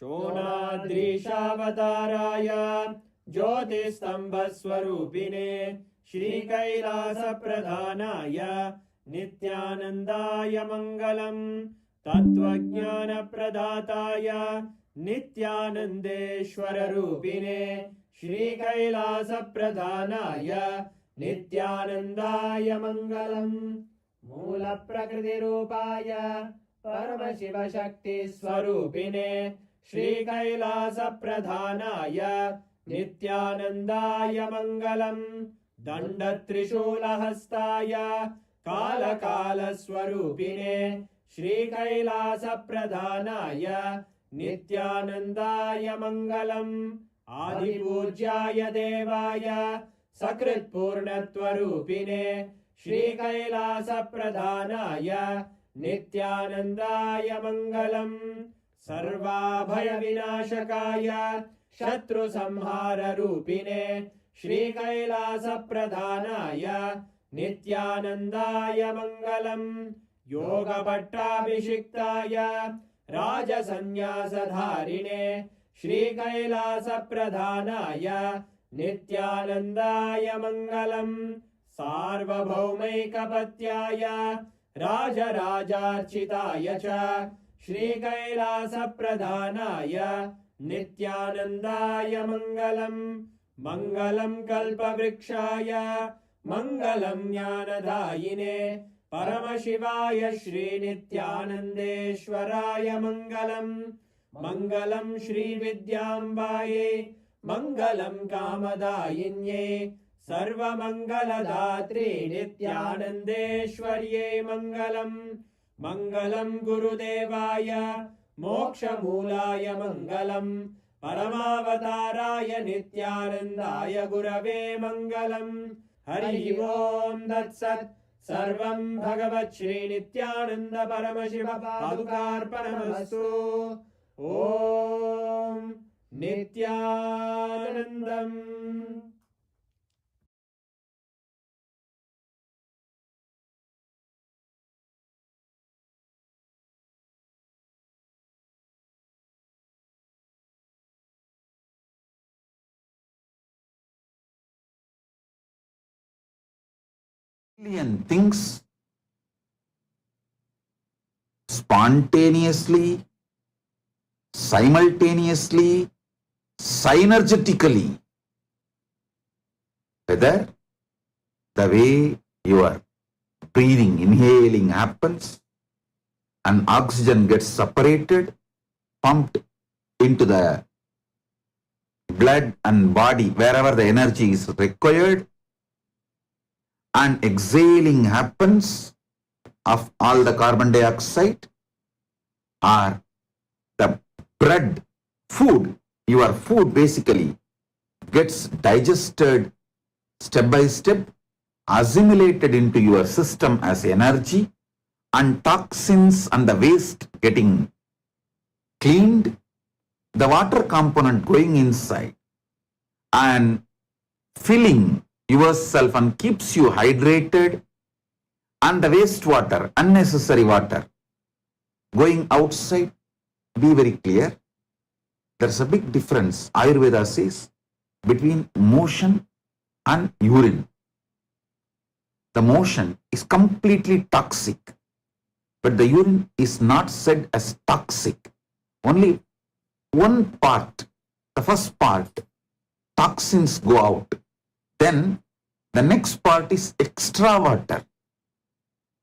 शोणाद्रीशावताराय ज्योतिस्तंभस्वरूपिणे श्रीकैलासप्रधानाय नित्यानन्दाय मङ्गलम् तत्त्वज्ञानप्रदाताय नित्यानन्देश्वररूपिणे श्रीकैलासप्रधानाय नित्यानन्दाय मङ्गलम् मूलप्रकृतिरूपाय परमशिवशक्तिस्वरूपिणे श्रीकैलासप्रधानाय नित्यानन्दाय मङ्गलम् दण्डत्रिशूलहस्ताय कालकालस्वरूपिणे श्रीकैलासप्रधानाय नित्यानन्दाय मङ्गलम् आदिपूज्याय देवाय सकृत्पूर्णत्वरूपिणे श्रीकैलासप्रधानाय नित्यानन्दाय मङ्गलम् सर्वाभयविनाशकाय शत्रुसंहाररूपिणे श्रीकैलासप्रधानाय नित्यानन्दाय मङ्गलम् योगपट्टाभिषिक्ताय राजसन्न्यासधारिणे श्रीकैलासप्रधानाय नित्यानन्दाय मङ्गलम् सार्वभौमैकपत्याय राजराजार्चिताय च श्रीकैलासप्रधानाय नित्यानन्दाय मङ्गलम् मङ्गलम् कल्पवृक्षाय मङ्गलम् ज्ञानदायिने परमशिवाय श्रीनित्यानन्देश्वराय मङ्गलम् मङ्गलम् श्रीविद्याम्बायै मङ्गलम् कामदायिन्यै सर्वमङ्गलदात्रे नित्यानन्देश्वर्यै मङ्गलम् मङ्गलम् गुरुदेवाय मोक्षमूलाय मङ्गलम् परमावताराय नित्यानन्दाय गुरवे मङ्गलम् हरि ओम् तत्सत् सर्वम् भगवत् श्रीनित्यानन्द परमशिव पादुकार्पणमस्तु ओम् नित्यानन्दम् Million things spontaneously, simultaneously, synergetically. Whether the way your breathing, inhaling happens and oxygen gets separated, pumped into the blood and body wherever the energy is required, and exhaling happens of all the carbon dioxide, or the bread, food, your food basically gets digested step by step, assimilated into your system as energy, and toxins and the waste getting cleaned, the water component going inside and filling yourself and keeps you hydrated, and the wastewater, unnecessary water going outside. Be very clear, there's a big difference, Ayurveda says, between motion and urine. The motion is completely toxic, but the urine is not said as toxic. Only one part, the first part, toxins go out. Then the next part is extra water,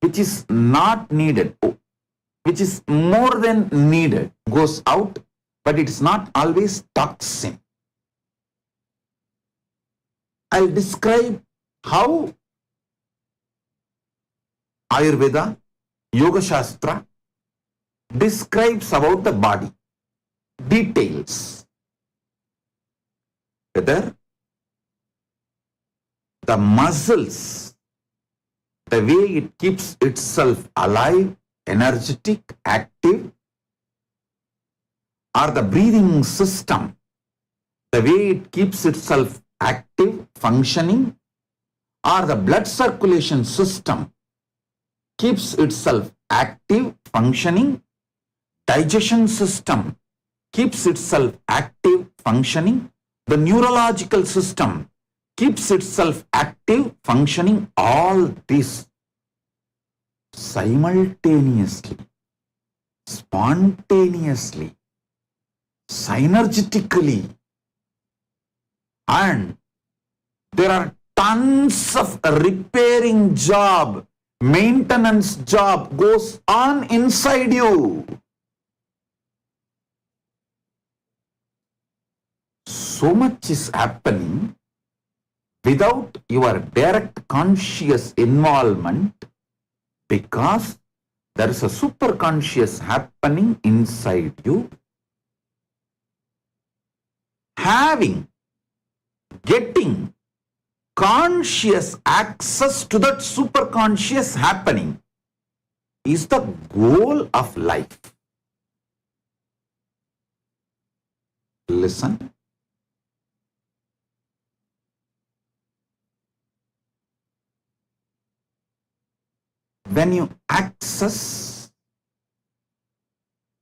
which is not needed, which is more than needed, goes out, but it is not always toxin. I'll describe how Ayurveda, Yoga Shastra describes about the body, details. Whether the muscles, the way it keeps itself alive, energetic, active, or the breathing system, the way it keeps itself active, functioning, or the blood circulation system keeps itself active, functioning, digestion system keeps itself active, functioning. The neurological system keeps itself active, functioning. All this simultaneously, spontaneously, synergetically. And there are tons of repairing job, maintenance job goes on inside you. So much is happening without your direct conscious involvement, because there is a superconscious happening inside you, getting conscious access to that superconscious happening is the goal of life. Listen. When you access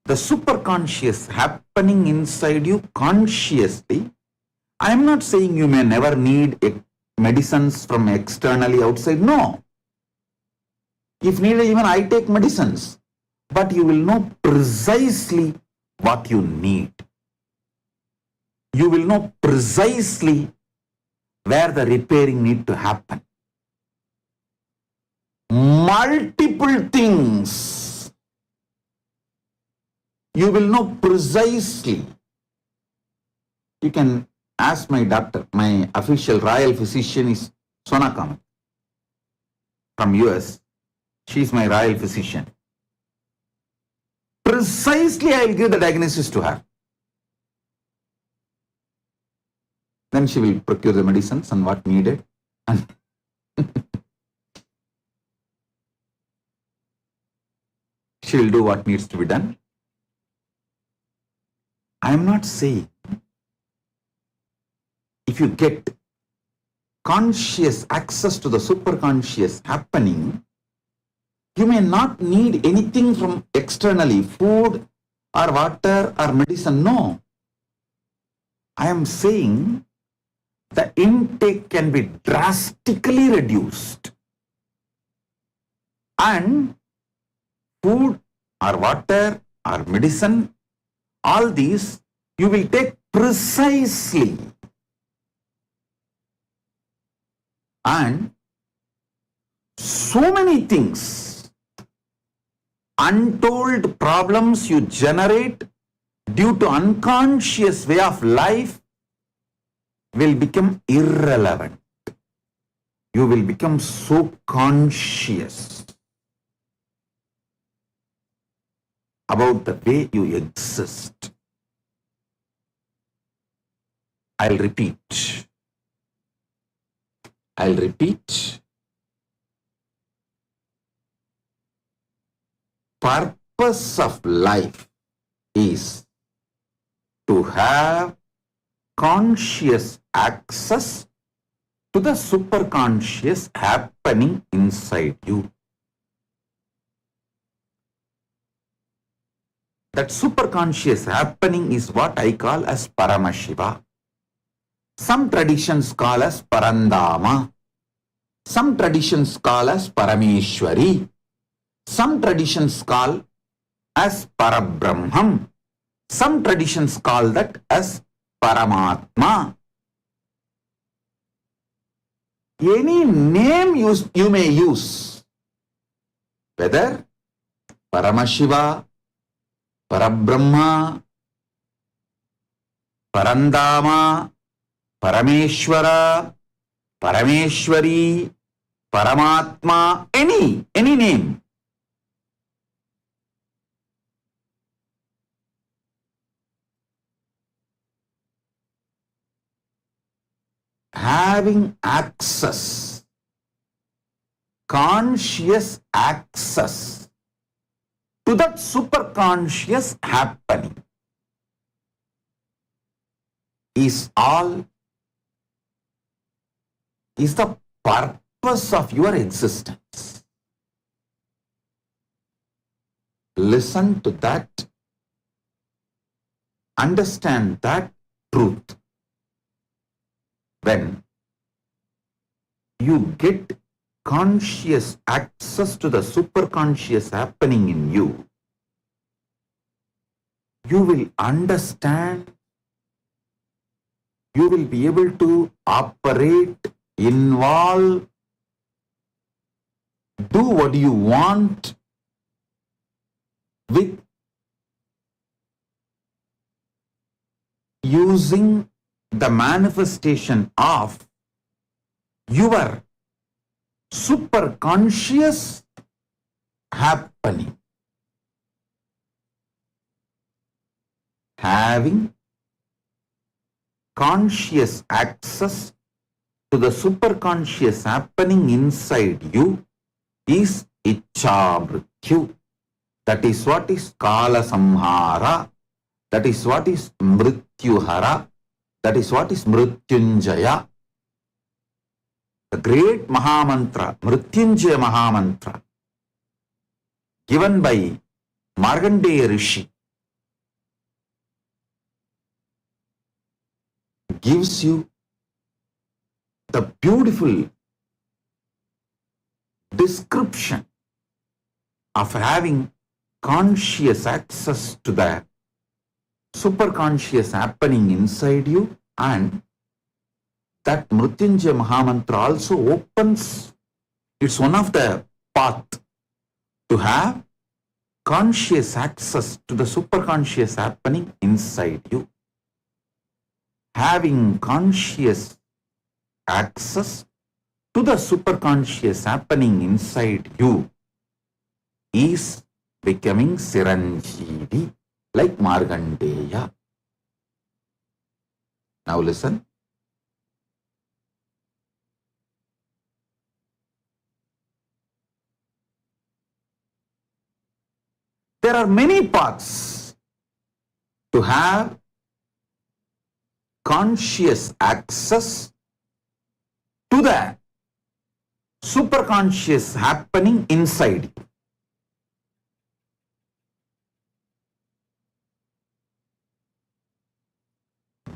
the superconscious happening inside you consciously, I am not saying you may never need medicines from externally outside. No. If needed, even I take medicines. But you will know precisely what you need. You will know precisely where the repairing need to happen. Multiple things. You will know precisely. You can ask my doctor. My official royal physician is Sona Kamath from US. She is my royal physician. Precisely I will give the diagnosis to her. Then she will procure the medicines and what needed. And she will do what needs to be done. I am not saying if you get conscious access to the superconscious happening, you may not need anything from externally, food or water or medicine. No. I am saying the intake can be drastically reduced. And food or water or medicine, all these you will take precisely. And so many things, untold problems you generate due to unconscious way of life will become irrelevant. You will become so conscious about the way you exist. I'll repeat. Purpose of life is to have conscious access to the superconscious happening inside you. That superconscious happening is what I call as Paramashiva. Some traditions call as Parandama. Some traditions call as Parameshwari. Some traditions call as Parabrahmam. Some traditions call that as Paramatma. Any name you may use, whether Paramashiva, Parabrahma, Parandama, Parameshwara, Parameshwari, Paramatma, any name. Having access, conscious access to that superconscious happening is the purpose of your existence. Listen to that understand that truth, when you get conscious access to the superconscious happening in you, you will understand, you will be able to operate, involve, do what you want with using the manifestation of your superconscious happening. Having conscious access to the superconscious happening inside you is Ichcha Mrityu. That is what is Kala Samhara. That is what is Mrityuhara. That is what is Mrityunjaya. The great Mahamantra, Mrityunjaya Mahamantra, given by Markandeya Rishi, gives you the beautiful description of having conscious access to the superconscious happening inside you, and that Mrityunjaya Mahamantra also opens, it's one of the path to have conscious access to the superconscious happening inside you. Having conscious access to the superconscious happening inside you is becoming Siranjeevi, like Markandeya. Now listen. There are many paths to have conscious access to the superconscious happening inside you.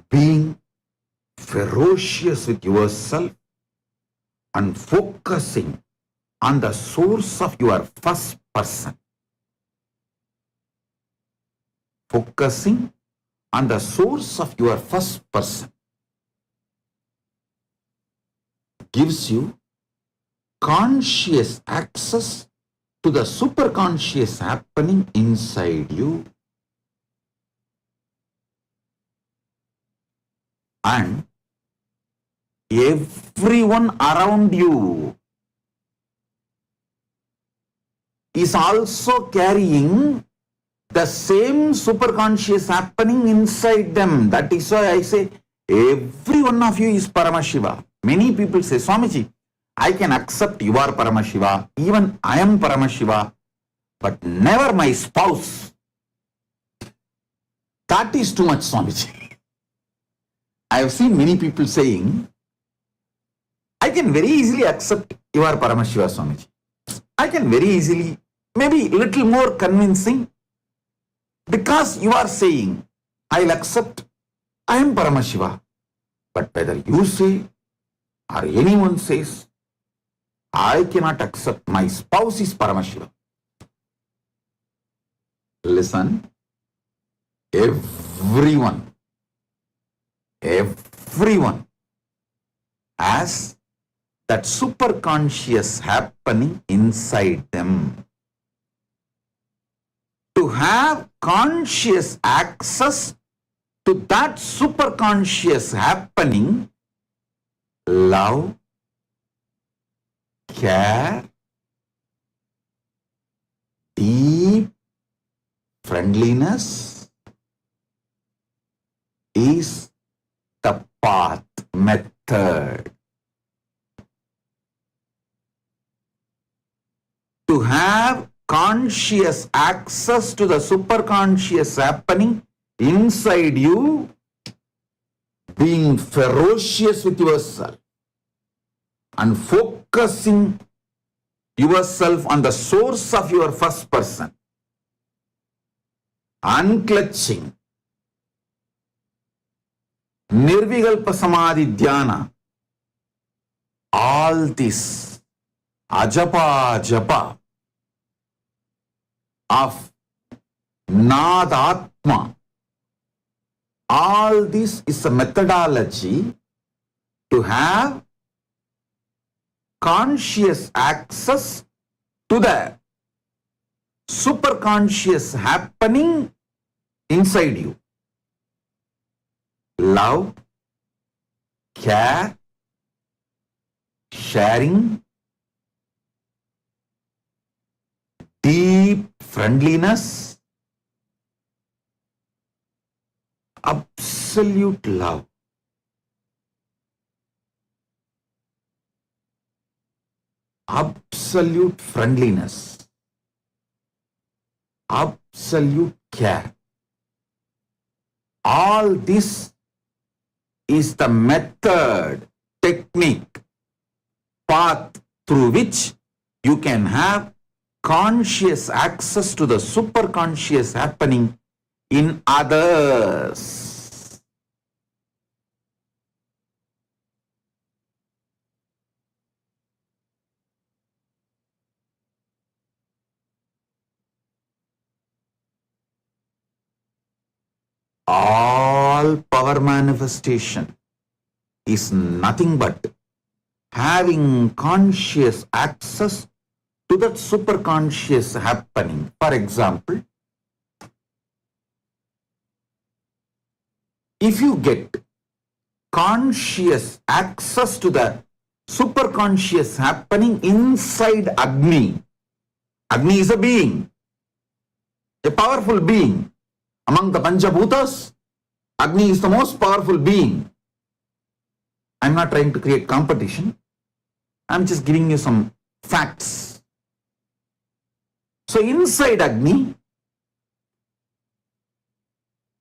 Being ferocious with yourself and focusing on the source of your first person. Focusing on the source of your first person gives you conscious access to the superconscious happening inside you. And everyone around you is also carrying the same superconscious happening inside them. That is why I say every one of you is Paramashiva. Many people say, Swamiji, I can accept you are Paramashiva, even I am Paramashiva, but never my spouse. That is too much, Swamiji. I have seen many people saying, I can very easily accept you are Paramashiva, Swamiji. I can very easily, maybe little more convincing, because you are saying, I'll accept, I am Paramashiva. But whether you say or anyone says, I cannot accept, my spouse is Paramashiva. Listen, everyone has that superconscious happening inside them. To have conscious access to that superconscious happening, love, care, deep friendliness is the path, method. To have conscious access to the superconscious happening inside you, being ferocious with yourself and focusing yourself on the source of your first person, unclutching Nirvikalpa Samadhi Dhyana, all this ajapa japa of Nadatma, all this is a methodology to have conscious access to the superconscious happening inside you. Love, care, sharing, deep friendliness, absolute love. Absolute friendliness, absolute care. All this is the method, technique, path through which you can have conscious access to the superconscious happening in others. All power manifestation is nothing but having conscious access to that superconscious happening. For example, if you get conscious access to the superconscious happening inside Agni, Agni is a being, a powerful being. Among the Panchabhutas, Agni is the most powerful being. I'm not trying to create competition. I'm just giving you some facts. So inside Agni,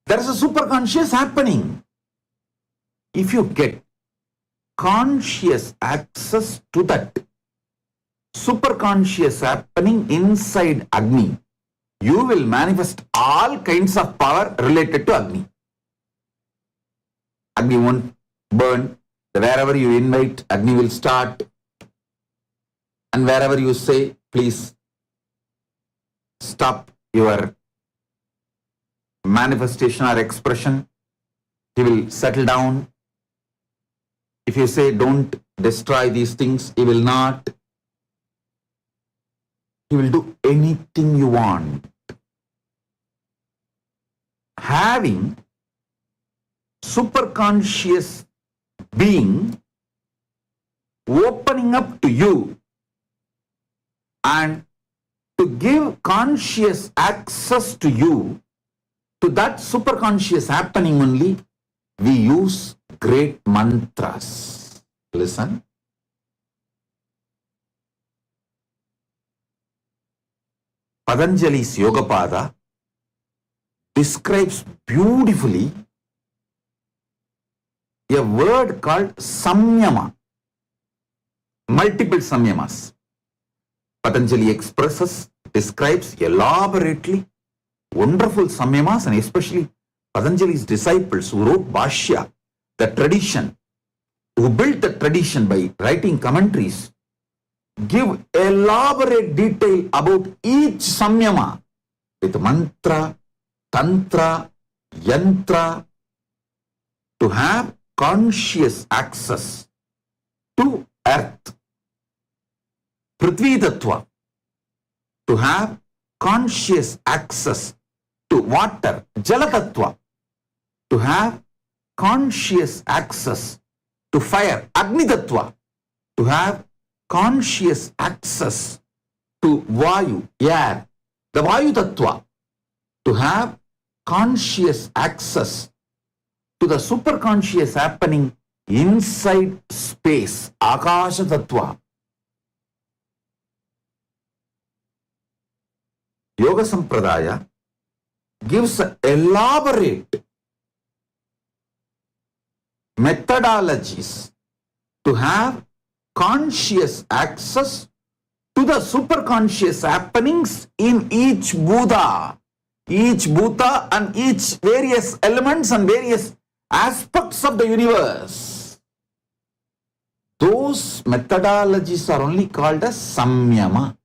there is a superconscious happening. If you get conscious access to that superconscious happening inside Agni, you will manifest all kinds of power related to Agni. Agni won't burn. Wherever you invite, Agni will start. And wherever you say, please stop your manifestation or expression, he will settle down. If you say, don't destroy these things, he will not. He will do anything you want. Having superconscious being opening up to you and to give conscious access to you to that superconscious happening only, we use great mantras. Listen. Patanjali's Yogapada describes beautifully a word called Samyama. Multiple Samyamas. Patanjali expresses, describes elaborately wonderful Samyamas, and especially Patanjali's disciples who wrote Bhashya, the tradition, who built the tradition by writing commentaries, give elaborate detail about each Samyama with mantra, tantra, yantra, to have conscious access to earth. Prithvi Tattva, to have conscious access to water. Jala Tattva, to have conscious access to fire. Agni Tattva, to have conscious access to Vayu, air. The Vayu Tattva, to have conscious access to the superconscious happening inside space. Akasha Tattva. Yoga Sampradaya gives elaborate methodologies to have conscious access to the superconscious happenings in each Buddha and each various elements and various aspects of the universe. Those methodologies are only called as Samyama.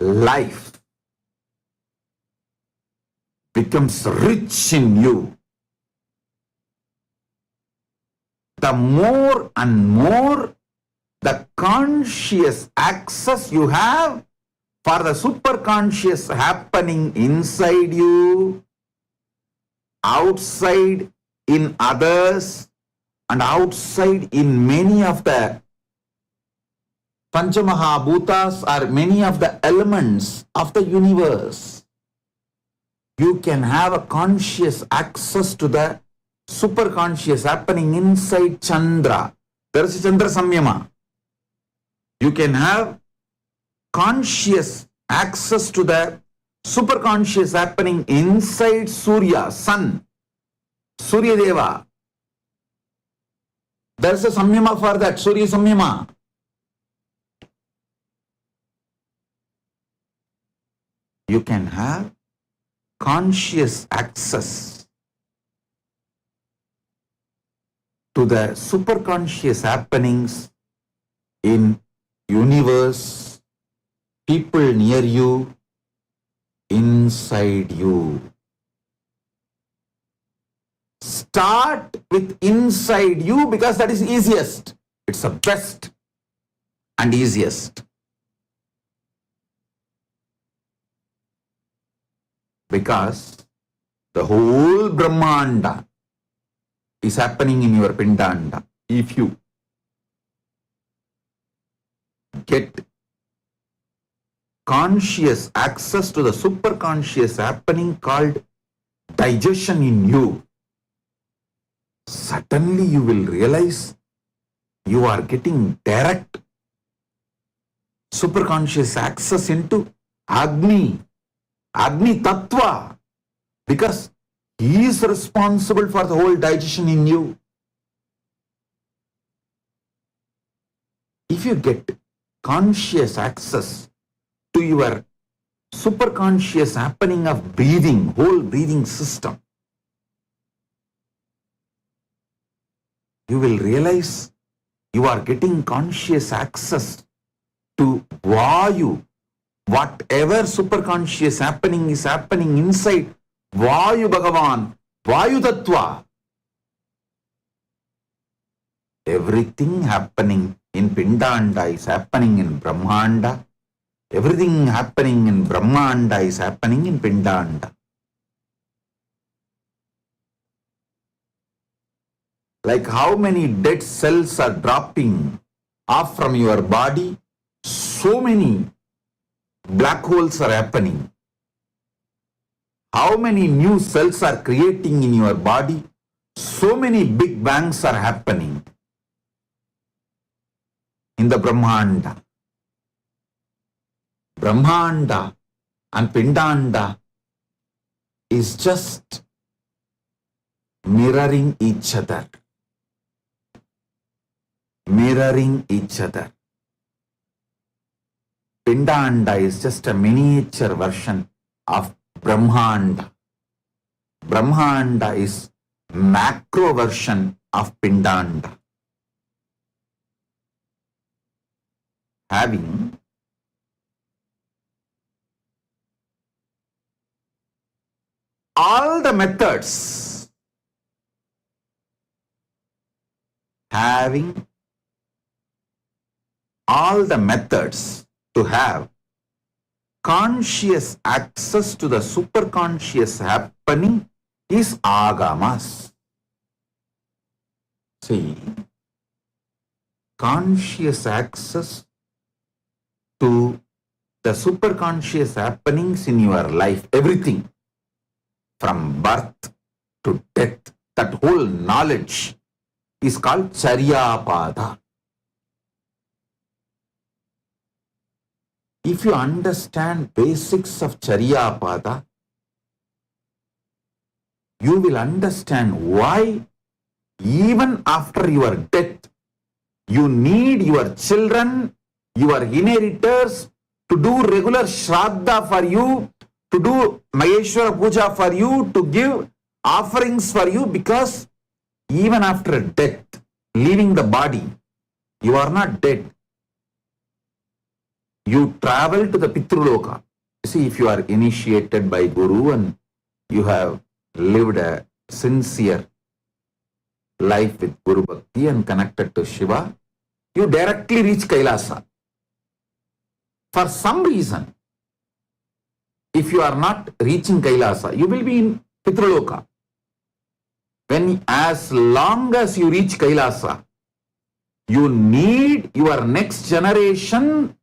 Life becomes rich in you. The more and more the conscious access you have for the superconscious happening inside you, outside in others, and outside in many of the Panchamahabhutas or many of the elements of the universe. You can have a conscious access to the superconscious happening inside Chandra. There is a Chandra Samyama. You can have conscious access to the superconscious happening inside Surya, Sun, Surya Deva. There is a Samyama for that, Surya Samyama. You can have conscious access to the superconscious happenings in universe, people near you, inside you. Start with inside you because that is easiest. It's the best and easiest. Because the whole Brahmanda is happening in your Pindanda. If you get conscious access to the superconscious happening called digestion in you, suddenly you will realize you are getting direct superconscious access into Agni Tattva, because he is responsible for the whole digestion in you. If you get conscious access to your superconscious happening of breathing, whole breathing system, you will realize you are getting conscious access to Vayu. Whatever superconscious happening is happening inside Vayu Bhagavan, Vayu Tattva. Everything happening in Pindanda is happening in Brahmanda. Everything happening in Brahmanda is happening in Pindanda. Like how many dead cells are dropping off from your body, so many black holes are happening. How many new cells are creating in your body, so many big bangs are happening in the Brahmanda. Brahmanda and Pindanda is just mirroring each other. Mirroring each other. Pindanda is just a miniature version of Brahmanda. Brahmanda is macro version of Pindanda. Having all the methods, having all the methods to have conscious access to the superconscious happening is Agamas. See, conscious access to the superconscious happenings in your life, everything from birth to death, that whole knowledge is called Charyapada. If you understand basics of Charyapada, you will understand why even after your death, you need your children, your inheritors to do regular Shraddha for you to do Maheshwara Puja for you, to give offerings for you, because even after death, leaving the body, you are not dead. You travel to the Pitruloka. See, if you are initiated by Guru and you have lived a sincere life with Guru Bhakti and connected to Shiva, you directly reach Kailasa. For some reason, if you are not reaching Kailasa, you will be in Pitruloka. As long as you reach Kailasa, you need your next generation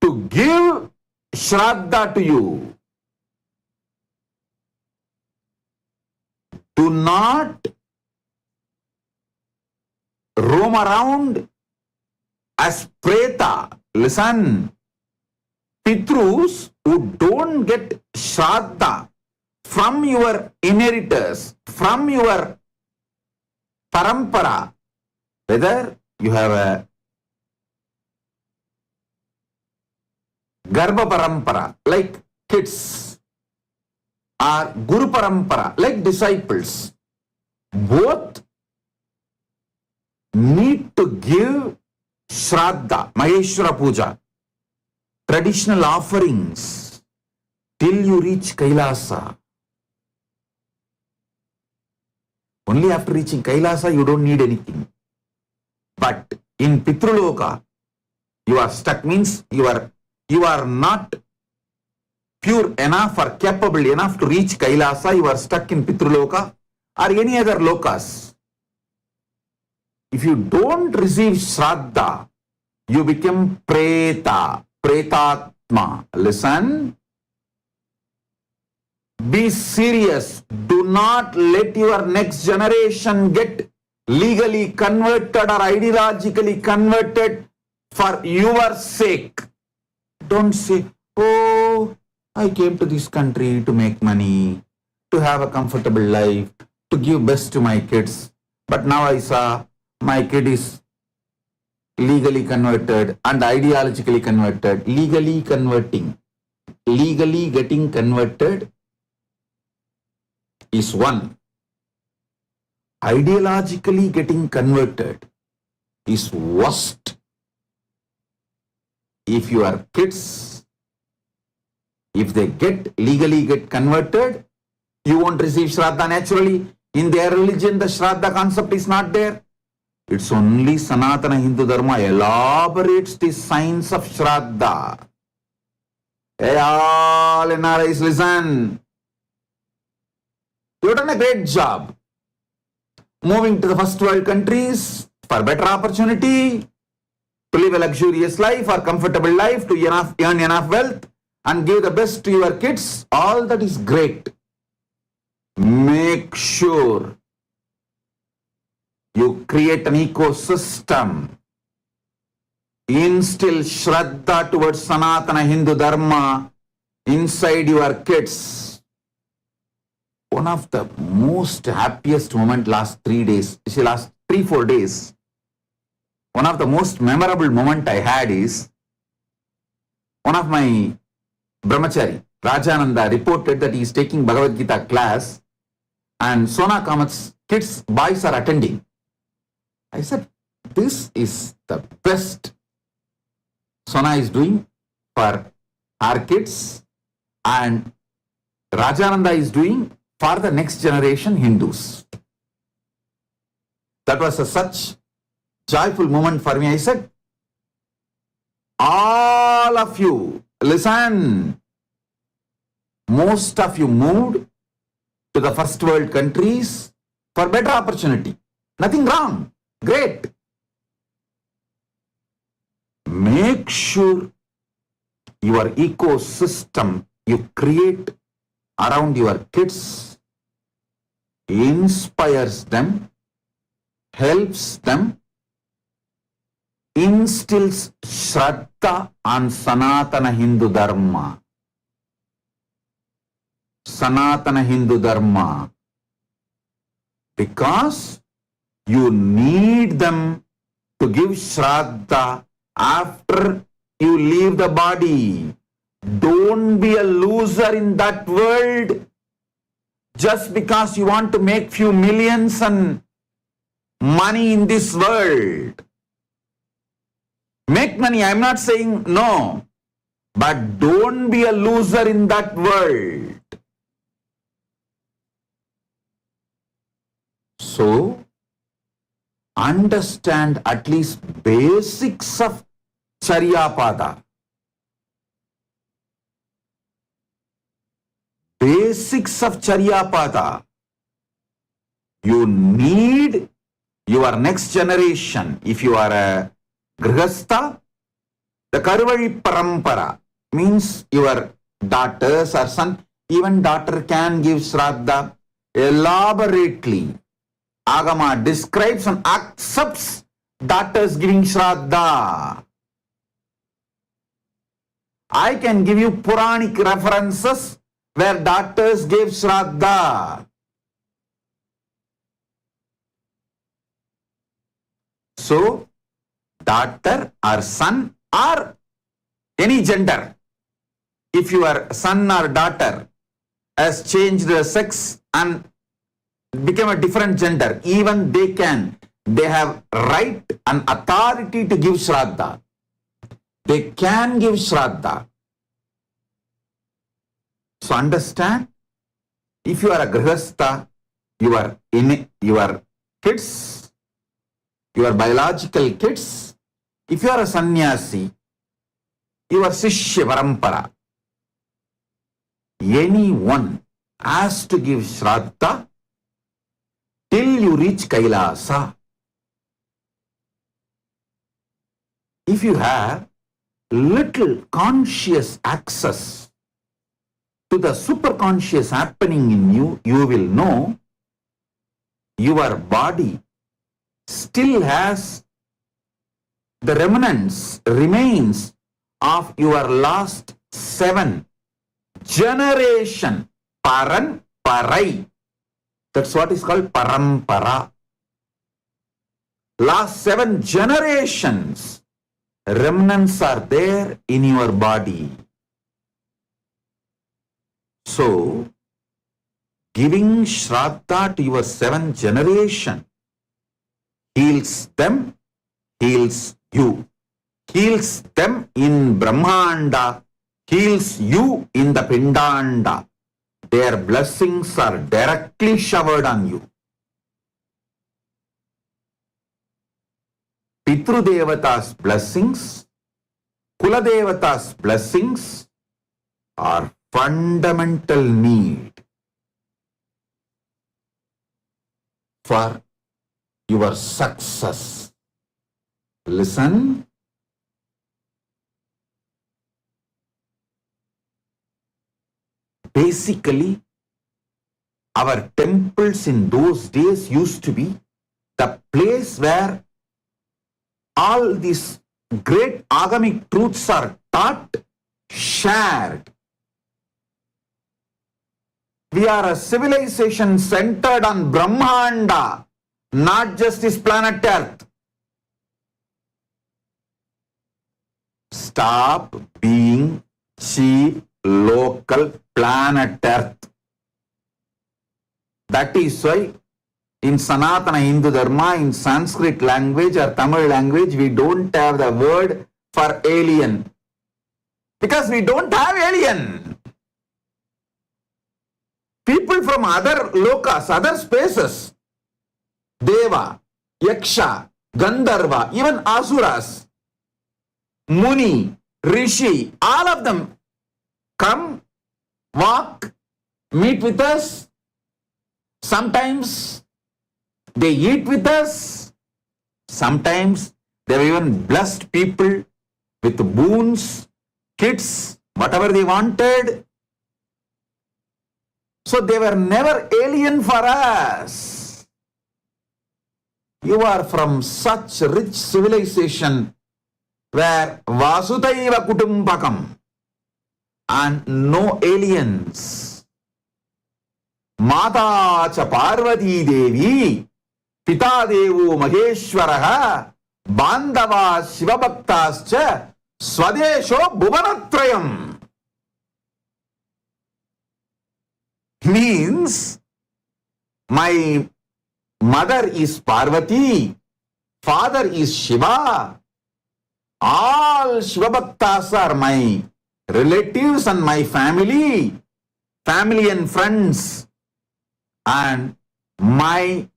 to give Shraddha to you. Do not roam around as Preta. Listen, Pitrus who don't get Shraddha from your inheritors, from your parampara, whether you have a Garbha parampara like kids or Guru parampara like disciples, both need to give Shraddha, Maheshwara Puja, traditional offerings till you reach Kailasa. Only after reaching Kailasa you don't need anything. But in Pitruloka, you are stuck, means you are not pure enough or capable enough to reach Kailasa. You are stuck in Pitruloka or any other lokas. If you don't receive Shraddha, you become Preta, Pretatma. Listen. Be serious. Do not let your next generation get legally converted or ideologically converted for your sake. Don't say, oh, I came to this country to make money, to have a comfortable life, to give best to my kids. But now I saw my kid is legally converted and ideologically converted. Legally converting, legally getting converted is one. Ideologically getting converted is worst. If your kids, if they legally get converted, you won't receive Shraddha naturally. In their religion, the Shraddha concept is not there. It's only Sanatana Hindu Dharma elaborates the science of Shraddha. Hey, all NRIs, listen. You've done a great job. Moving to the first world countries for better opportunity, to live a luxurious life or comfortable life, to earn enough wealth and give the best to your kids, all that is great. Make sure you create an ecosystem, instill Shraddha towards Sanatana Hindu Dharma inside your kids. One of the most happiest moment last 3 days, last 3-4 days, one of the most memorable moment I had is, one of my brahmachari, Rajananda, reported that he is taking Bhagavad Gita class and Sona Kamat's kids, boys are attending. I said, this is the best Sona is doing for our kids and Rajananda is doing for the next generation Hindus. That was such joyful moment for me. I said, all of you, listen, most of you moved to the first world countries for better opportunity. Nothing wrong. Great. Make sure your ecosystem you create around your kids inspires them, helps them, instills Shraddha on Sanatana Hindu Dharma. Sanatana Hindu Dharma. Because you need them to give Shraddha after you leave the body. Don't be a loser in that world just because you want to make few millions and money in this world. Make money, I'm not saying no, but don't be a loser in that world. So, understand at least basics of Charyapada. Basics of Charyapada. You need your next generation. If you are a Grihastha, the Karvali Parampara means your daughters or son, even daughter can give Shraddha elaborately. Agama describes and accepts daughters giving Shraddha. I can give you Puranic references where daughters gave Shraddha. So, daughter or son or any gender, if your son or daughter has changed the sex and become a different gender, even they have right and authority to give Shraddha. They can give Shraddha. So understand, if you are a Grihastha, your kids, your biological kids, if you are a sannyasi, your Shishya Parampara, anyone has to give Shraddha till you reach Kailasa. If you have little conscious access to the superconscious happening in you, you will know your body still has the remains of your last 7 generation. Paran, Parai. That's what is called Parampara. Last 7 generations, remnants are there in your body. So, giving Shraddha to your 7th generation heals them, heals you. Heals them in Brahmanda, heals you in the Pindanda. Their blessings are directly showered on you. Pitru Devata's blessings, Kula Devata's blessings are fundamental need for your success. Listen. Basically, our temples in those days used to be the place where all these great agamic truths are taught, shared. We are a civilization centered on Brahmanda, not just this planet Earth. Stop being cheap, local, planet Earth. That is why in Sanatana Hindu Dharma, in Sanskrit language or Tamil language, we don't have the word for alien. Because we don't have alien. People from other lokas, other spaces, Deva, Yaksha, Gandharva, even Asuras, Muni, Rishi, all of them come, walk, meet with us. Sometimes they eat with us. Sometimes they have even blessed people with boons, kids, whatever they wanted. So they were never alien for us. You are from such rich civilization where Vasudhaiva Kutumbakam and no aliens. Mata cha Parvati Devi, Pita Devu Maheshwaraha, Bandava Shivabhaktascha, Swadesho Bhuvanatrayam. means my mother is Parvati, father is Shiva. All Shiva Bhaktas are my relatives and my family and friends. And my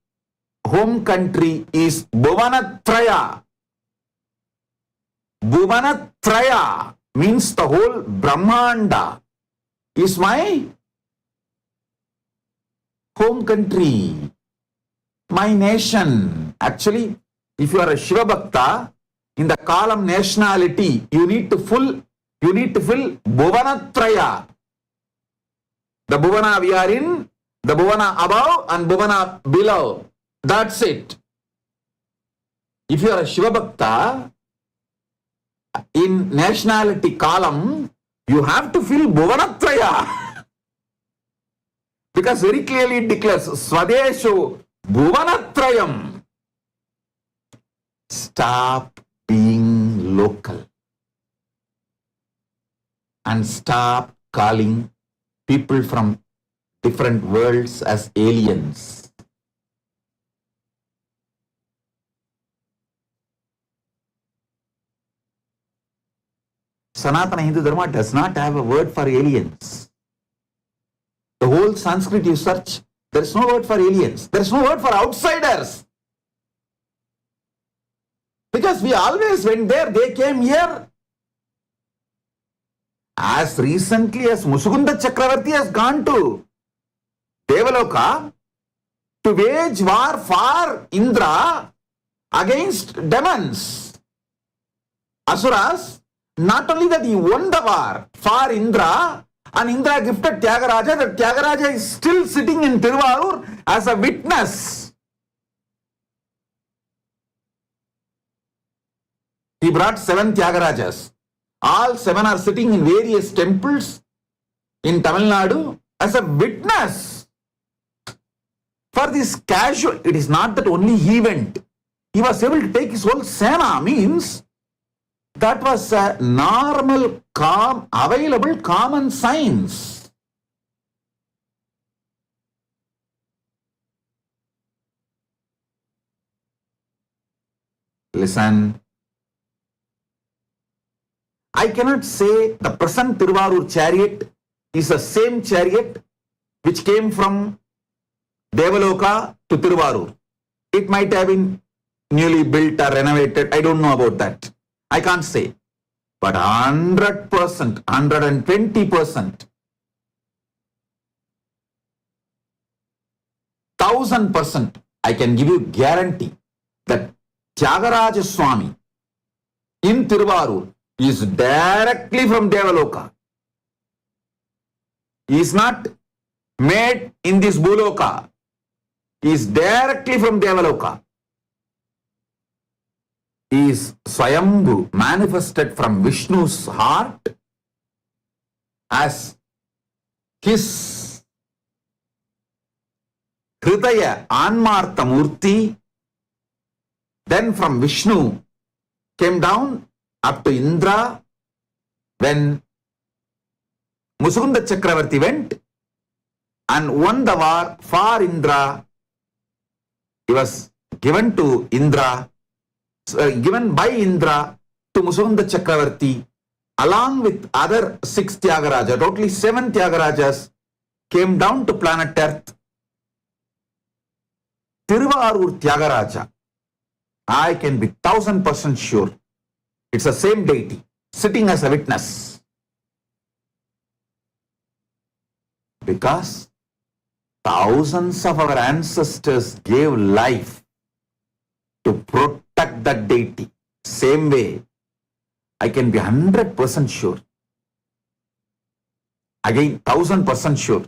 home country is Bhuvanatraya. Bhuvanatraya means the whole Brahmanda is my home country, my nation. Actually, if you are a Shiva Bhakta, in the column nationality, you need to fill Bhuvanatraya. The Bhuvana we are in, the Bhuvana above and Bhuvana below. That's it. If you are a Shiva Bhakta, in nationality column, you have to fill Bhuvanatraya. Because very clearly it declares, Swadesho Bhuvanatrayam. Stop being local and stop calling people from different worlds as aliens. Sanatana Hindu Dharma does not have a word for aliens. The whole Sanskrit you search, there is no word for aliens. There is no word for outsiders. Because we always went there, they came here. As recently as Musukunda Chakravarti has gone to Devaloka to wage war for Indra against demons, Asuras. Not only that he won the war for Indra, and Indra gifted Tyagaraja, that Tyagaraja is still sitting in Tiruvarur as a witness. He brought 7 Tyagarajas. All 7 are sitting in various temples in Tamil Nadu as a witness. For this casual, it is not that only he went. He was able to take his whole Sena, means that was a normal, available common science. Listen. I cannot say the present Tiruvarur chariot is the same chariot which came from Devaloka to Tiruvarur. It might have been newly built or renovated. I don't know about that. I can't say. But 100%, 120%, 1000%, I can give you guarantee that Tyagaraja Swami in Tiruvarur is directly from Devaloka. He is not made in this Bhuloka. He is directly from Devaloka. He is Swayambhu, manifested from Vishnu's heart as his Hridaya Anmartha Murti. Then from Vishnu came down up to Indra when Musukunda Chakravarti went and won the war for Indra. He was given to Indra, given by Indra to Musukunda Chakravarti along with other 6 Tyagarajas. Totally 7 Tyagarajas came down to planet Earth. Tiruvarur Tyagaraja, I can be 1000% sure it's the same deity sitting as a witness. Because thousands of our ancestors gave life to protect that deity. Same way, I can be 100% sure. Again, 1000% sure.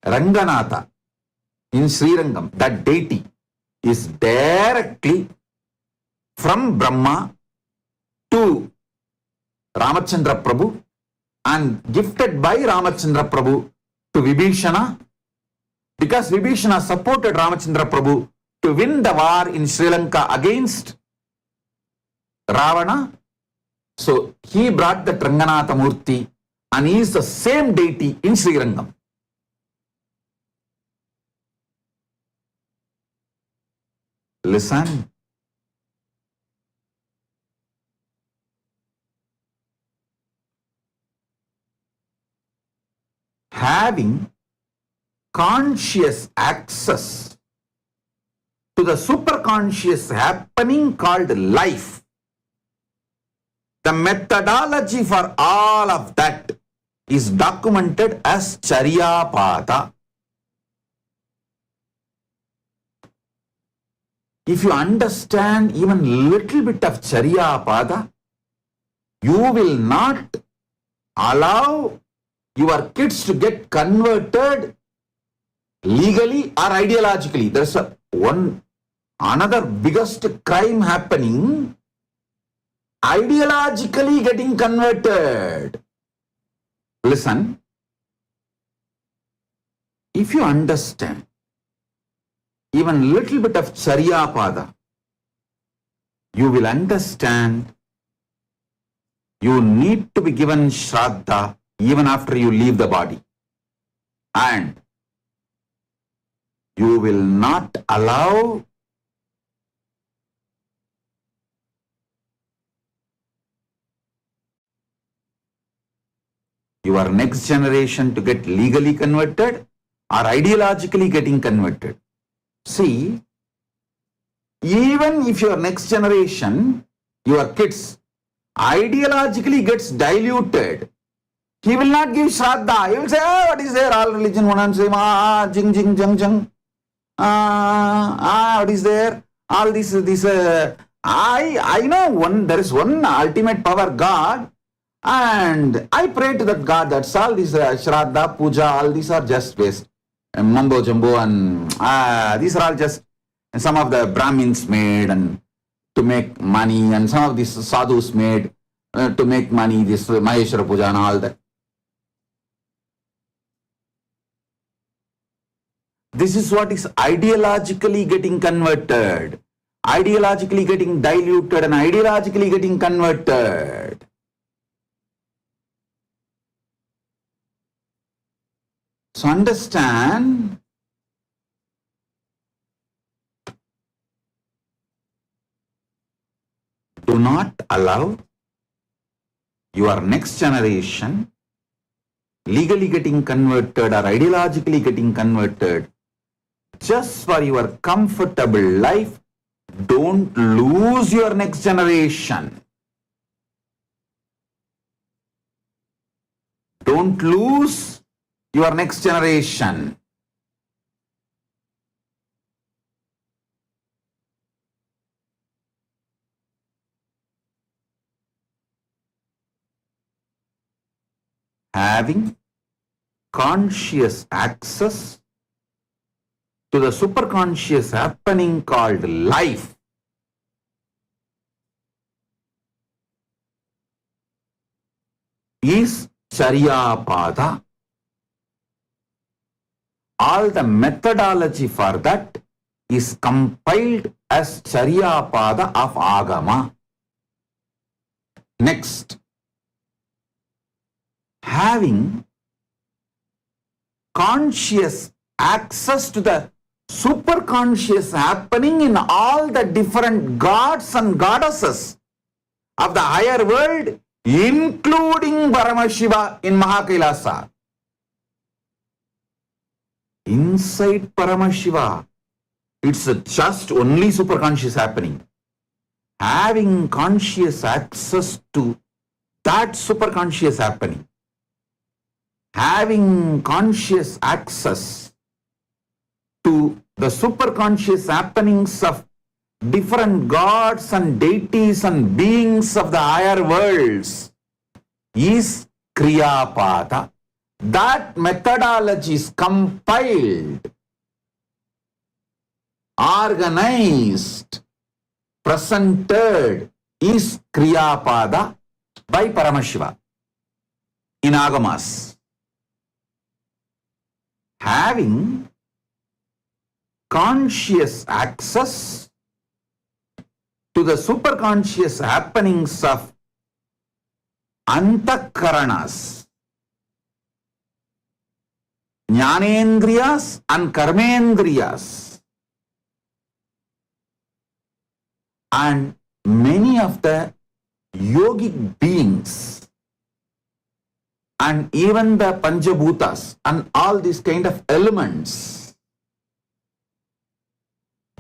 Ranganatha in Srirangam, that deity is directly from Brahma to Ramachandra Prabhu and gifted by Ramachandra Prabhu to Vibhishana, because Vibhishana supported Ramachandra Prabhu to win the war in Sri Lanka against Ravana. So he brought the Ranganatha Murti and he is the same deity in Srirangam. Listen. Having conscious access to the superconscious happening called life. The methodology for all of that is documented as Charyapada. If you understand even little bit of Charyapada, you will not allow your kids to get converted legally or ideologically. There's another biggest crime happening, ideologically getting converted. Listen, if you understand even little bit of Charyapada, you will understand you need to be given Shraddha even after you leave the body. And you will not allow your next generation to get legally converted or ideologically getting converted. See, even if your next generation, your kids, ideologically gets diluted, he will not give Shraddha. He will say, oh, what is there? All religion, one and same, jing, jing, jang, jang. What is there? All this, I know there is one ultimate power, God, and I pray to that God. That's all. This Shraddha, Puja, all these are just waste. Mumbo jumbo, and these are all just some of the Brahmins made and to make money, and some of these sadhus made to make money, this Maheshwara Puja and all that. This is what is ideologically getting converted, ideologically getting diluted, and ideologically getting converted. So understand, do not allow your next generation legally getting converted or ideologically getting converted just for your comfortable life. Don't lose your next generation. Don't lose your next generation. Having conscious access to the superconscious happening called life is Charyapada. All the methodology for that is compiled as Charyapada of Agama. Next, having conscious access to the superconscious happening in all the different gods and goddesses of the higher world, including Paramashiva in KAILASA. Inside Paramashiva, it's just only superconscious happening. Having conscious access to that superconscious happening, having conscious access to the superconscious happenings of different gods and deities and beings of the higher worlds is Kriyapada. That methodology is compiled, organized, presented is Kriyapada by Paramashiva in Agamas. Having conscious access to the superconscious happenings of Antakaranas, Jnanendriyas and Karmendriyas. And many of the yogic beings and even the Panchabhutas and all these kind of elements,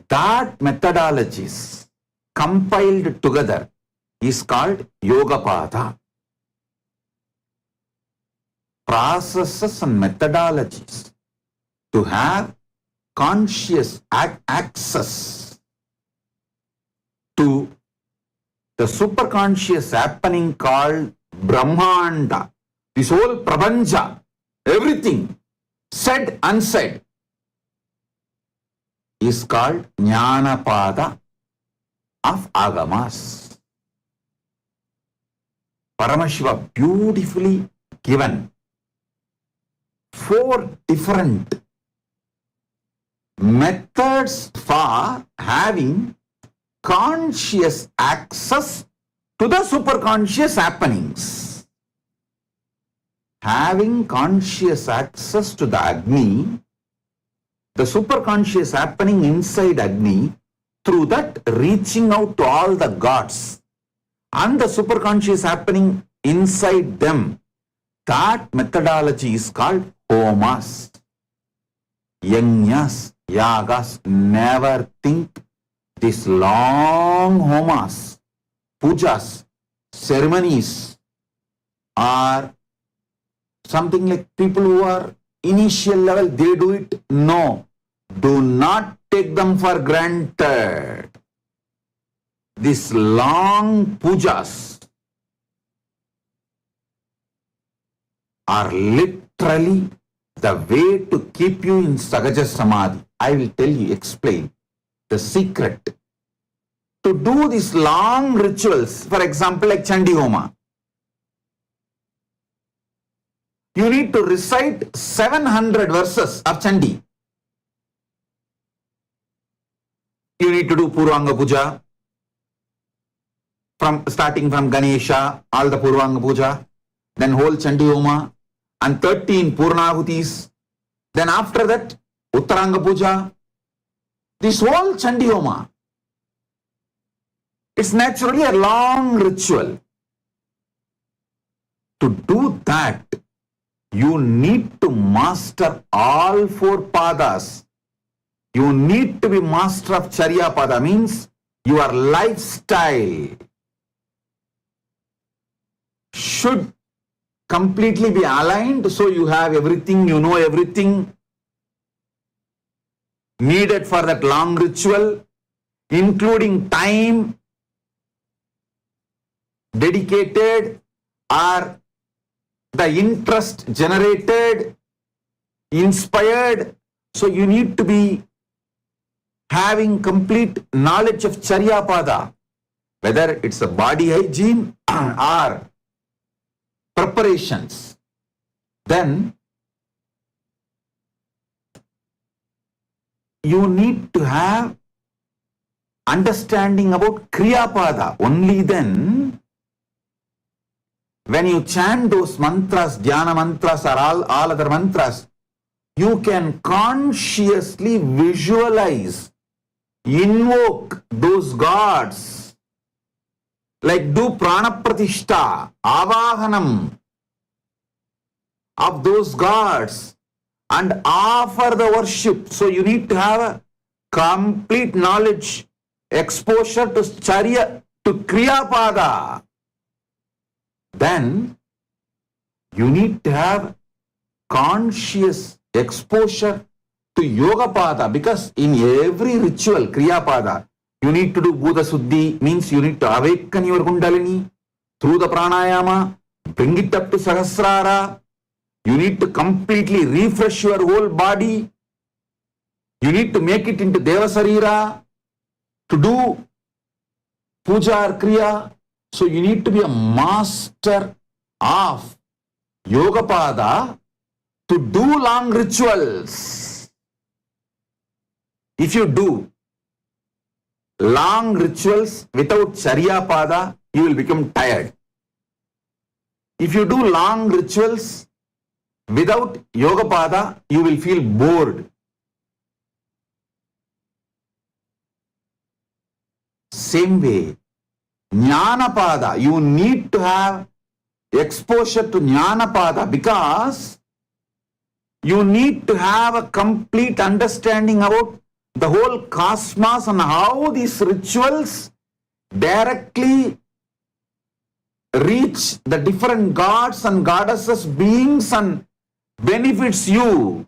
that methodologies compiled together is called Yogapada. Processes and methodologies to have conscious access to the superconscious happening called Brahmanda, this whole Prapancha, everything, said, unsaid, is called Jnanapada of Agamas. Paramashiva beautifully given 4 different methods for having conscious access to the superconscious happenings. Having conscious access to the Agni, the superconscious happening inside Agni, through that reaching out to all the gods, and the superconscious happening inside them, that methodology is called homas. Yajnas, yagas, never think these long homas, pujas, ceremonies are something like people who are initial level, they do it. No, do not take them for granted. These long pujas are literally the way to keep you in Sahaja Samadhi. I will tell you, explain the secret. To do these long rituals, for example, like Chandi Homa, you need to recite 700 verses of Chandi. You need to do Purvanga Puja, starting from Ganesha, all the Purvanga Puja, then whole Chandi Homa, and 13 Purnahutis. Then after that, Uttaranga Puja. This whole Chandi Homa, it's naturally a long ritual. To do that, you need to master all 4 padas. You need to be master of Charya Pada, means your lifestyle should completely be aligned, so you have everything, you know everything needed for that long ritual, including time dedicated or the interest generated, inspired. So you need to be having complete knowledge of Charya Pada, whether it's a body hygiene or preparations. Then you need to have understanding about Kriya Pada. Only then, when you chant those mantras, dhyana mantras or all other mantras, you can consciously visualize, invoke those gods, like do prana pratishta, avahanam of those gods and offer the worship. So you need to have a complete knowledge, exposure to Charya, to Kriya Pada. Then you need to have conscious exposure to Yoga Pada, because in every ritual, Kriya Pada, you need to do Bhuta Suddhi, means you need to awaken your Kundalini through the pranayama, bring it up to Sahasrara. You need to completely refresh your whole body. You need to make it into Deva Sarira to do Puja or Kriya. So you need to be a master of Yoga Pada to do long rituals. If you do long rituals without Charya Pada, you will become tired. If you do long rituals without Yogapada, you will feel bored. Same way, Jnanapada, you need to have exposure to Jnanapada because you need to have a complete understanding about the whole cosmos and how these rituals directly reach the different gods and goddesses, beings, and benefits you.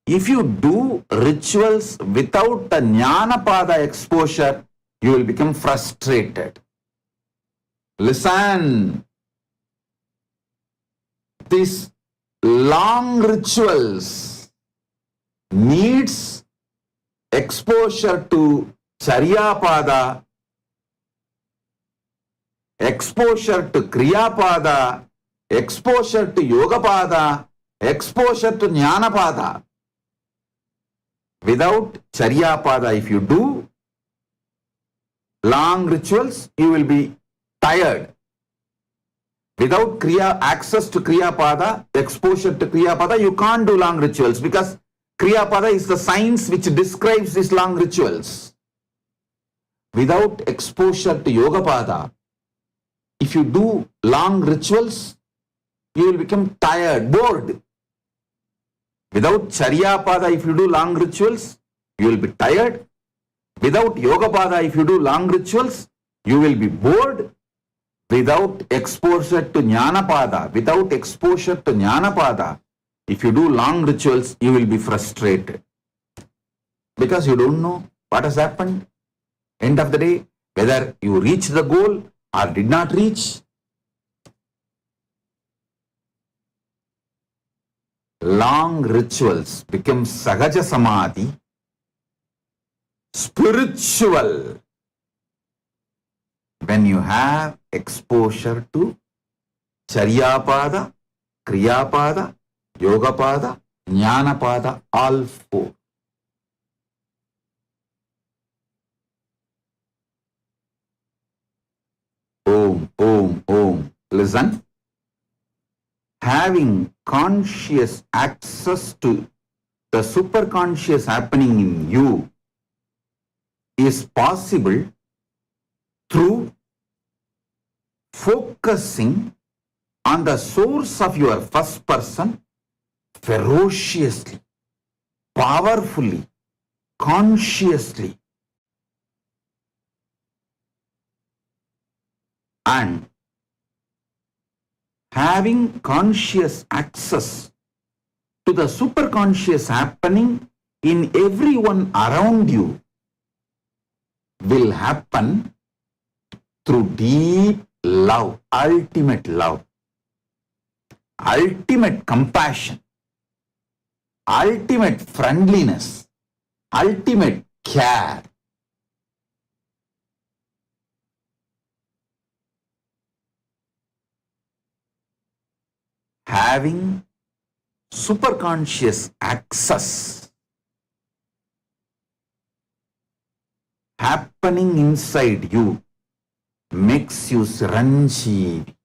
If you do rituals without a Jnanapada exposure, you will become frustrated. Listen, these long rituals needs exposure to Charyapada, exposure to Kriyapada, exposure to Yogapada, exposure to Jnanapada. Without Charyapada, if you do long rituals, you will be tired. Without access to Kriyapada, exposure to Kriyapada, you can't do long rituals because Kriyapada is the science which describes these long rituals. Without exposure to Yogapada, if you do long rituals, you will become tired, bored. Without Charyapada, if you do long rituals, you will be tired. Without Yogapada, if you do long rituals, you will be bored. Without exposure to Jnanapada, if you do long rituals, you will be frustrated. Because you don't know what has happened. End of the day, whether you reach the goal or did not reach. Long rituals become Sahaja Samadhi, spiritual, when you have exposure to Charyapada, Kriyapada, Yogapada, Jnanapada, all four. Om, Om, Om. Listen. Having conscious access to the superconscious happening in you is possible through focusing on the source of your first person ferociously, powerfully, consciously, and having conscious access to the superconscious happening in everyone around you will happen through deep love, ultimate compassion, ultimate friendliness, ultimate care. Having superconscious access happening inside you makes you Chiranjeevi,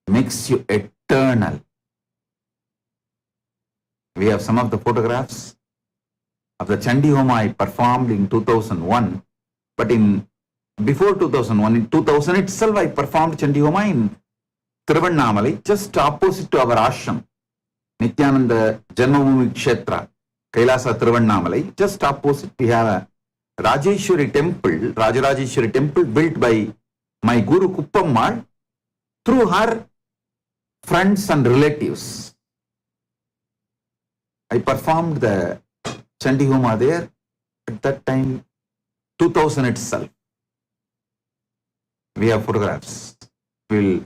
makes you eternal. We have some of the photographs of the Chandi Homa I performed in 2001, but before 2001, in 2000 itself, I performed Chandi Homa in Tiruvannamalai, just opposite to our ashram, Nithyananda Janmabhoomi Kshetra, Kailasa Tiruvannamalai. Just opposite, we have a Rajeshwari temple, Rajarajeshwari temple built by my Guru Kuppammal through her friends and relatives. I performed the Chandi Homa there at that time, 2000 itself. We have photographs. We'll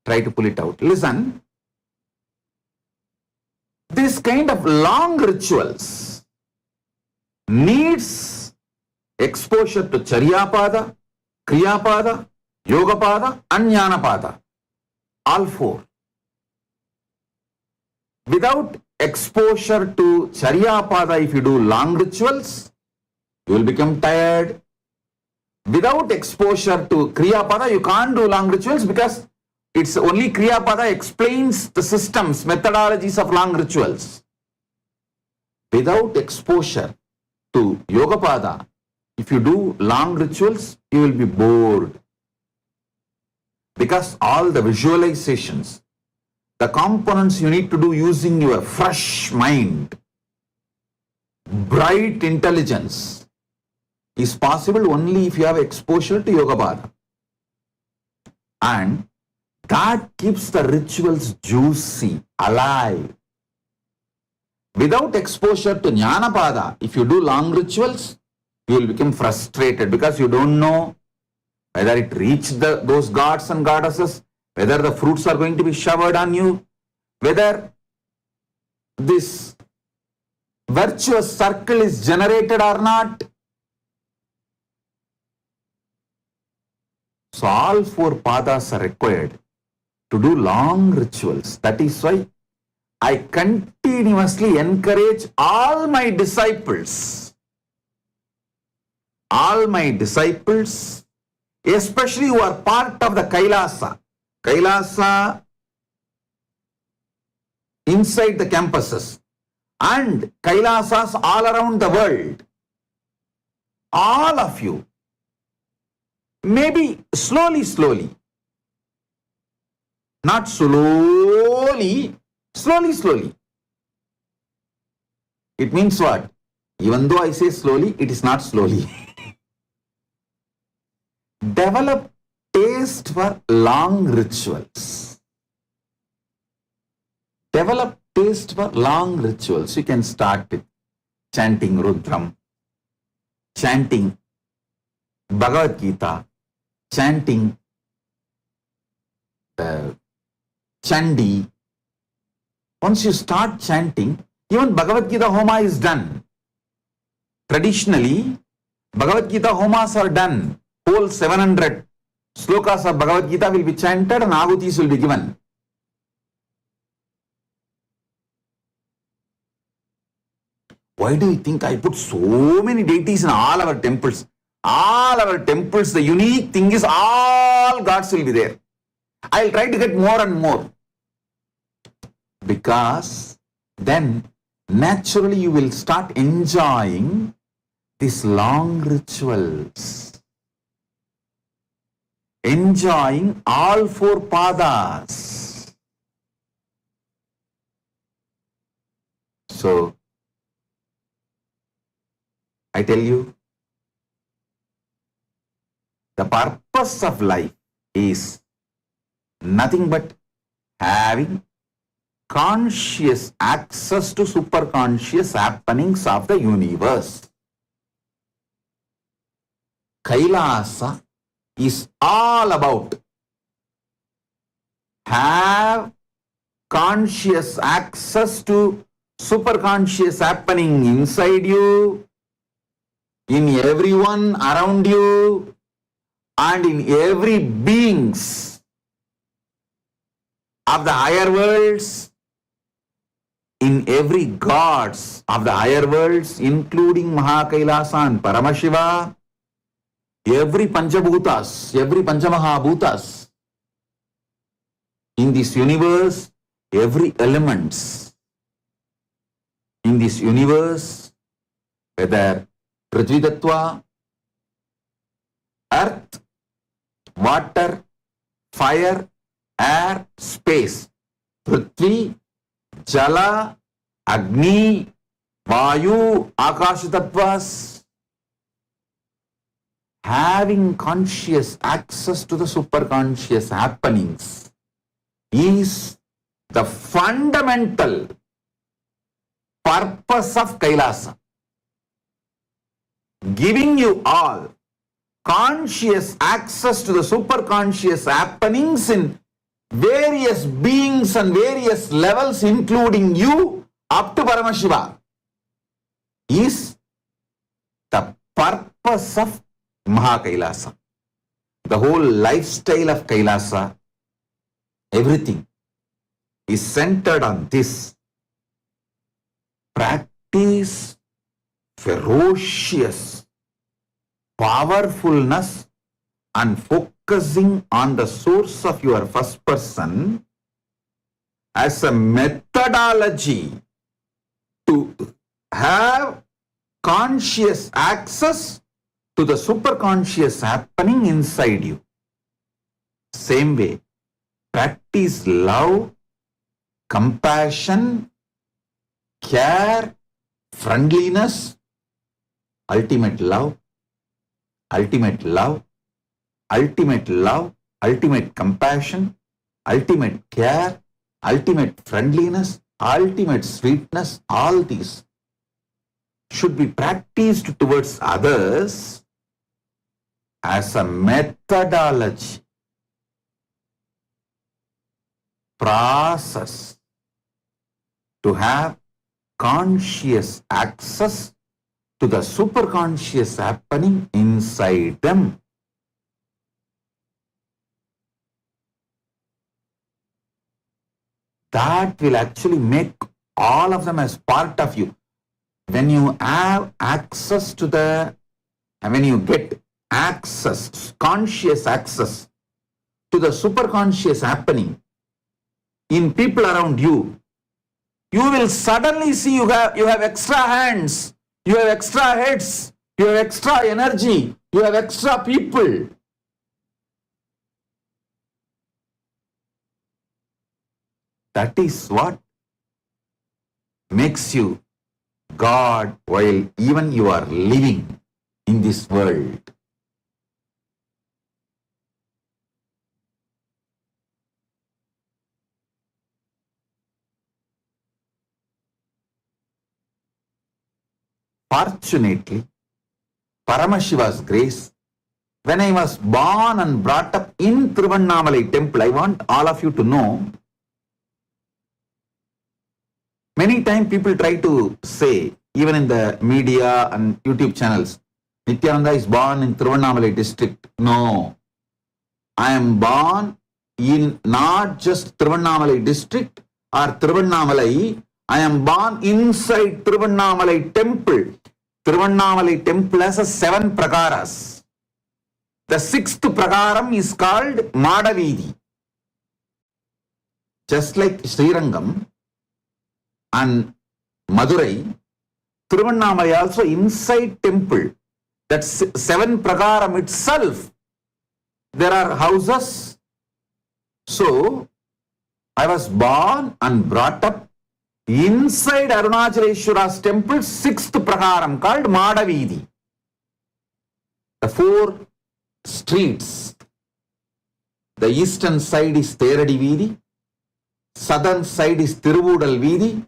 try to pull it out. Listen, this kind of long rituals needs exposure to Charyapada, Kriyapada, Yogapada, and Jnanapada. All four. Without exposure to Charyapada, if you do long rituals, you will become tired. Without exposure to Kriya Pada, you can't do long rituals because it's only Kriya Pada explains the systems, methodologies of long rituals. Without exposure to Yoga Pada, if you do long rituals, you will be bored. Because all the visualizations, the components you need to do using your fresh mind, bright intelligence, is possible only if you have exposure to Yoga Pada. And that keeps the rituals juicy, alive. Without exposure to Jnana Pada, if you do long rituals, you will become frustrated because you don't know whether it reached those gods and goddesses, whether the fruits are going to be showered on you, whether this virtuous circle is generated or not. So all four padas are required to do long rituals. That is why I continuously encourage all my disciples, especially who are part of the Kailasa inside the campuses and Kailasas all around the world. All of you, maybe slowly, not slowly. It means what? Even though I say slowly, it is not slowly. Develop taste for long rituals. You can start with chanting Rudram, chanting Bhagavad Gita, chanting Chandi. Once you start chanting, even Bhagavad Gita Homa is done. Traditionally, Bhagavad Gita Homas are done. Whole 700 slokas of Bhagavad Gita will be chanted and ahutis will be given. Why do you think I put so many deities in all our temples? All our temples, the unique thing is all gods will be there. I'll try to get more and more. Because then naturally you will start enjoying these long rituals. Enjoying all four padas. So, I tell you, the purpose of life is nothing but having conscious access to superconscious happenings of the universe. Kailasa is all about have conscious access to superconscious happening inside you, in everyone around you, and in every beings of the higher worlds, in every gods of the higher worlds, including Mahakailasa and Paramashiva, every Panchabhutas, every Panchamahabhutas in this universe, every elements in this universe, whether Prithvi Tattva, earth, water, fire, air, space, Prithvi, Jala, Agni, Vayu, Akasha Tattvas, having conscious access to the superconscious happenings is the fundamental purpose of Kailasa. Giving you all conscious access to the superconscious happenings in various beings and various levels, including you, up to Paramashiva, is the purpose of Mahakailasa. The whole lifestyle of Kailasa, everything is centered on this. Practice ferocious, powerfulness and focusing on the source of your first person as a methodology to have conscious access to the superconscious happening inside you. Same way, practice love, compassion, care, friendliness, ultimate love, ultimate love, ultimate love, ultimate compassion, ultimate care, ultimate friendliness, ultimate sweetness. All these should be practiced towards others as a methodology, process to have conscious access to the superconscious happening inside them. That will actually make all of them as part of you. When you have access to when you get access, conscious access to the superconscious happening in people around you, you will suddenly see you have extra hands, you have extra heads, you have extra energy, you have extra people. That is what makes you God while even you are living in this world. Fortunately, Paramashiva's grace, when I was born and brought up in Thiruvannamalai temple, I want all of you to know, many times people try to say, even in the media and YouTube channels, Nithyananda is born in Thiruvannamalai district. No, I am born in not just Thiruvannamalai district or Thiruvannamalai, I am born inside Thiruvannamalai temple. Thiruvannamalai temple has 7 prakaras. The 6th prakaram is called Madavidi. Just like Srirangam and Madurai, Thiruvannamalai also inside temple. That 7 prakaram itself, there are houses. So, I was born and brought up inside Arunachaleshwara's temple, 6th prakaram called Madavidi. The 4 streets. The eastern side is Theradi Veedi, southern side is Tiruvudal Veedi,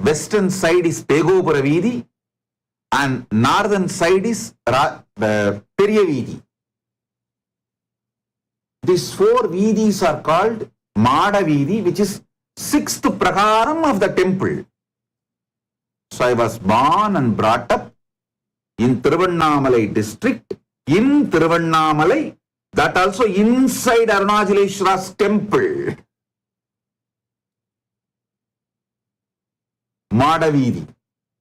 western side is Pegopura Veedi, and northern side is the Periya Veedi. These 4 Veedis are called Madavidi, which is 6th prakaram of the temple. So I was born and brought up in Thiruvannamalai district, in Thiruvannamalai, that also inside Arunachaleshwara's temple. Madavidi,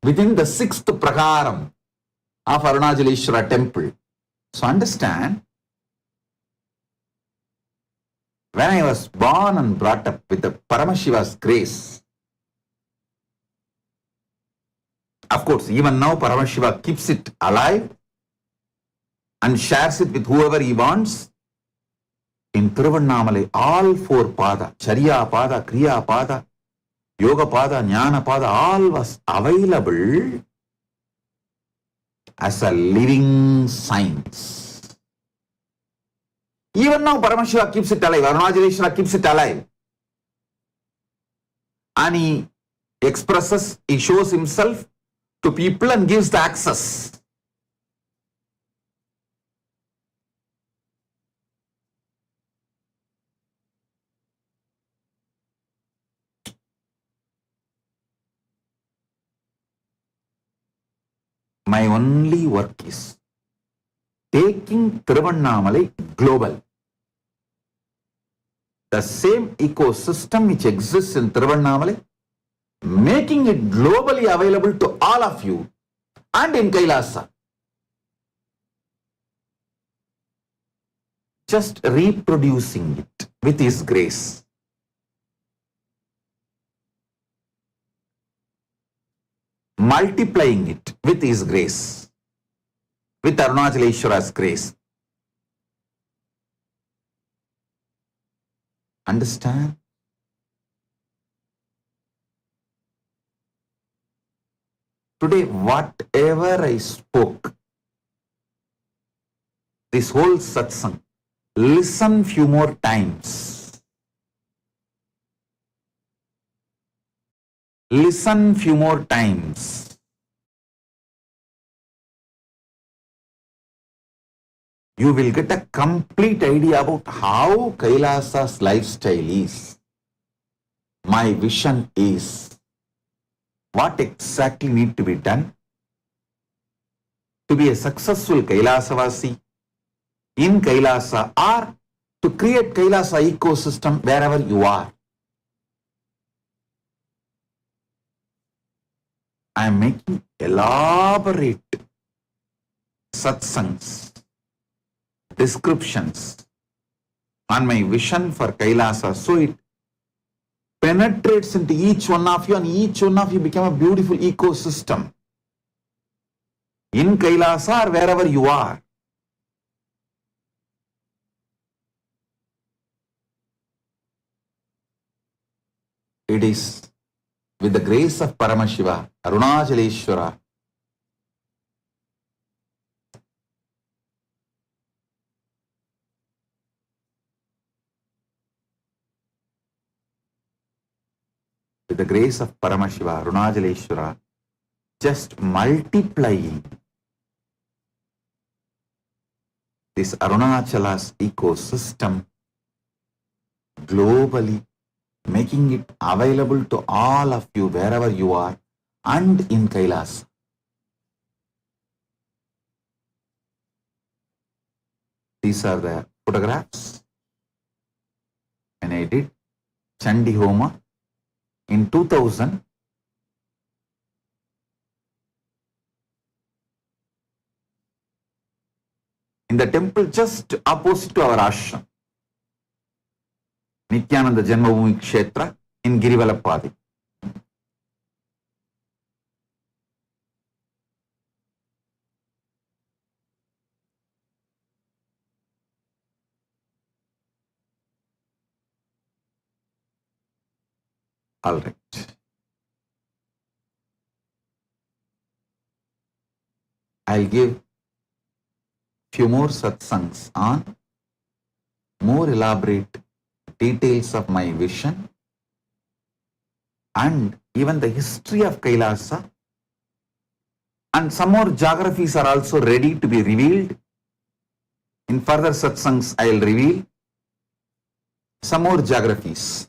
within the 6th prakaram of Arunachaleshwara temple. So understand, when I was born and brought up with the Paramashiva's grace, of course, even now Paramashiva keeps it alive and shares it with whoever he wants. In Thiruvannamalai, all 4 pada, Charya pada, Kriya pada, Yoga pada, Jnana pada, all was available as a living science. Even now Paramashiva keeps it alive, Arunachaleshwara keeps it alive. And he expresses, he shows himself to people and gives the access. My only work is taking Thiruvannamalai global. The same ecosystem which exists in Thiruvannamalai, making it globally available to all of you and in Kailasa. just reproducing it with His grace. Multiplying it with His grace, with Arunachaleshwara's grace. Understand? Today, whatever I spoke, this whole satsang, listen few more times. Listen few more times. You will get a complete idea about how Kailasa's lifestyle is. My vision is. What exactly need to be done to be a successful Kailasavasi in Kailasa, or to create Kailasa ecosystem wherever you are. I am making elaborate satsangs, descriptions on my vision for Kailasa, so it penetrates into each one of you, and each one of you become a beautiful ecosystem in Kailasa or wherever you are. It is with the grace of Paramashiva, Arunachaleshwara, with the grace of Paramashiva, Arunachaleshwara, just multiplying this Arunachala's ecosystem globally, making it available to all of you wherever you are and in Kailasa. These are the photographs when I did Chandi Homa in 2000. In the temple just opposite to our ashram, Nithyananda Janmabhoomi Kshetra in Girivalapadi. All right. I'll give few more satsangs on more elaborate details of my vision and even the history of Kailasa, and some more geographies are also ready to be revealed. In further satsangs, I will reveal some more geographies.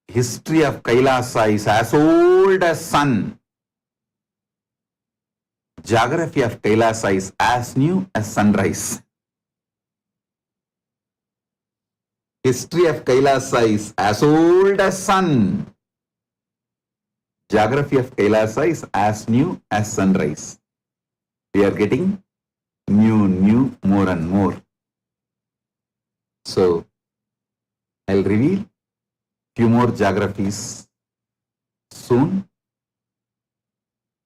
History of Kailasa is as old as sun. Geography of Kailasa is as new as sunrise. History of Kailasa is as old as sun. Geography of Kailasa is as new as sunrise. We are getting new, more and more. So, I'll reveal few more geographies soon,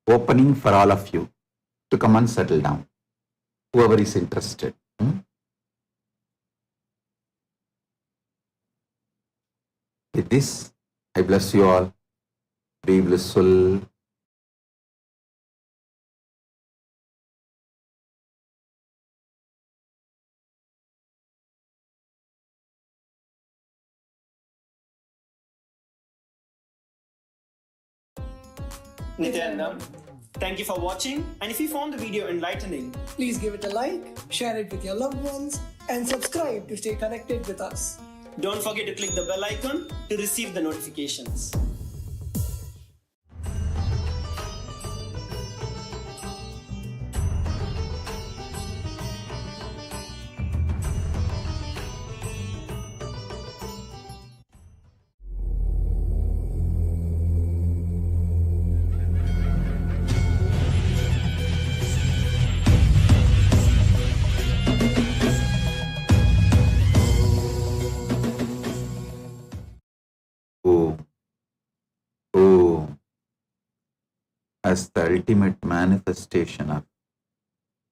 opening for all of you to come and settle down, whoever is interested. With this, I bless you all. Be blissful. Nithyanandam, thank you for watching, and if you found the video enlightening, please give it a like, share it with your loved ones, and subscribe to stay connected with us. Don't forget to click the bell icon to receive the notifications. as the ultimate manifestation of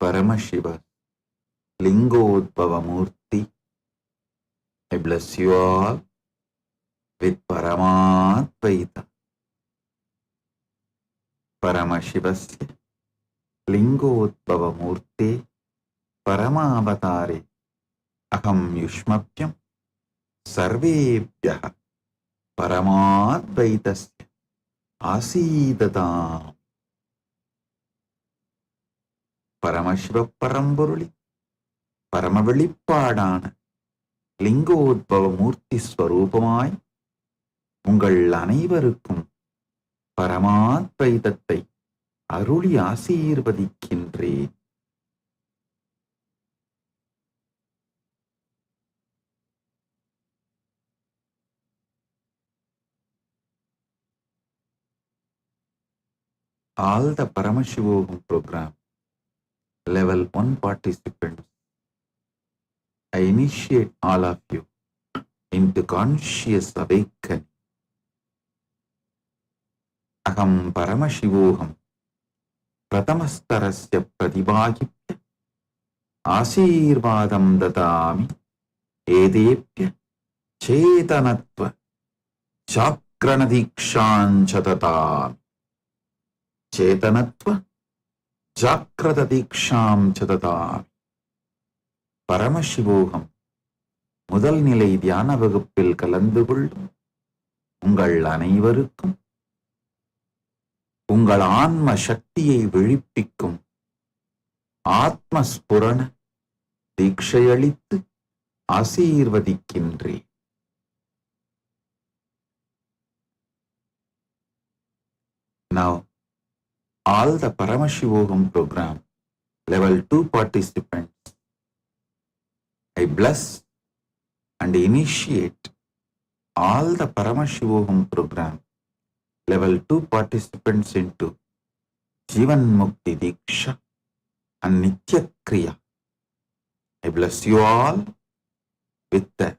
Paramashiva Lingodbhava Murti. I bless you all with Paramadvaita. Paramashivasya Lingodbhava Murti Paramavatare Aham Yushmapyam Sarvebhyaha Paramadvaitasya Asidatam. Paramasiva பரம்பொருளி பரம வெளிப்பாடான லிங்கோத்பவ மூர்த்தி ஸ்வரூபமாய் உங்கள் அனைவருக்கும் பரமாத்வைதத்தை அருளி ஆசீர்வதிக்கின்றேன். All the Paramashivoham program Level 1 participants, I initiate all of you into conscious awakening. Aham Paramashivoham Pratamastarasya Pratibhagipya Asirvadam Dadami Edepya Chetanatva Chakranadikshanchatatami. Chetanatva ஜாக்கிரத தீக்ஷாம் சததாமி. பரமசிவோகம் முதல் நிலை தியான வகுப்பில் கலந்து கொள்ளும் உங்கள் அனைவருக்கும் உங்கள் ஆன்ம சக்தியை விழிப்பிக்கும் ஆத்மஸ்புரண தீட்சையளித்து ஆசீர்வதிக்கின்றேன். Now, all the Paramashivoham program level 2 participants, I bless and initiate all the Paramashivoham program level 2 participants into Jivan Mukti Diksha and Nitya Kriya. I bless you all with the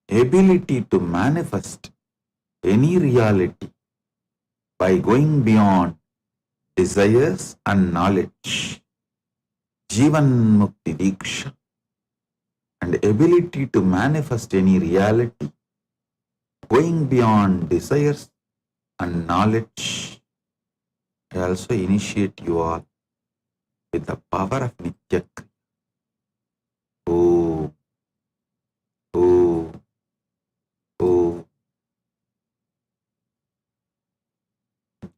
ability to manifest any reality by going beyond desires and knowledge, Jivan Mukti Diksha, and ability to manifest any reality going beyond desires and knowledge. I also initiate you all with the power of Nitya Kriya. Oh, oh, oh.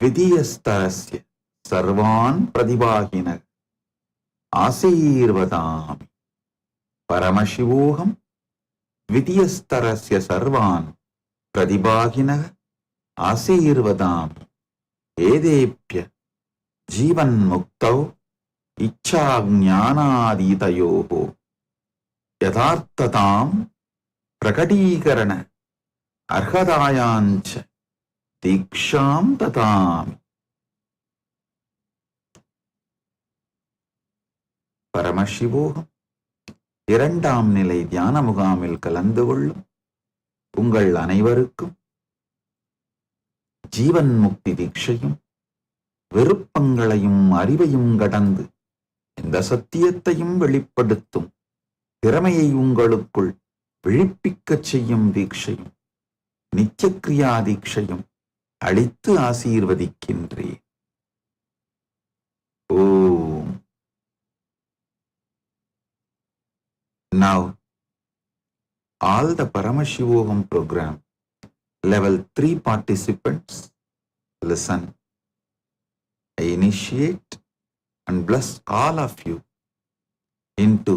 Vidiyastarasya Sarvan Pradibhagina Asirvadami. Paramashivoham Vidiyastarasya Sarvan Pradibhagina Asirvadami. Edepya Jivan Muktau Ichcha Jnanaditayoho Yatharthatam Prakadikarana Arhadayancha Diksham Tatami. பரமசிவோகம் இரண்டாம் நிலை தியான முகாமில் கலந்து கொள்ளும் உங்கள் அனைவருக்கும் ஜீவன் முக்தி தீட்சையும் விருப்பங்களையும் அறிவையும் கடந்து இந்த சத்தியத்தையும் வெளிப்படுத்தும் திறமையை உங்களுக்குள் விழிப்பிக்கச் செய்யும் தீட்சையும் நித்யக்ரியா தீட்சையும் அளித்து ஆசீர்வதிக்கின்றேன். ஓம். Now, all the Paramashivoham program level 3 participants, listen. I initiate and bless all of you into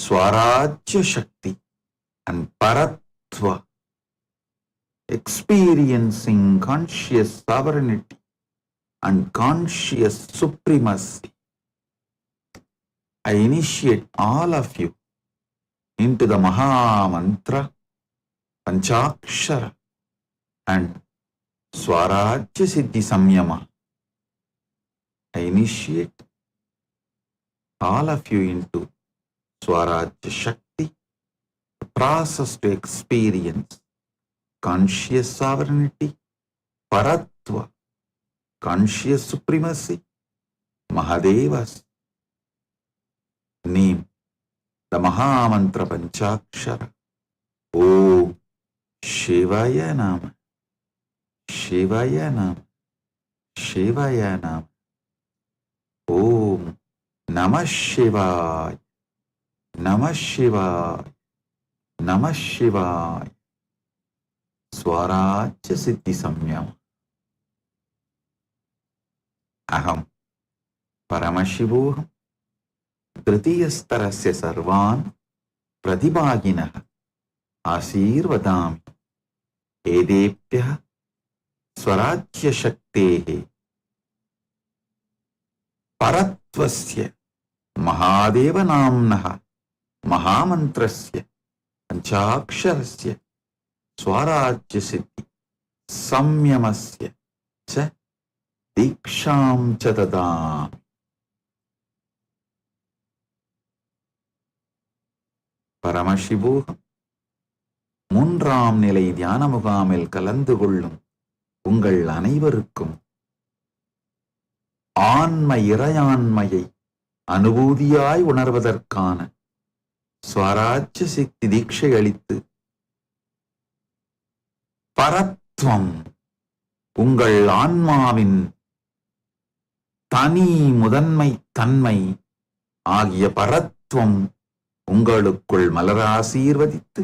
Swarajya Shakti and Paratva, experiencing conscious sovereignty and conscious supremacy. I initiate all of you into the Maha Mantra, Panchakshara and Swarajya Siddhi Samyama. I initiate all of you into Swarajya Shakti, the process to experience conscious sovereignty, Paratva, conscious supremacy, Mahadevas. Name the Mahamantra Panchakshara. Om Shivaya Nama, Shivaya Nama, Shivaya Nama. Om Namah Shivaya, Namah Shivaya, Namah Shivaya. Swarajya Siddhi Samyama. Aham Paramashivoham Tritiyastarasya Sarvan Pradibhaginah Asirvadami Edepyah Swarajya Shaktehe Paratvasya Mahadeva Namnaha Mahamantrasya Panchaksharasya Swarajya Siddhi Samyamasya Cha Diksham Cha Dadam. Paramashivoham மூன்றாம் நிலை தியான முகாமில் கலந்து கொள்ளும் உங்கள் அனைவருக்கும் ஆன்ம இறையாண்மையை அனுபூதியாய் உணர்வதற்கான ஸ்வராஜ்ய சக்தி தீட்சை அளித்து பரத்வம் உங்கள் ஆன்மாவின் தனி முதன்மை தன்மை ஆகிய பரத்வம் உங்களுக்குள் மலர ஆசீர்வதித்து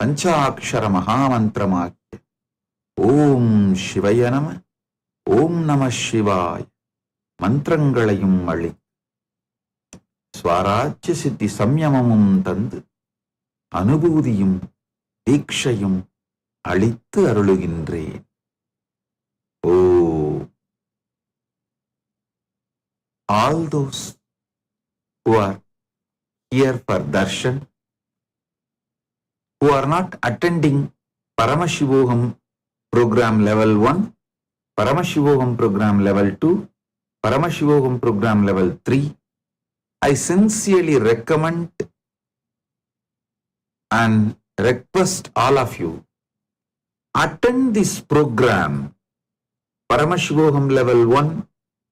பஞ்சாட்சர மகாமந்திரமாகிய ஓம் சிவய நம, ஓம் நம சிவாய் மந்திரங்களையும் அளி ஸ்வராஜ்ய சித்தி சம்யமமும் தந்து அனுபூதியும் தீட்சையும் அளித்து அருளுகின்றேன். ஓ all those who are here for darshan, who are not attending Paramashivoham program level 1, Paramashivoham program level 2, Paramashivoham program level 3, I sincerely recommend and request all of you attend this program, Paramashivoham level 1,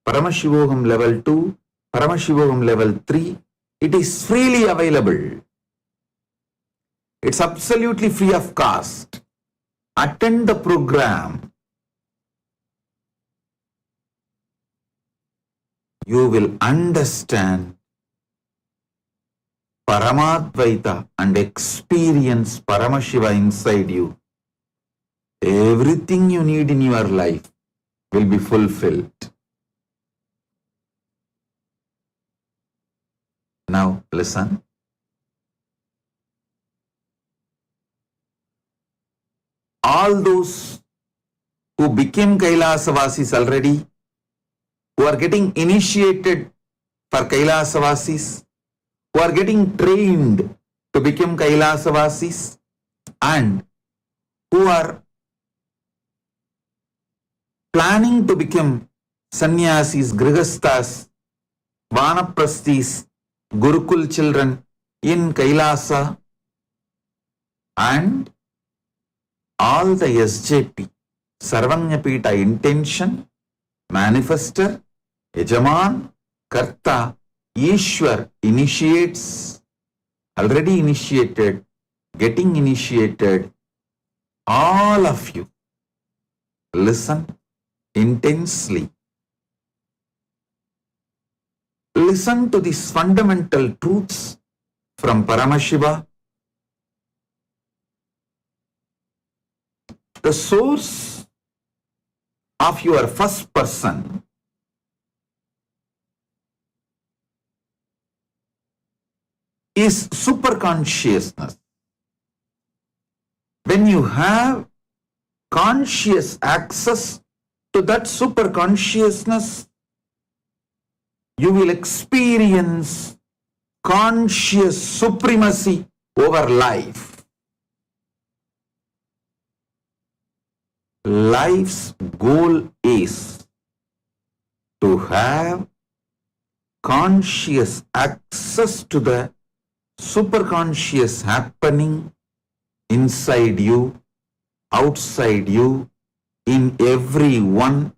Paramashivoham level 2, Paramashivoham level 3. It is freely available. It's absolutely free of cost. Attend the program. You will understand Paramadvaita and experience Paramashiva inside you. Everything you need in your life will be fulfilled. Now listen. All those who became Kailasavasis already, who are getting initiated for Kailasavasis, who are getting trained to become Kailasavasis, and who are planning to become sannyasis, grihasthas, vanaprasthis, Gurukul children in Kailasa, and all the SJP, Sarvanyapita intention, manifester, Yajaman, Karta, Ishwar initiates, already initiated, getting initiated, all of you, listen intensely. Listen to these fundamental truths from Paramashiva. The source of your first person is superconsciousness. When you have conscious access to that superconsciousness, you will experience conscious supremacy over life. Life's goal is to have conscious access to the superconscious happening inside you, outside you, in everyone,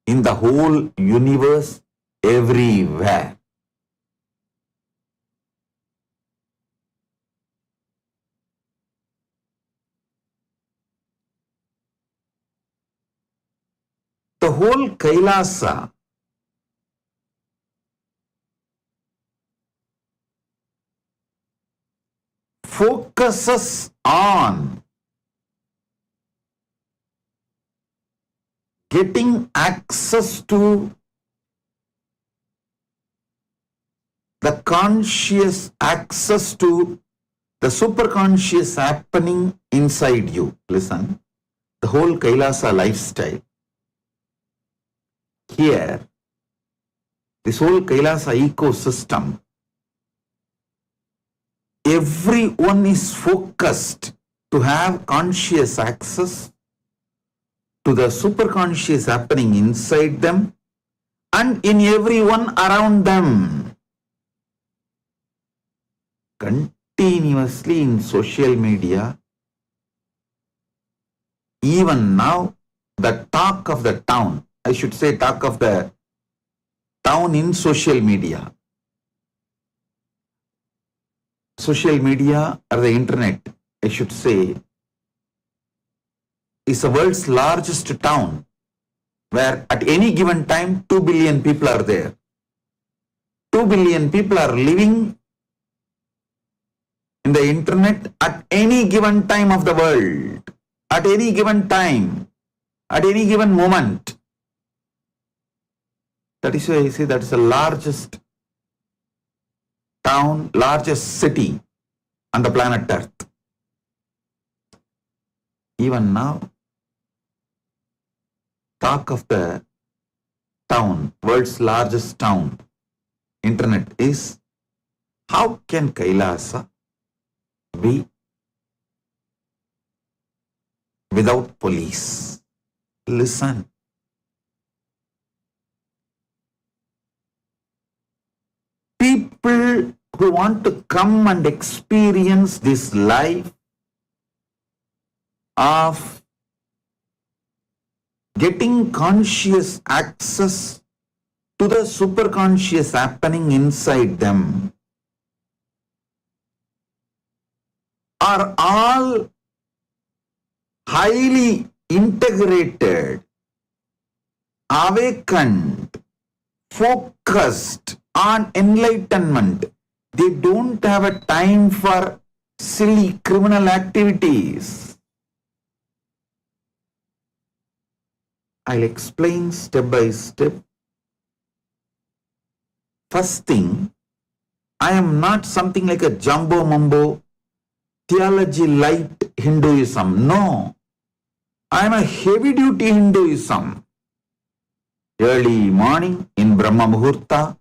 in the whole universe, everywhere. The whole Kailasa focuses on getting access to the conscious, access to the superconscious happening inside you. Listen, the whole Kailasa lifestyle. Here, this whole Kailasa ecosystem, everyone is focused to have conscious access to the superconscious happening inside them and in everyone around them. Continuously in social media, even now, the talk of the town, I should say talk of the town in social media. Social media or the internet, I should say, is the world's largest town where at any given time 2 billion people are there. 2 billion people are living in the internet at any given time of the world, at any given time, at any given moment. That is why I say that is the largest town, largest city on the planet Earth. Even now, talk of the town, world's largest town, internet, is how can Kailasa be without police? Listen. People who want to come and experience this life of getting conscious access to the superconscious happening inside them are all highly integrated, awakened, focused on enlightenment. They don't have a time for silly criminal activities. I'll explain step by step. First thing, I am not something like a jumbo mumbo theology light Hinduism. No, I am a heavy duty Hinduism. Early morning in Brahma Muhurta,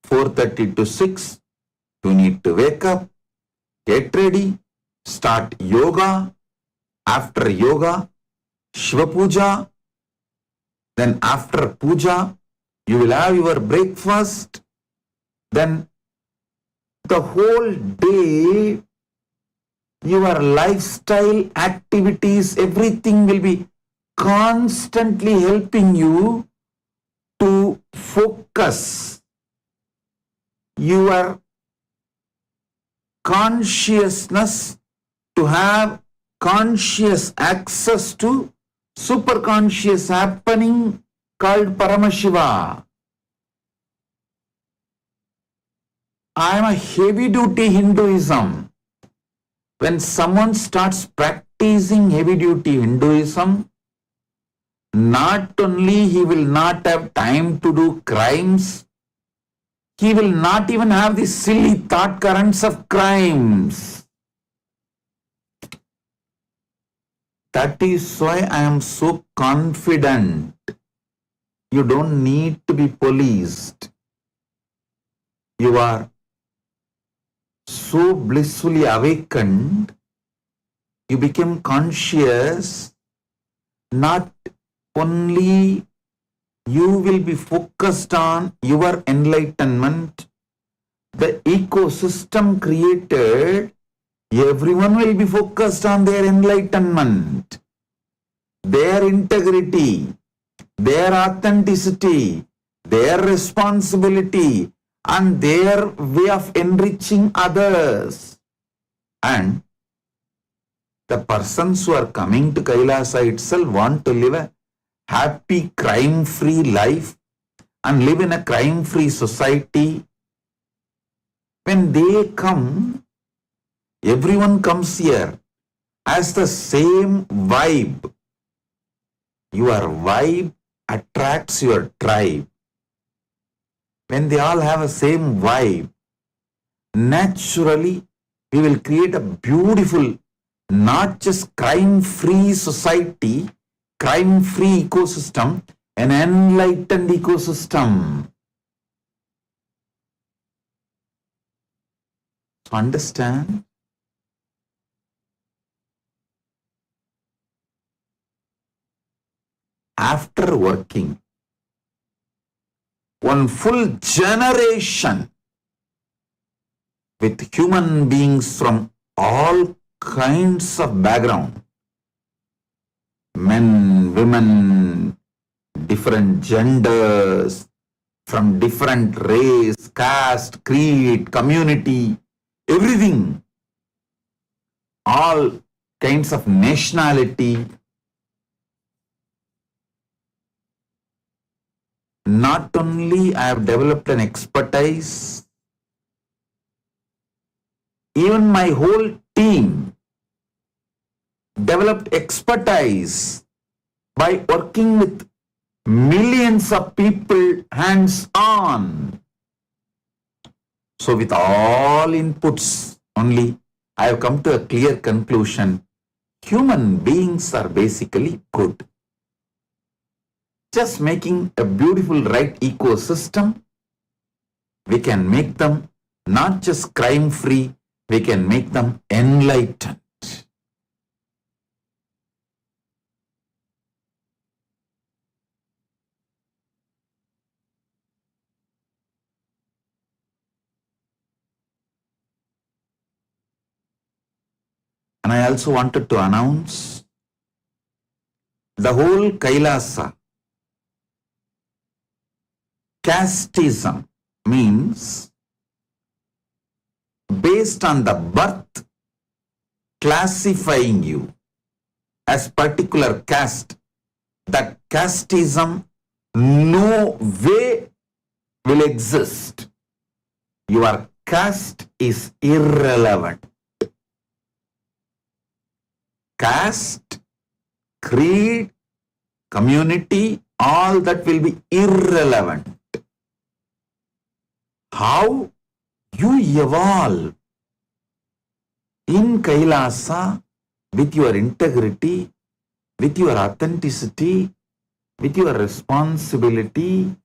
4:30 to 6, you need to wake up, get ready, start yoga. After yoga, Shiva Puja. Then after puja, you will have your breakfast. Then the whole day, your lifestyle, activities, everything will be constantly helping you to focus your consciousness, to have conscious access to superconscious happening called Paramashiva. I am a heavy duty Hinduism. When someone starts practicing heavy duty Hinduism, not only he will not have time to do crimes, he will not even have the silly thought currents of crimes. That is why I am so confident. You don't need to be policed. You are so blissfully awakened. You become conscious. Not only you will be focused on your enlightenment, the ecosystem created, everyone will be focused on their enlightenment, their integrity, their authenticity, their responsibility, and their way of enriching others. And the persons who are coming to Kailasa itself want to live a happy, crime-free life and live in a crime-free society. When they come, everyone comes here as the same vibe. Your vibe attracts your tribe. When they all have a same vibe, naturally we will create a beautiful, not just crime-free society, crime-free ecosystem, an enlightened ecosystem. So understand? After working one full generation with human beings from all kinds of background, men, women, different genders, from different race, caste, creed, community, everything, all kinds of nationality. Not only I have developed an expertise, even my whole team developed expertise by working with millions of people hands-on. So with all inputs only, I have come to a clear conclusion. Human beings are basically good. Just making a beautiful right ecosystem, we can make them not just crime-free, we can make them enlightened. And I also wanted to announce the whole Kailasa. Casteism means based on the birth classifying you as particular caste. That casteism no way will exist. Your caste is irrelevant. Caste, creed, community, all that will be irrelevant. How you evolve in Kailasa with your integrity, with your authenticity, with your responsibility,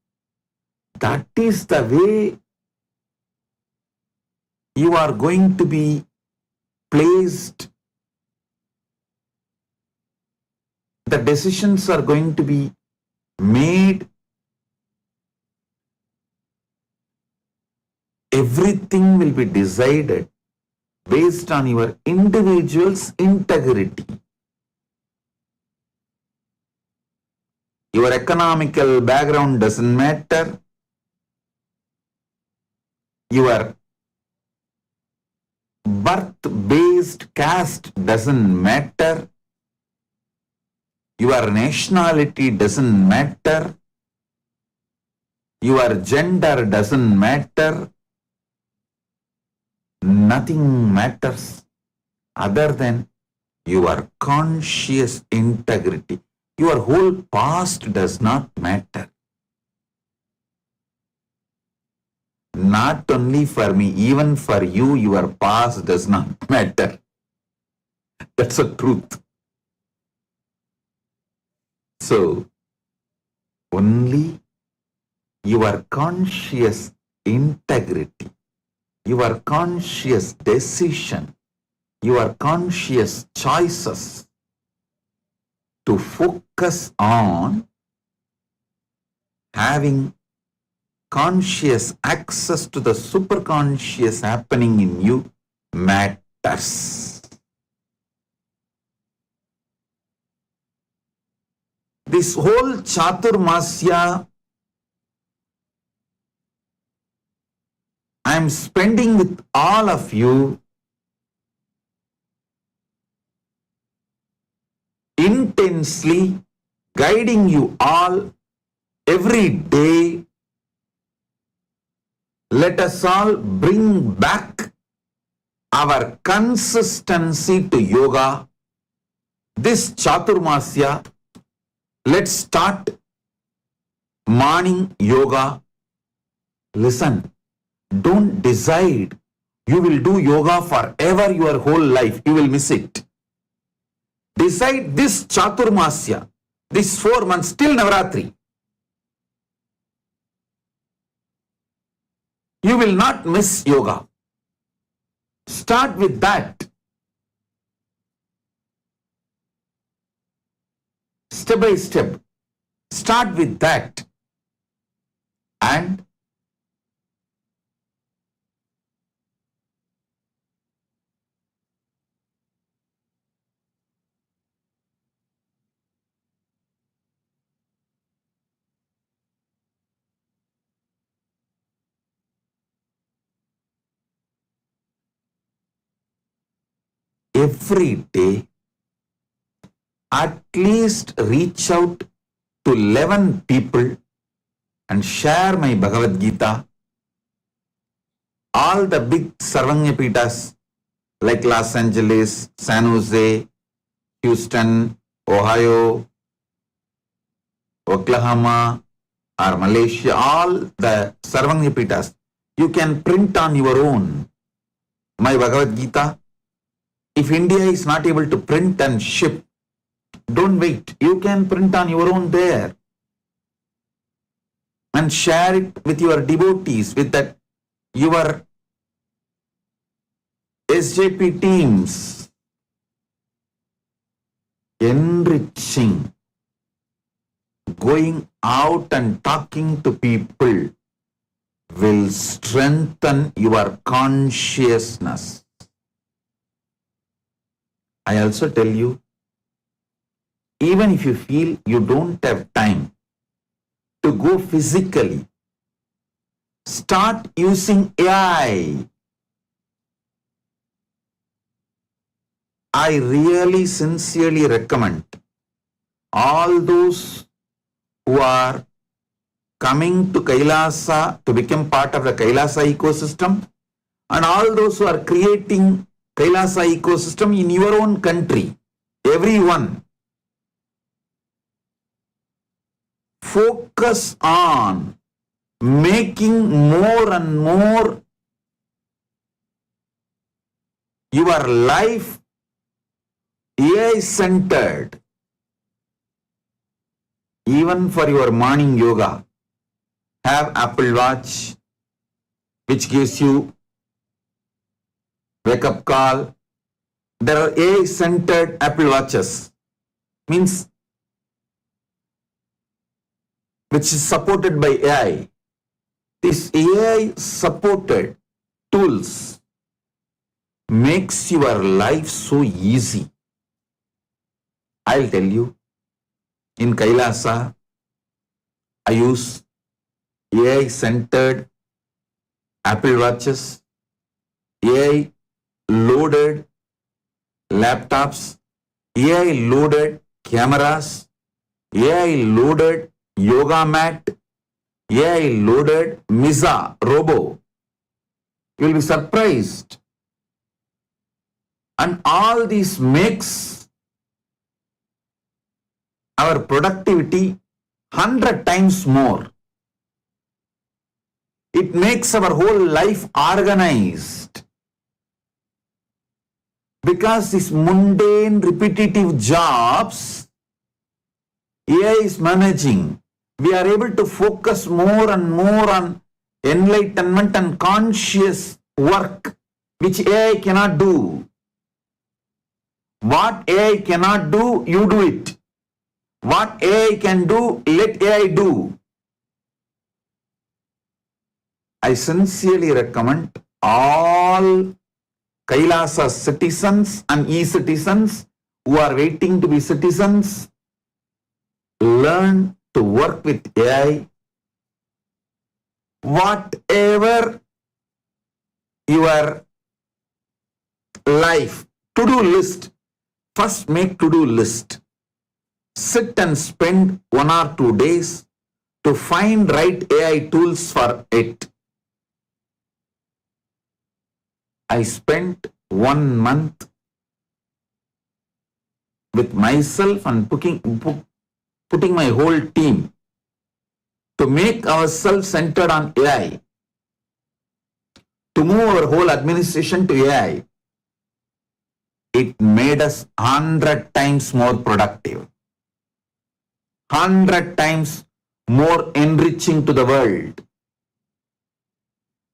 that is the way you are going to be placed. The decisions are going to be made. Everything will be decided based on your individual's integrity. Your economical background doesn't matter. Your birth-based caste doesn't matter. Your nationality doesn't matter. Your gender doesn't matter. Nothing matters other than your conscious integrity. Your whole past does not matter. Not only for me, even for you, your past does not matter. That's the truth. So, only your conscious integrity, your conscious decision, your conscious choices to focus on having conscious access to the superconscious happening in you matters. This whole Chaturmasya, I am spending with all of you intensely, guiding you all every day. Let us all bring back our consistency to yoga. This Chaturmasya, let's start morning yoga. Listen, don't decide you will do yoga forever your whole life. You will miss it. Decide this Chaturmasya, this 4 months till Navaratri. You will not miss yoga. Start with that. Step by step. Start with that. And every day, at least reach out to 11 people and share my Bhagavad Gita. All the big Sarvanya Pitas like Los Angeles, San Jose, Houston, Ohio, Oklahoma, or Malaysia, all the Sarvanya Pitas, you can print on your own my Bhagavad Gita. If India is not able to print and ship, don't wait. You can print on your own there and share it with your devotees, with that your SJP teams. Enriching, going out and talking to people will strengthen your consciousness. I also tell you, even if you feel you don't have time to go physically, start using AI. I really sincerely recommend all those who are coming to Kailasa to become part of the Kailasa ecosystem, and all those who are creating Kailasa ecosystem in your own country, everyone, focus on making more and more your life AI centered. Even for your morning yoga, have Apple Watch, which gives you wake up call. There are AI centered Apple Watches, means which is supported by AI. This AI supported tools makes your life so easy. I'll tell you, in Kailasa, I use AI centered Apple Watches, AI loaded laptops, AI loaded cameras, AI loaded yoga mat, AI loaded Misa robo. You will be surprised. And all this makes our productivity 100 times more. It makes our whole life organized. Because these mundane, repetitive jobs AI is managing, we are able to focus more and more on enlightenment and conscious work, which AI cannot do. What AI cannot do, you do it. What AI can do, let AI do. I sincerely recommend all Kailasa citizens and e-citizens who are waiting to be citizens learn to work with AI, whatever your life, to-do list, first make to-do list. Sit and spend 1 or 2 days to find right AI tools for it. I spent 1 month with myself and putting my whole team to make ourselves centered on AI, to move our whole administration to AI. It made us 100 times more productive, 100 times more enriching to the world.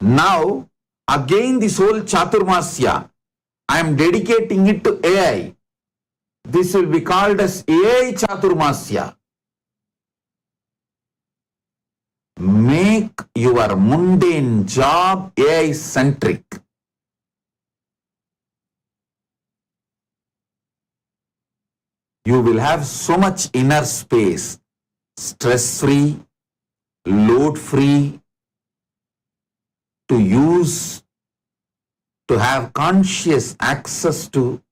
Now, again this whole Chaturmasya, I am dedicating it to AI. This will be called as AI Chaturmasya. Make your mundane job AI-centric. You will have so much inner space, stress-free, load-free, to use, to have conscious access to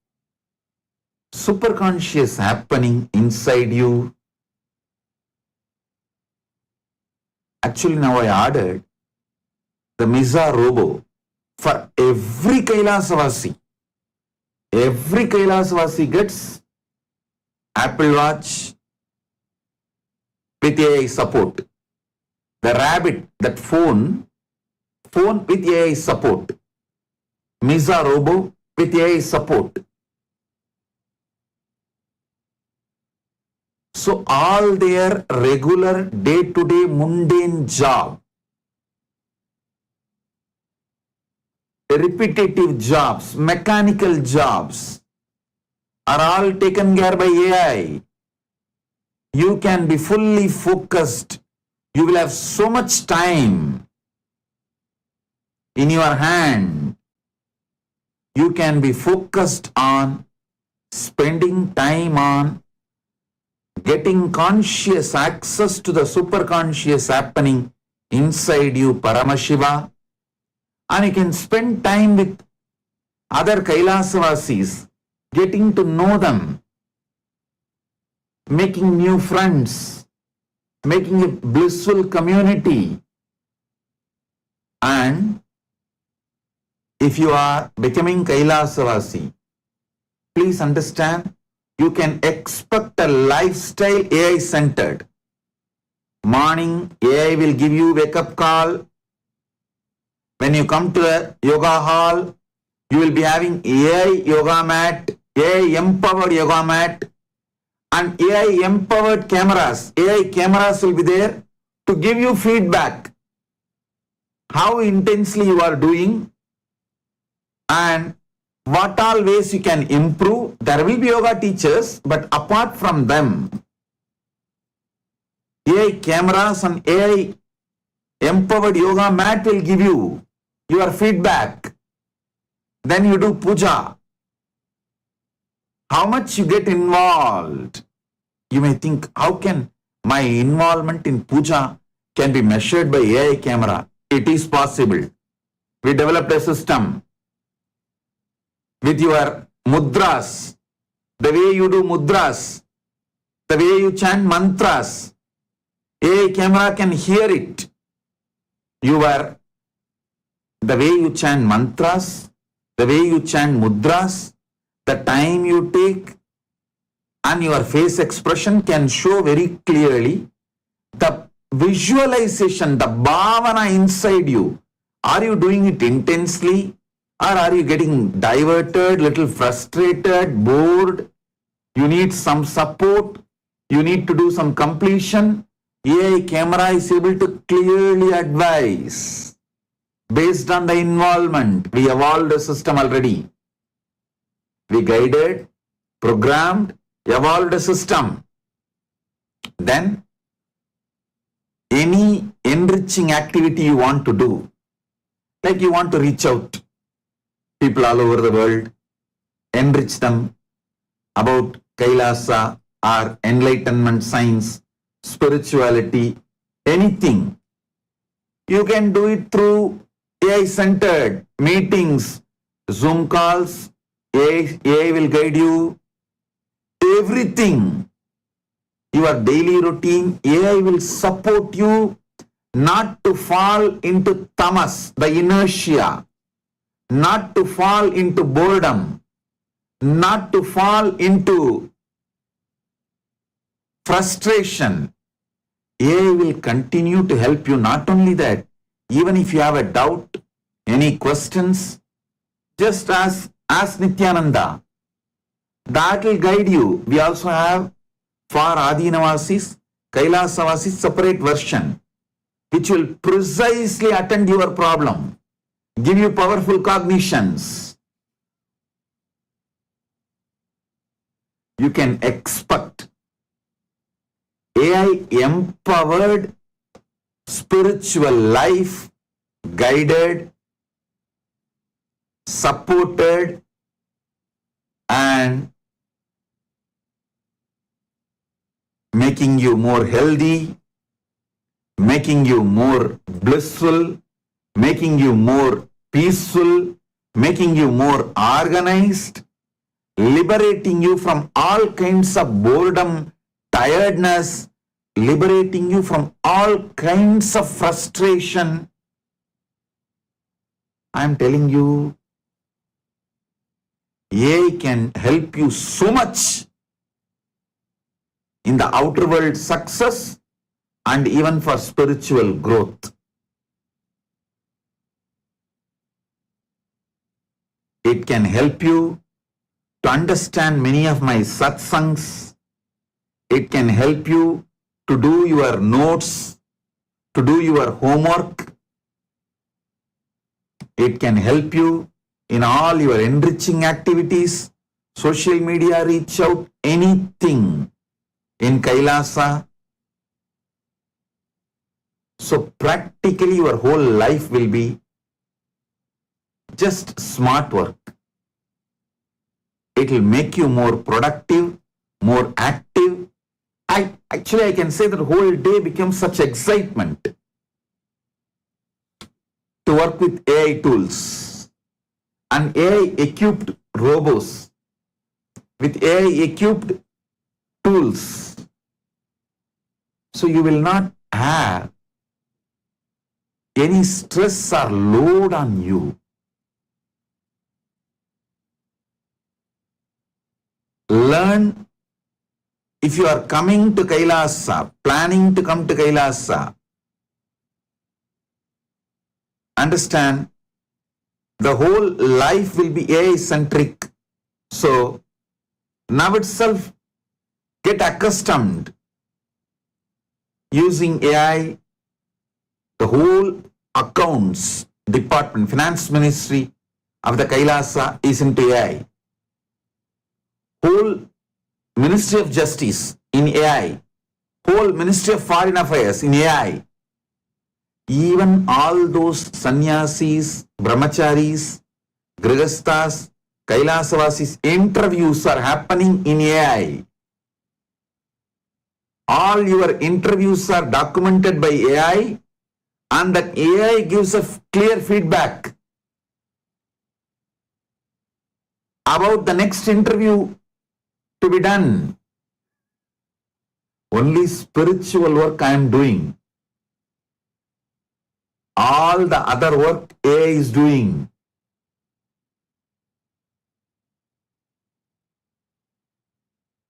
superconscious happening inside you. Actually, now I ordered the Misa Robo for every Kailasavasi. Every Kailasavasi gets Apple Watch with AI support. The rabbit, that phone with AI support. Misa Robo with AI support. So all their regular day-to-day mundane job, repetitive jobs, mechanical jobs are all taken care by AI. You can be fully focused. You will have so much time in your hand. You can be focused on spending time on getting conscious access to the superconscious happening inside you, Paramashiva, and you can spend time with other Kailasavasis, getting to know them, making new friends, making a blissful community. And if you are becoming Kailasavasi, please understand, you can expect a lifestyle AI-centered. Morning, AI will give you wake-up call. When you come to the yoga hall, you will be having AI yoga mat, AI-empowered yoga mat, and AI-empowered cameras. AI cameras will be there to give you feedback, how intensely you are doing, and what all ways you can improve. There will be yoga teachers, but apart from them, AI cameras and AI empowered yoga mat will give you your feedback. Then you do puja. How much you get involved? You may think, how can my involvement in puja can be measured by AI camera? It is possible. We developed a system. With your mudras, the way you do mudras, the way you chant mantras, AI camera can hear it. The way you chant mantras, the way you chant mudras, the time you take, and your face expression can show very clearly the visualization, the bhavana inside you. Are you doing it intensely? Or are you getting diverted, little frustrated, bored? You need some support. You need to do some completion. AI camera is able to clearly advise based on the involvement. We evolved a system already. We guided, programmed, evolved a system. Then any enriching activity you want to do, like you want to reach out people all over the world, enrich them about Kailasa or enlightenment science spirituality, anything. You can do it through AI-centered meetings, Zoom calls. AI will guide you. Everything. Your daily routine, AI will support you not to fall into tamas, the inertia, not to fall into boredom, not to fall into frustration. AI will continue to help you. Not only that, even if you have a doubt, any questions, just ask Nithyananda. That will guide you. We also have for Adinavasis, Kailasa separate version, which will precisely attend your problem, give you powerful cognitions. You can expect AI empowered spiritual life, guided, supported, and making you more healthy, making you more blissful, making you more peaceful, making you more organized, liberating you from all kinds of boredom, tiredness, liberating you from all kinds of frustration. I am telling you, AI can help you so much in the outer world success and even for spiritual growth. It can help you to understand many of my satsangs. It can help you to do your notes, to do your homework. It can help you in all your enriching activities, social media, reach out, anything in Kailasa. So practically your whole life will be just smart work. It will make you more productive, more active. I can say that the whole day becomes such excitement to work with AI tools and AI-equipped robots, with AI-equipped tools. So you will not have any stress or load on you. Learn. If you are coming to Kailasa, planning to come to Kailasa, understand the whole life will be AI-centric. So now itself get accustomed using AI. The whole accounts department, finance ministry of the Kailasa is into AI. Whole Ministry of Justice in AI. Whole Ministry of Foreign Affairs in AI. Even all those sannyasis, brahmacharis, grihasthas, Kailasa interviews are happening in AI. All your interviews are documented by AI, and that AI gives a clear feedback about the next interview to be done. Only spiritual work I am doing. All the other work AI is doing.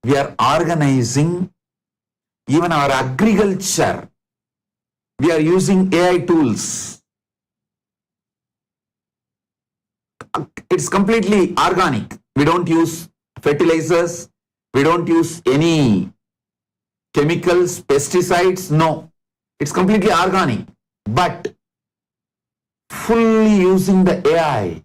We are organizing even our agriculture. We are using AI tools. It's completely organic. We don't use fertilizers. We don't use any chemicals, pesticides. No. It's completely organic. But fully using the AI.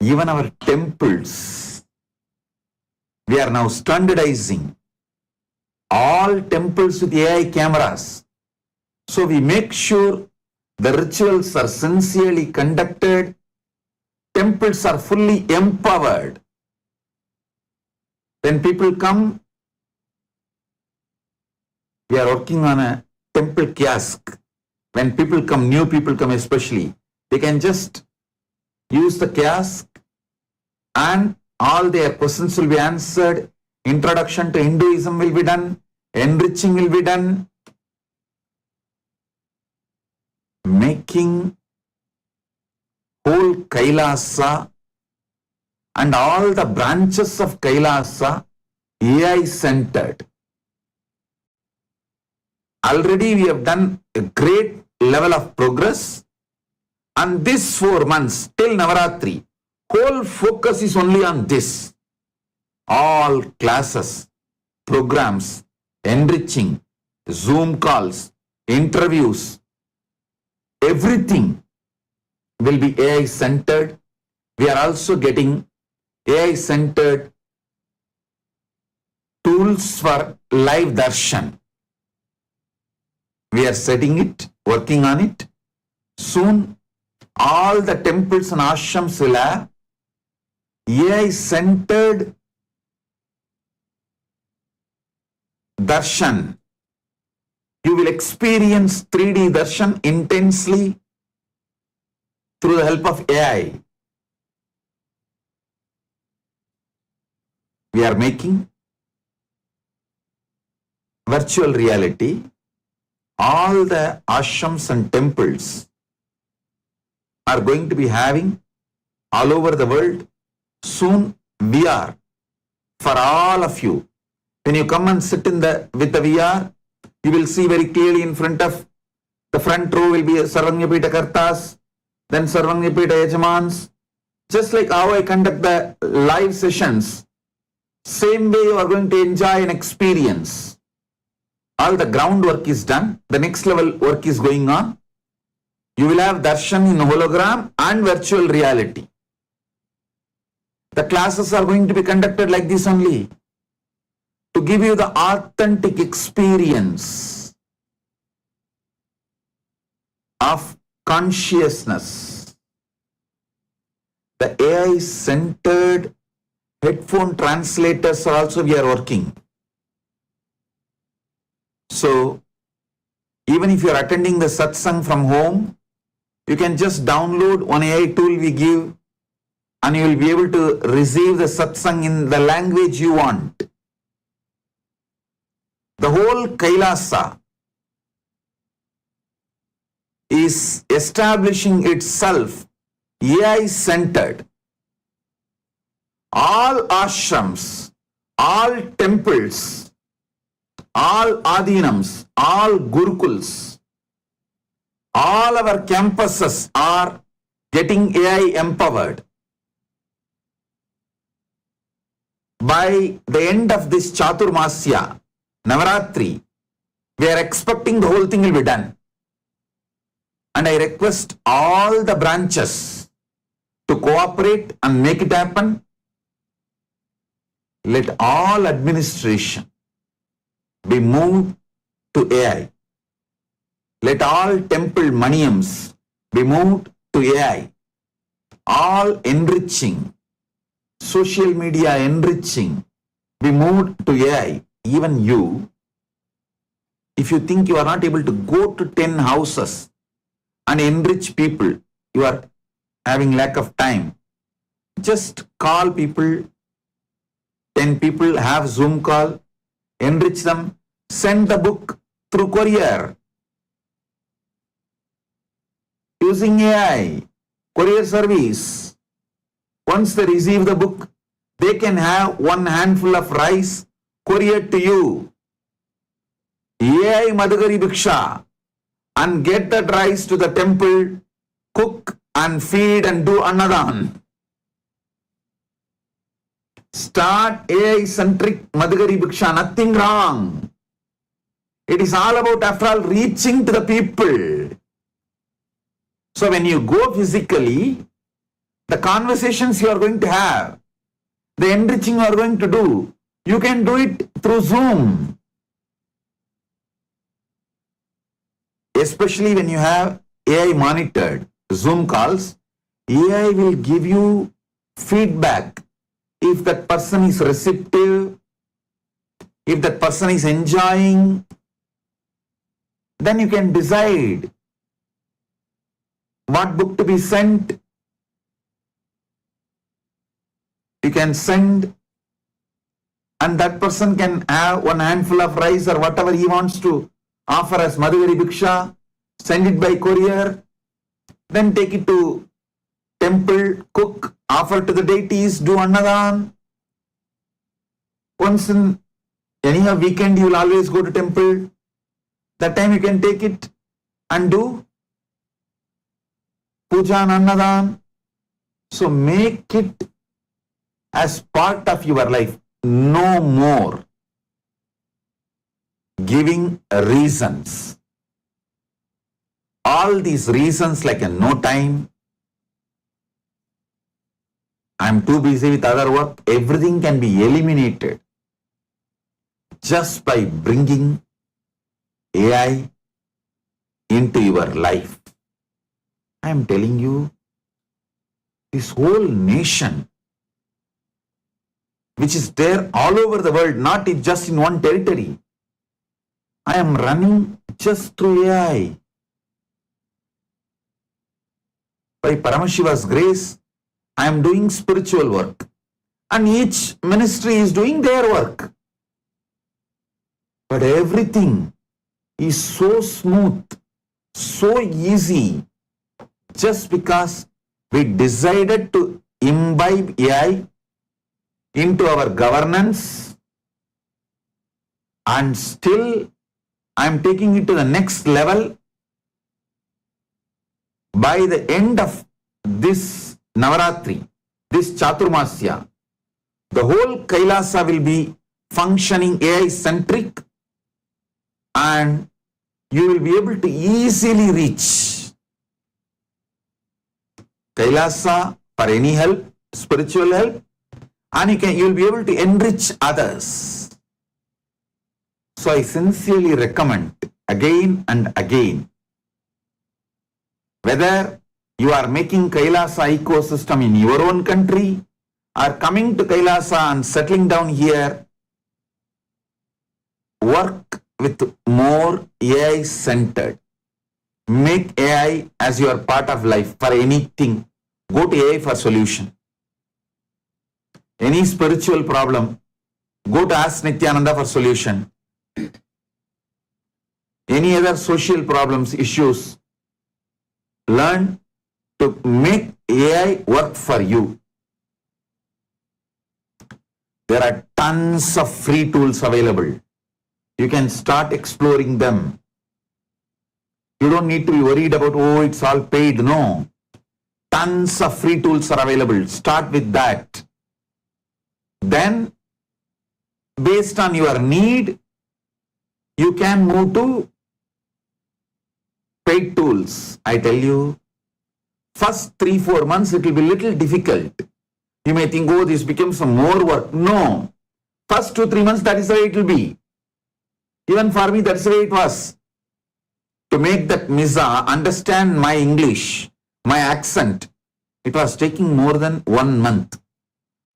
Even our temples, we are now standardizing all temples with AI cameras. So we make sure the rituals are sincerely conducted, temples are fully empowered. When people come, we are working on a temple kiosk. When people come, new people come especially, they can just use the kiosk and all their questions will be answered. Introduction to Hinduism will be done. Enriching will be done. Making whole Kailasa and all the branches of Kailasa AI centered. Already we have done a great level of progress, and this 4 months till Navaratri, whole focus is only on this. All classes, programs, enriching, Zoom calls, interviews, everything will be AI centered. We are also getting AI centered tools for live darshan. We are setting it, working on it. Soon, all the temples and ashrams will have AI-centered darshan. You will experience 3D darshan intensely through the help of AI. We are making virtual reality. All the ashrams and temples are going to be having all over the world soon VR for all of you. When you come and sit with the VR, you will see very clearly in front of the front row will be Sarvanyapita Kartas, then Sarvanyapita Yajamans. Just like how I conduct the live sessions, same way you are going to enjoy an experience. All the groundwork is done. The next level work is going on. You will have darshan in hologram and virtual reality. The classes are going to be conducted like this only, to give you the authentic experience of consciousness. The AI-centered headphone translators are also we are working. So, even if you are attending the satsang from home, you can just download one AI tool we give and you will be able to receive the satsang in the language you want. The whole Kailasa is establishing itself AI-centered. All ashrams, all temples, all adhinams, all gurukuls, all our campuses are getting AI empowered. By the end of this Chaturmasya, Navaratri, we are expecting the whole thing will be done. And I request all the branches to cooperate and make it happen. Let all administration be moved to AI. Let all temple maniams be moved to AI. All enriching, social media enriching, be moved to AI. Even you, if you think you are not able to go to 10 houses and enrich people, you are having lack of time. Just call people, 10 people, have Zoom call, enrich them, send the book through courier. Using AI, courier service. Once they receive the book, they can have one handful of rice couriered to you. AI Madhugari Bhiksha, and get that rice to the temple, cook and feed and do annadan. Start AI-centric Madhugari Bhiksha, nothing wrong. It is all about, after all, reaching to the people. So when you go physically, the conversations you are going to have, the enriching you are going to do, you can do it through Zoom. Especially when you have AI monitored Zoom calls, AI will give you feedback. If that person is receptive, if that person is enjoying, then you can decide what book to be sent. You can send, and that person can have one handful of rice or whatever he wants to offer as Madhuri Bhiksha, send it by courier, then take it to temple, cook, offer to the deities, do annadan. Once in any weekend you will always go to temple. That time you can take it and do puja and annadan. So make it as part of your life. No more giving reasons. All these reasons like a no time, I'm too busy with other work, everything can be eliminated just by bringing AI into your life. I am telling you, this whole nation, which is there all over the world, not just in one territory, I am running just through AI. By Paramashiva's grace, I am doing spiritual work, and each ministry is doing their work. But everything is so smooth, so easy, just because we decided to imbibe AI into our governance, and still I am taking it to the next level. By the end of this Navaratri, this Chaturmasya, the whole Kailasa will be functioning AI-centric, and you will be able to easily reach Kailasa for any help, spiritual help, and you will be able to enrich others. So I sincerely recommend again and again, whether you are making Kailasa ecosystem in your own country or coming to Kailasa and settling down here, work with more AI centered. Make AI as your part of life for anything. Go to AI for solution. Any spiritual problem, go to ask Nithyananda for solution. Any other social problems, issues, learn to make AI work for you. There are tons of free tools available. You can start exploring them. You don't need to be worried about, oh, it's all paid. No. Tons of free tools are available. Start with that. Then, based on your need, you can move to paid tools. I tell you, first 3-4 months it will be little difficult. You may think, oh, this becomes some more work. No. First 2-3 months, that is the way it will be. Even for me, that's the way it was. To make that Misa understand my English, my accent, it was taking more than 1 month.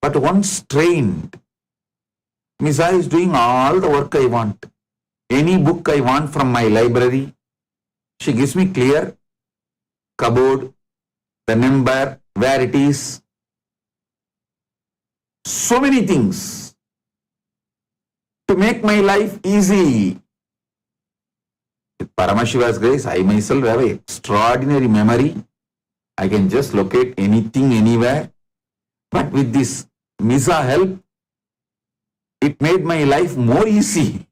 But once trained, Misa is doing all the work I want. Any book I want from my library, she gives me clear cupboard, the number, where it is. So many things to make my life easy. With Paramashiva's grace, I myself have an extraordinary memory. I can just locate anything, anywhere. But with this Misa help, it made my life more easy.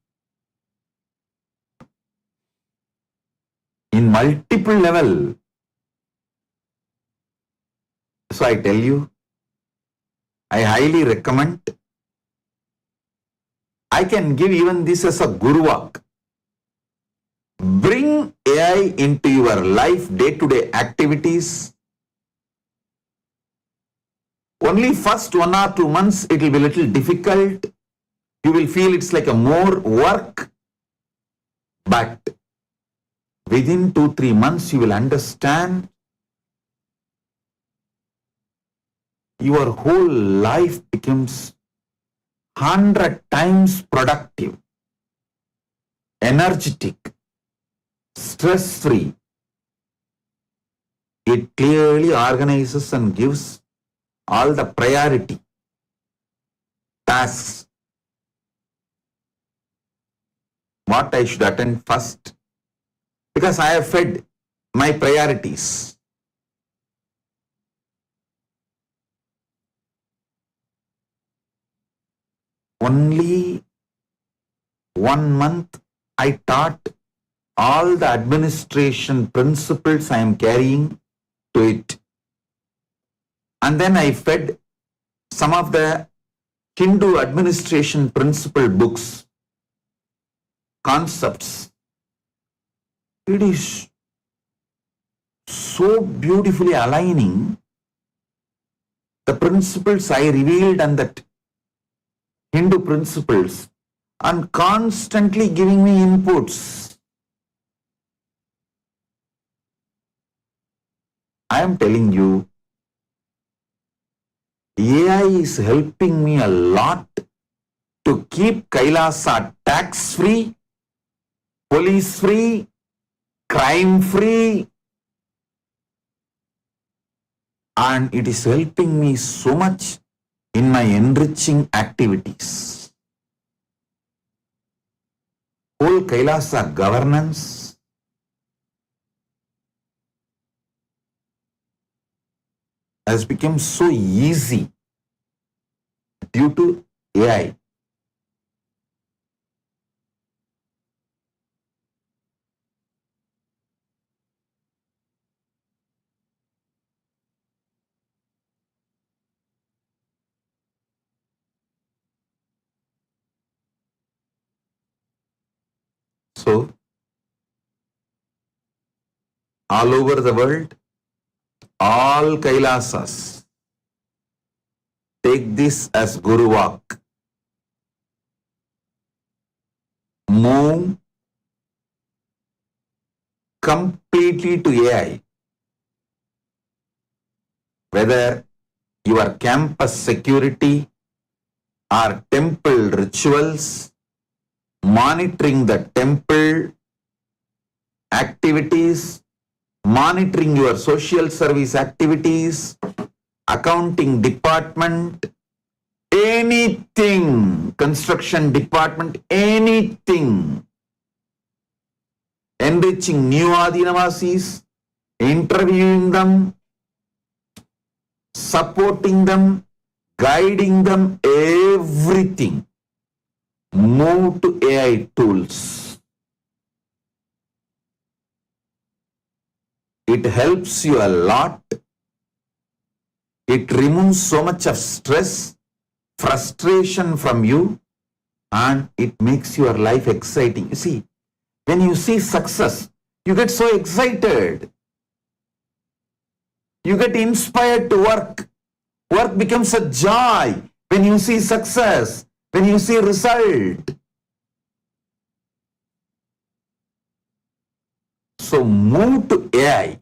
In multiple level. So I tell you, I highly recommend. I can give even this as a guru walk. Bring AI into your life, day-to-day activities. Only first 1 or 2 months it will be a little difficult. You will feel it's like a more work. But within 2-3 months you will understand your whole life becomes 100 times productive, energetic, stress-free. It clearly organizes and gives all the priority tasks, what I should attend first, because I have fed my priorities. Only 1 month I taught all the administration principles I am carrying to it. And then I fed some of the Hindu administration principle books, concepts. It is so beautifully aligning the principles I revealed and that Hindu principles and constantly giving me inputs. I am telling you, AI is helping me a lot to keep Kailasa tax-free, police-free, crime-free, and it is helping me so much in my enriching activities. Whole Kailasa governance has become so easy due to AI. So, all over the world, all Kailasas take this as Guru Vak. Move completely to AI. Whether your campus security or temple rituals, monitoring the temple activities, monitoring your social service activities, accounting department, anything, construction department, anything, enriching new Adinavasis, interviewing them, supporting them, guiding them, everything. Move to AI tools. It helps you a lot. It removes so much of stress, frustration from you, and it makes your life exciting. You see, when you see success, you get so excited. You get inspired to work. Work becomes a joy when you see success, when you see result. So move to AI.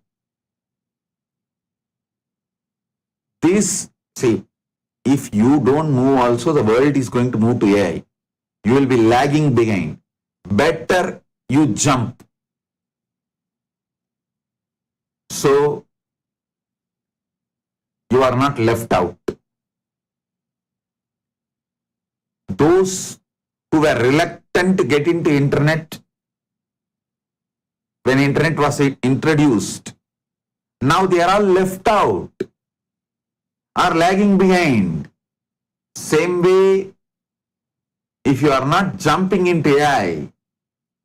This, see, if you don't move also, the world is going to move to AI. You will be lagging behind. Better you jump. So you are not left out. Those who were reluctant to get into internet when internet was introduced, now they are all left out, are lagging behind. Same way, if you are not jumping into AI,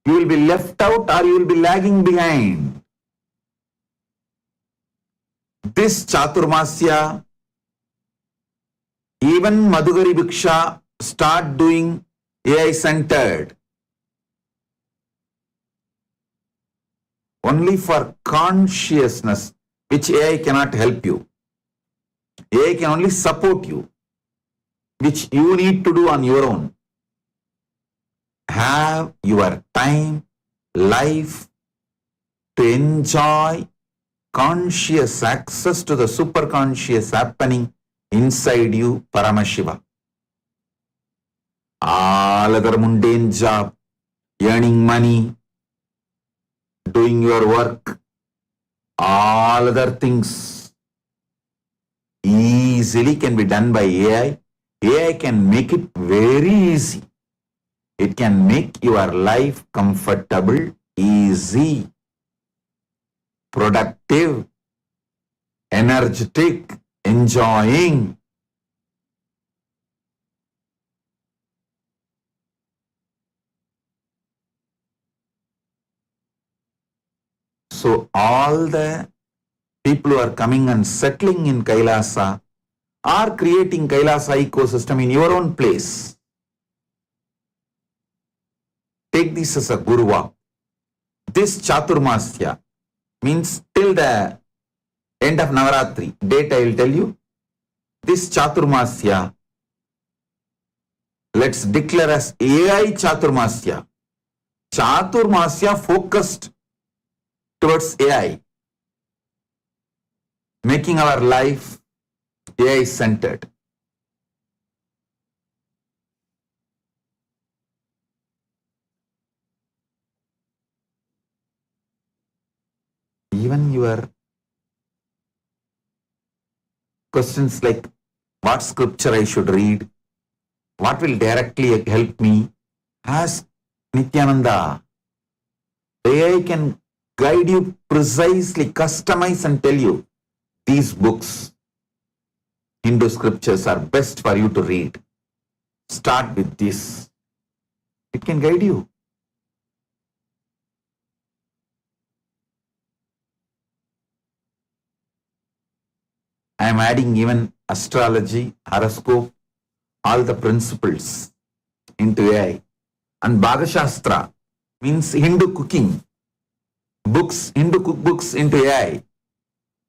you will be left out or you will be lagging behind. This Chaturmasya, even Madhugari Bhiksha start doing AI centered. Only for consciousness, which AI cannot help you. AI can only support you, which you need to do on your own. Have your time, life to enjoy conscious access to the superconscious happening inside you Paramashiva. All other mundane job, earning money, doing your work, all other things easily can be done by AI. AI can make it very easy. It can make your life comfortable, easy, productive, energetic, enjoying. So all the people who are coming and settling in Kailasa are creating Kailasa ecosystem in your own place. Take this as a guruva. This Chaturmasya means till the end of Navaratri. Date I will tell you. This Chaturmasya, let's declare as AI Chaturmasya. Chaturmasya focused towards AI, making our life AI centered. Even your questions like what scripture I should read, what will directly help me, ask Nithyananda. AI can guide you precisely, customize and tell you these books, Hindu scriptures are best for you to read. Start with this. It can guide you. I am adding even astrology, horoscope, all the principles into AI. And Bhagashastra means Hindu cooking books, Hindu cookbooks into AI.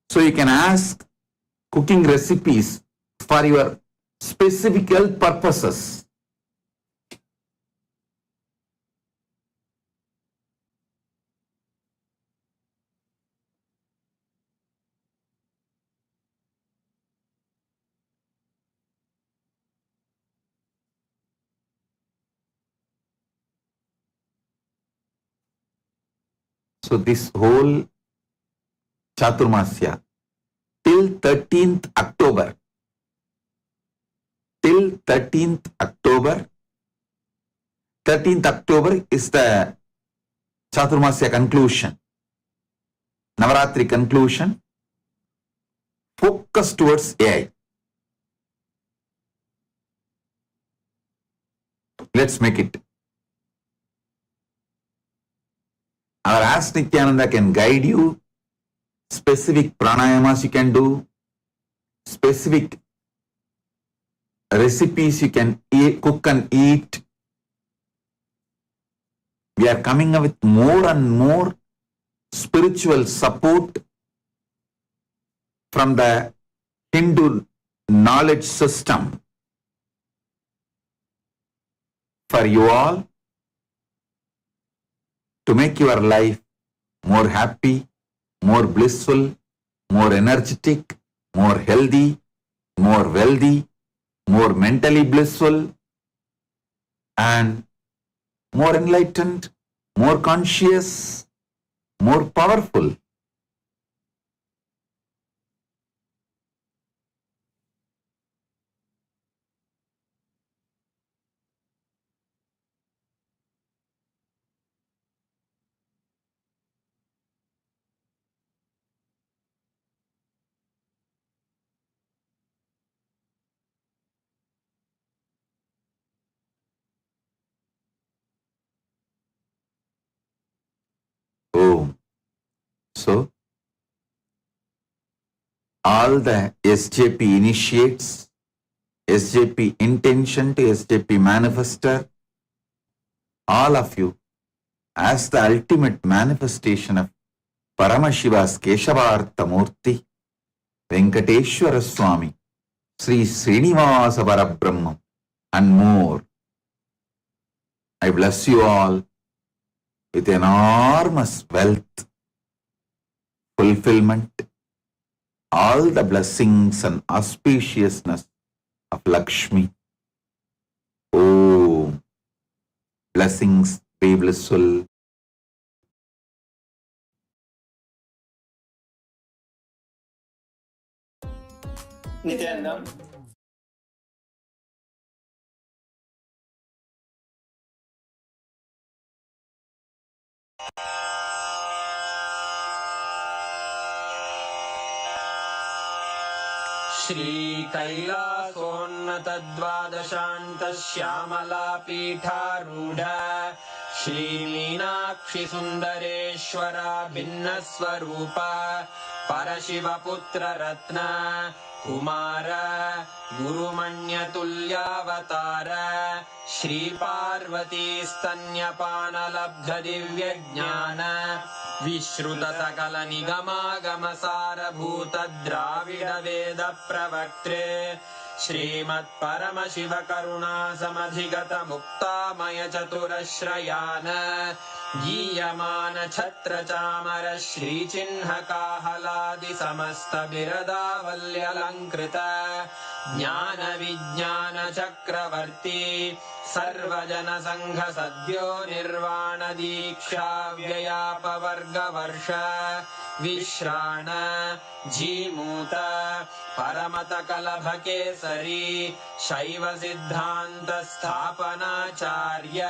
So you can ask cooking recipes for your specific health purposes. So this whole Chaturmasya till 13th October, till 13th October, 13th October is the Chaturmasya conclusion, Navaratri conclusion, focus towards AI. Let's make it. Our Ask Nithyananda can guide you. Specific pranayamas you can do. Specific recipes you can cook and eat. We are coming up with more and more spiritual support from the Hindu knowledge system for you all to make your life more happy, more blissful, more energetic, more healthy, more wealthy, more mentally blissful, and more enlightened, more conscious, more powerful. Oh, so all the SJP initiates, SJP intention to SJP manifester, all of you, as the ultimate manifestation of Paramashiva's Keshavartha Murti, Venkateshwara Swami, Sri Srinivasa Parabrahmam, and more. I bless you all with enormous wealth, fulfillment, all the blessings and auspiciousness of Lakshmi. Oh, blessings, be blissful. Nithyanandam. श्रीकैलासोन्नतद्वादशान्तश्यामलापीठारूढ श्रीमीनाक्षिसुन्दरेश्वरा भिन्नस्वरूप परशिवपुत्ररत्न Kumar गुरुमण्यतुल्यावतार श्रीपार्वतीस्तन्यपानलब्धदिव्यज्ञान विश्रुतसकलनिगमागमसारभूत द्राविडवेद प्रवक्त्रे श्रीमत्परमशिवकरुणासमधिगत मुक्तामय चतुरश्रयान गीयमान छत्रचामर श्रीचिह्नकाहलादि समस्त बिरदावल्यलङ्कृत ज्ञान विज्ञान चक्रवर्ती सर्वजन संघ सद्यो निर्वाण दीक्षा व्ययापवर्गवर्ष विश्राण जीमूत परमत कलभ केसरी शैव सिद्धांत स्थापनाचार्य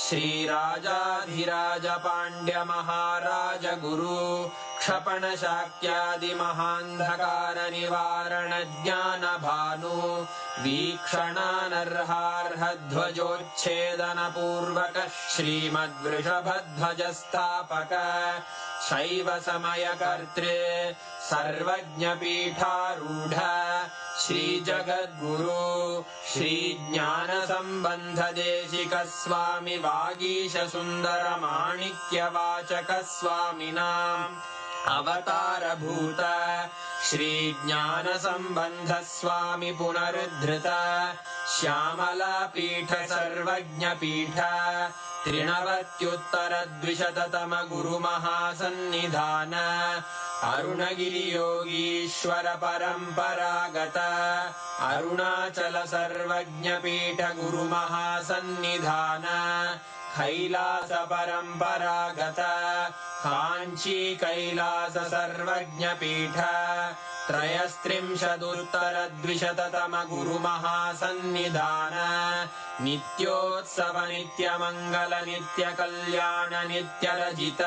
श्रीराजाधिराज पांड्य महाराज गुरु क्षपण शाक्यादि महांधकार निवारण ज्ञान भानु वीक्षणानर्हार्ह ध्वजोच्छेदन पूर्वक श्रीमद्वृषभध्वज स्थापक शैव समय कर्त्रे सर्वज्ञ पीठारूढ़ श्री जगद्गुरु श्री ज्ञान संबंध देशिक स्वामी वागीश सुंदर माणिक्य वाचक स्वामिनाम् अवतार भूत श्री ज्ञान संबंध स्वामी पुनरुद्धृत श्यामला पीठ सर्वज्ञ पीठ त्रिनवत्युत्तर द्विशततम गुरु महासन्निधान अरुणगिरि योगीश्वर परंपरागत अरुणाचल सर्वज्ञ पीठ गुरु महासन्निधान कैलास परंपरागत कांची कैलास सर्वज्ञ पीठ त्रयस्त्रिंशदुत्तर द्विशततम गुरु महासन्निधान नित्योत्सव नित्य मंगल नित्य कल्याण नित्य रजित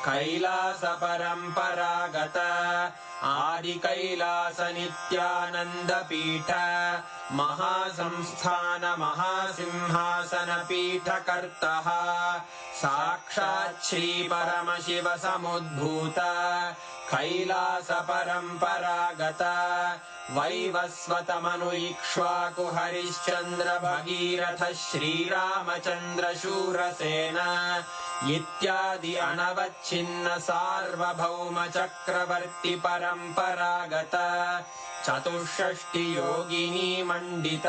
कैलास परंपरागत आदि कैलास नित्यानंद पीठ महासंस्थान महासिंहासन पीठ कर्तः साक्षात् श्री परमशिव समुद्भूत कैलास परंपरागत वैवस्वत मनु इक्ष्वाकु हरिश्चंद्र भगीरथ श्रीरामचंद्र शूरसेन इत्यादि अनवच्छिन्न सार्वभौम चक्रवर्ती परंपरागत चतुष्षष्टि योगिनी मंडित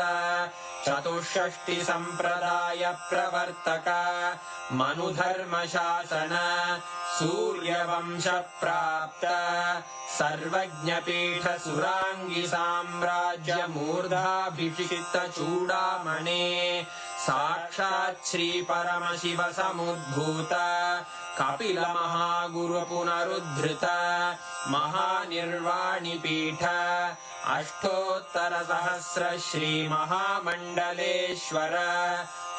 चतुष्षष्टि संप्रदाय प्रवर्तक मनुधर्म शासन सूर्यवंश प्राप्त सर्वज्ञ पीठ सुरांगी साम्राज्य मूर्धाभिषिक्त चूड़ामणे साक्षात् श्री परमशिव समुद्भूत कपिल महागुरु पुनरुद्धृत महानिर्वाणि पीठ अष्टोत्तर सहस्र श्री महामंडलेश्वर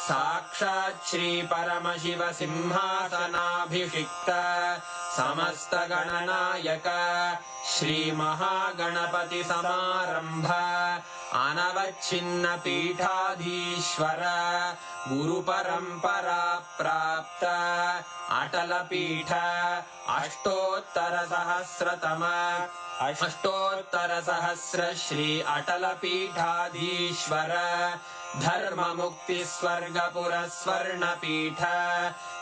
साक्षात् श्री परमशिव सिंहासनाभिषिक्त समस्त गणनायक श्री महागणपति समारंभ अनवच्छिन्न पीठाधीश्वर गुरु परंपरा प्राप्त अटल पीठ अष्टोत्तर सहस्र श्री अटल पीठाधीश्वर धर्म मुक्ति स्वर्गपुर स्वर्ण पीठ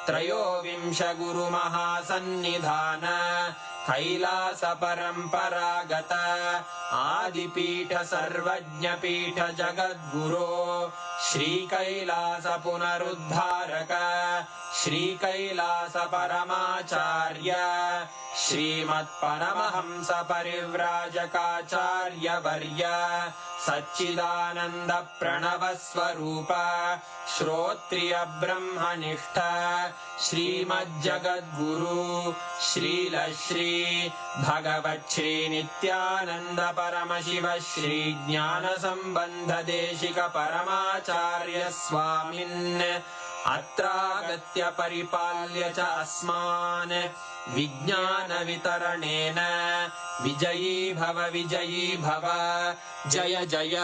त्रयोविंश गुरु महासन्निधान कैलास परंपरागत आदिपीठ सर्वज्ञ पीठ जगद्गुरो श्री कैलास पुनरुद्धारक श्रीकैलासपरमाचार्य श्रीमत्परमहंस परिव्राजकाचार्यवर्य सच्चिदानन्द प्रणवस्वरूप श्रोत्रिय ब्रह्मनिष्ठ श्रीमज्जगद्गुरु श्रील श्री भगवच्छ्री नित्यानन्द परमशिव श्री ज्ञानसम्बन्ध देशिक परमाचार्य स्वामिन् अत्रागत्य परिपाल्य च अस्मान् विज्ञान वितरणेन विजयी भव जय जय।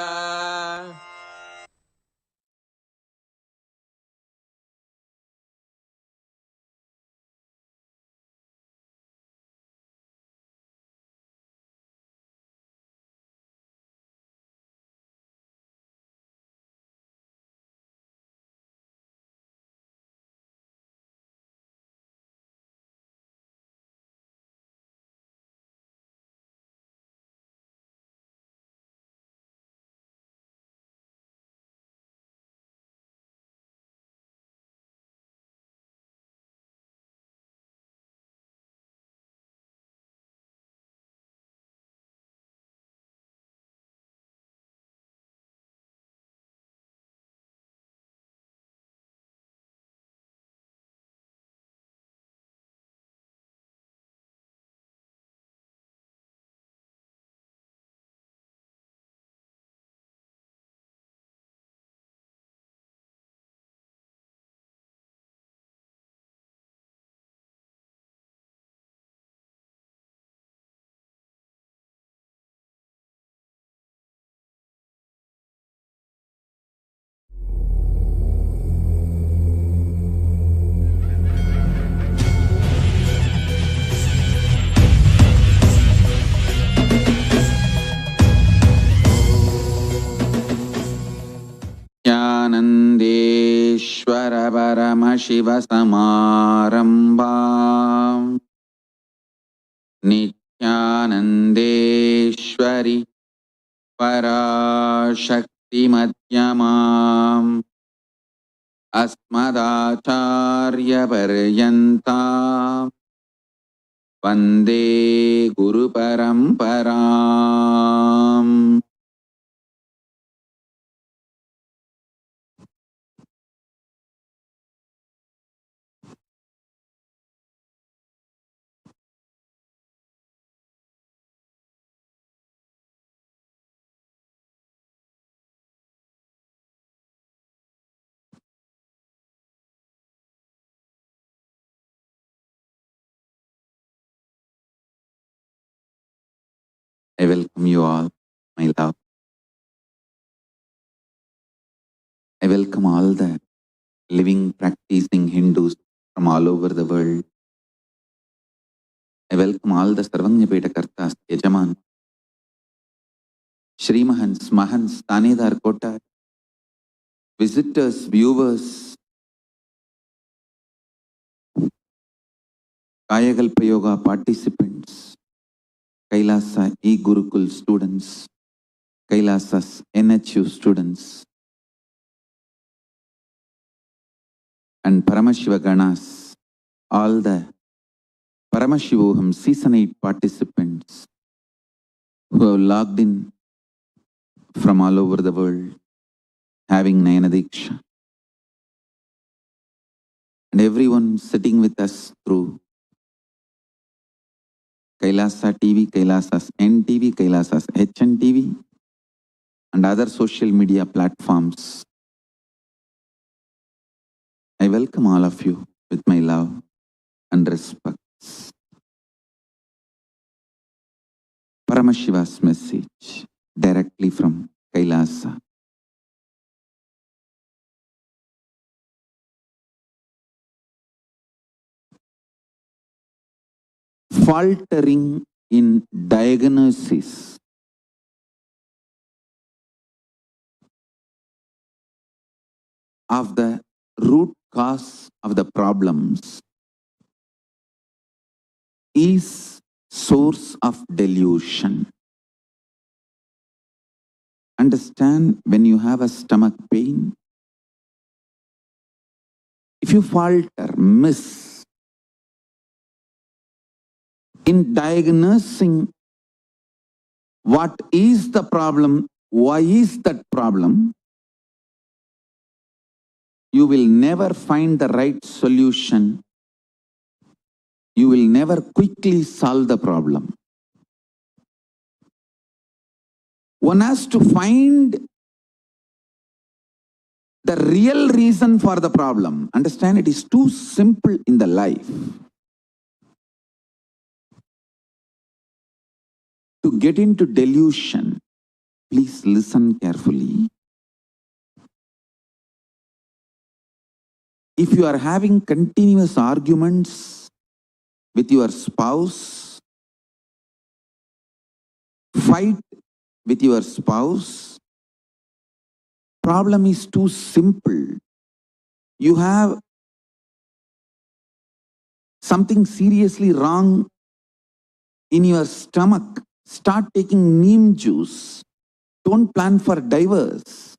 ज्ञानन्देश्वर परमशिव समारम्भाम् नित्यानन्देश्वरि पराशक्तिमध्यमाम् अस्मदाचार्यपर्यन्ताम् वन्दे गुरुपरम्पराम्। I welcome you all, my love. I welcome all the living, practicing Hindus from all over the world. I welcome all the Sarvanyapeta Kartas, Yajaman, Shri Mahans, Mahans, Tanedar Kota, visitors, viewers, Kayakalpa Yoga participants, Kailasa E-Gurukul students, Kailasa's NHU students, and Paramashiva Ganas, all the Paramashivoham Season 8 participants who have logged in from all over the world, having Nayanadiksha, and everyone sitting with us through Kailasa TV, Kailasa's NTV, Kailasa's HNTV, and other social media platforms. I welcome all of you with my love and respect. Paramashiva's message directly from Kailasa. Faltering in diagnosis of the root cause of the problems is source of delusion. Understand, when you have a stomach pain, if If you falter, miss in diagnosing what is the problem, why is that problem, you will never find the right solution. You will never quickly solve the problem. One has to find the real reason for the problem. Understand, it is too simple in the life. To get into delusion, please listen carefully. If you are having continuous arguments with your spouse, fight with your spouse, problem is too simple. You have something seriously wrong in your stomach. Start taking neem juice. Don't plan for divorce.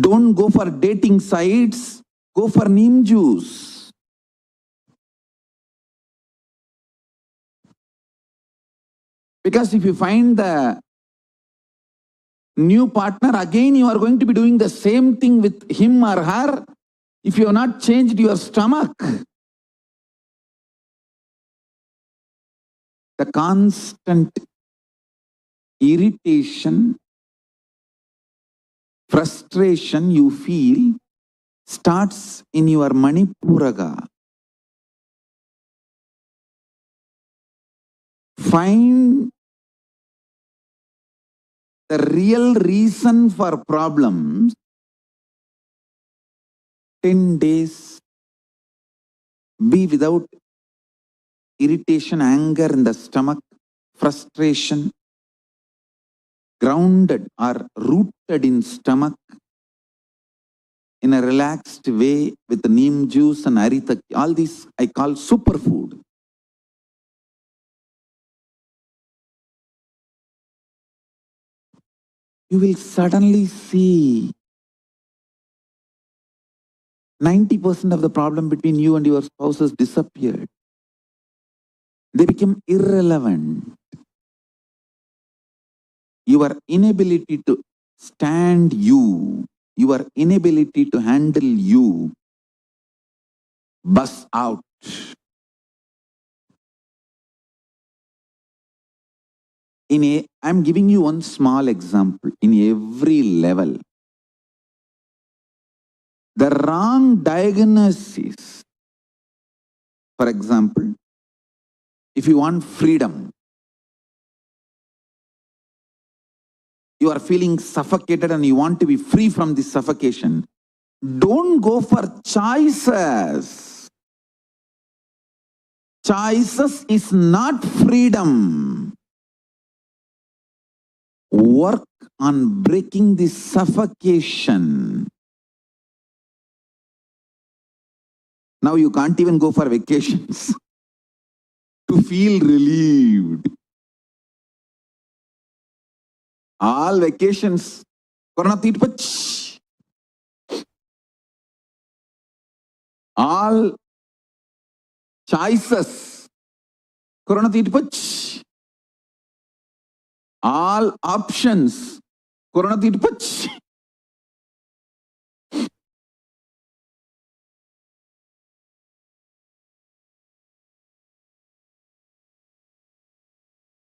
Don't go for dating sites. Go for neem juice. Because if you find the new partner, again you are going to be doing the same thing with him or her if you have not changed your stomach. The constant irritation, frustration you feel starts in your Manipuraga. Find the real reason for problems. 10 days, be without irritation, anger in the stomach, frustration, grounded or rooted in stomach, in a relaxed way with neem juice and arita. All these I call superfood. You will suddenly see 90% of the problem between you and your spouse has disappeared. They become irrelevant. Your inability to stand you, your inability to handle you, bust out. I'm giving you one small example. In every level, the wrong diagnosis, for example, if you want freedom, you are feeling suffocated and you want to be free from this suffocation, don't go for choices. Choices is not freedom. Work on breaking this suffocation. Now you can't even go for vacations to feel relieved. All vacations, Corona Tirpach. All choices, Corona Tirpach. All options, Corona Tirpach.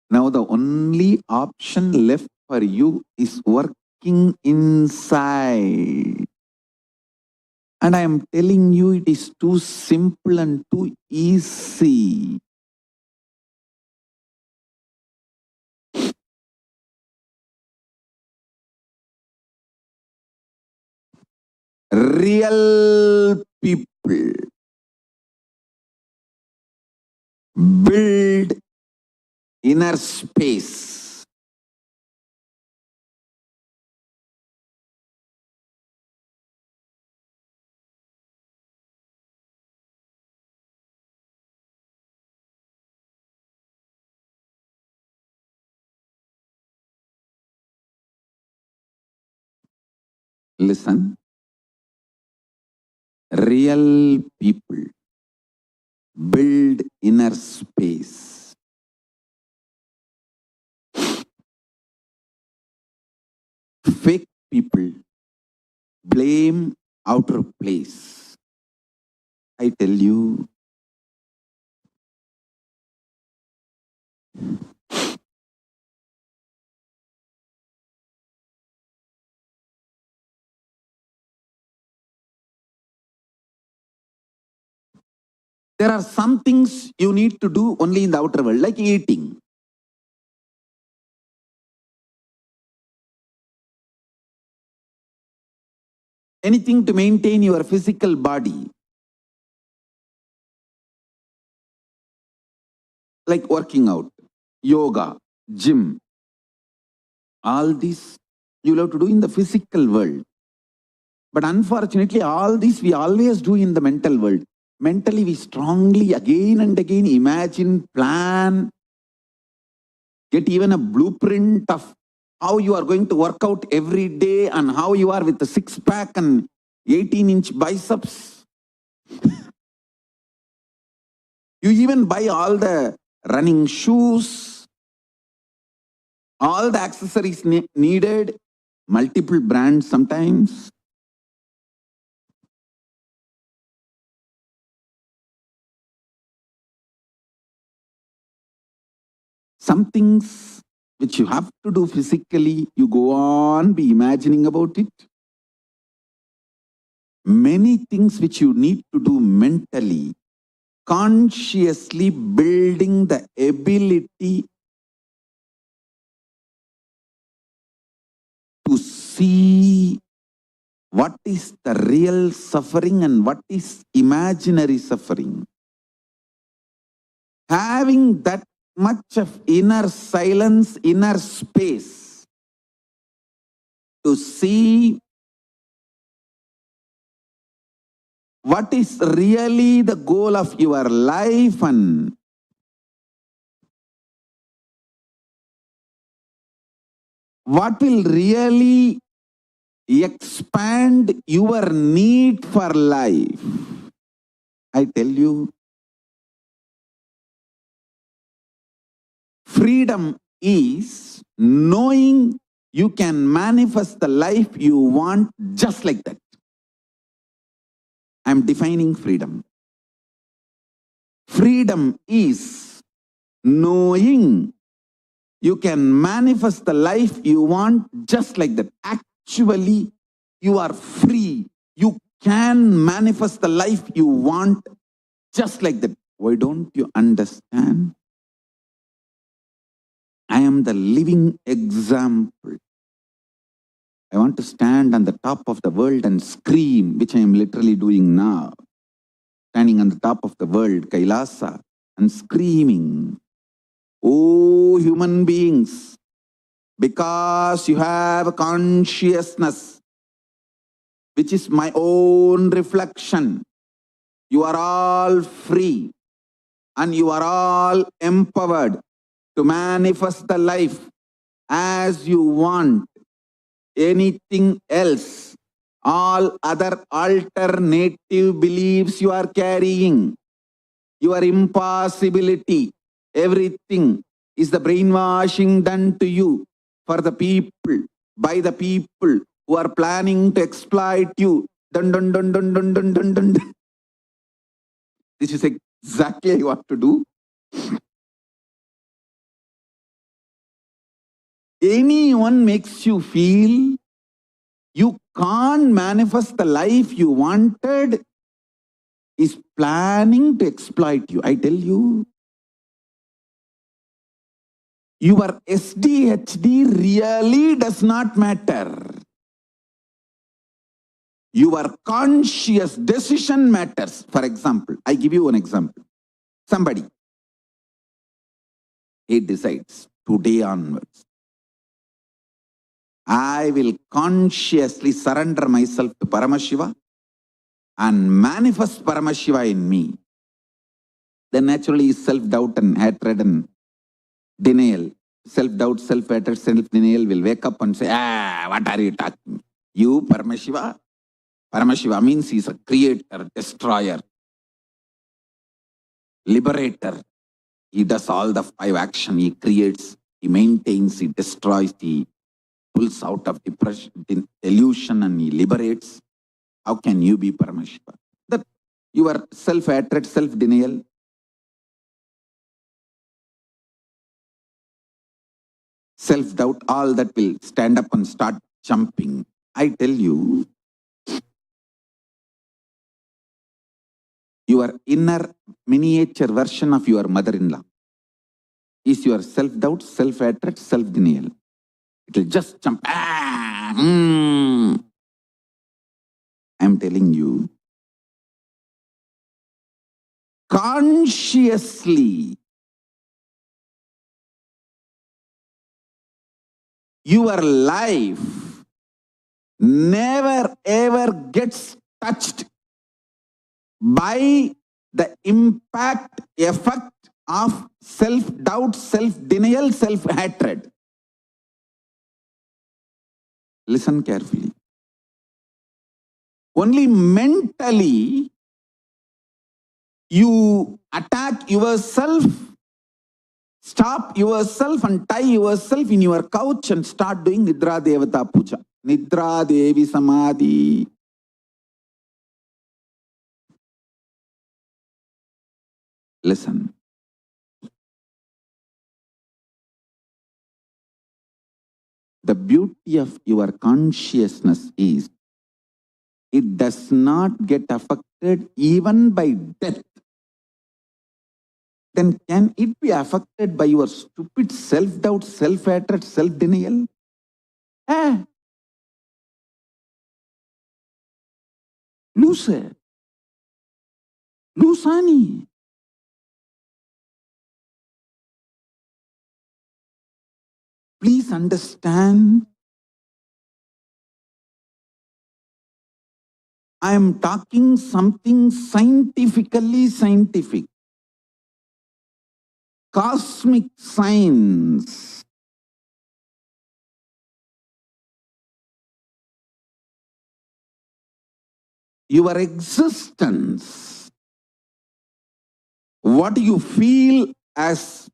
Now the only option left for you is working inside. And I am telling you, it is too simple and too easy. Real people build inner space. Listen. Real people build inner space. Fake people blame outer place. I tell you, there are some things you need to do only in the outer world, like eating. Anything to maintain your physical body, like working out, yoga, gym. All this you'll have to do in the physical world. But unfortunately, all this we always do in the mental world. Mentally, we strongly again and again imagine, plan, get even a blueprint of how you are going to work out every day and how you are with the six-pack and 18-inch biceps. You even buy all the running shoes, all the accessories needed, multiple brands sometimes. Some things which you have to do physically, you go on be imagining about it. Many things which you need to do mentally, consciously building the ability to see what is the real suffering and what is imaginary suffering. Having that much of inner silence, inner space to see what is really the goal of your life and what will really expand your need for life. I tell you, freedom is knowing you can manifest the life you want just like that. I'm defining freedom. Freedom is knowing you can manifest the life you want just like that. Actually, you are free. You can manifest the life you want just like that. Why don't you understand? I am the living example. I want to stand on the top of the world and scream, which I am literally doing now. Standing on the top of the world, Kailasa, and screaming, "Oh, human beings, because you have a consciousness, which is my own reflection, you are all free and you are all empowered to manifest the life as you want. Anything else, all other alternative beliefs you are carrying, your impossibility, everything is the brainwashing done to you for the people, by the people who are planning to exploit you. Dun, dun, dun, dun, dun, dun, dun, dun, dun. This is exactly what to do. Anyone makes you feel you can't manifest the life you wanted is planning to exploit you. I tell you, your SDHD really does not matter. Your conscious decision matters. For example, I give you an example. Somebody, he decides today onwards, I will consciously surrender myself to Paramashiva and manifest Paramashiva in me. Then naturally self-doubt and hatred and denial, self-doubt, self-hatred, self-denial will wake up and say, what are you talking? You, Paramashiva? Paramashiva means he's a creator, destroyer, liberator. He does all the 5 action. He creates, he maintains, he destroys, he pulls out of depression, delusion, and he liberates. How can you be Paramashiva? That you are self-hatred, self-denial. Self-doubt, all that will stand up and start jumping. I tell you, your inner miniature version of your mother-in-law is your self-doubt, self-hatred, self-denial. It will just jump. I'm telling you, consciously, your life never ever gets touched by the impact, effect of self-doubt, self-denial, self-hatred. Listen carefully. Only mentally you attack yourself, stop yourself and tie yourself in your couch and start doing Nidra Devata Puja. Nidra Devi Samadhi. Listen. The beauty of your consciousness is it does not get affected even by death. Then can it be affected by your stupid self-doubt, self-hatred, self-denial? Loose. Lusani. Please understand, I am talking something scientifically scientific. Cosmic science. Your existence, what you feel as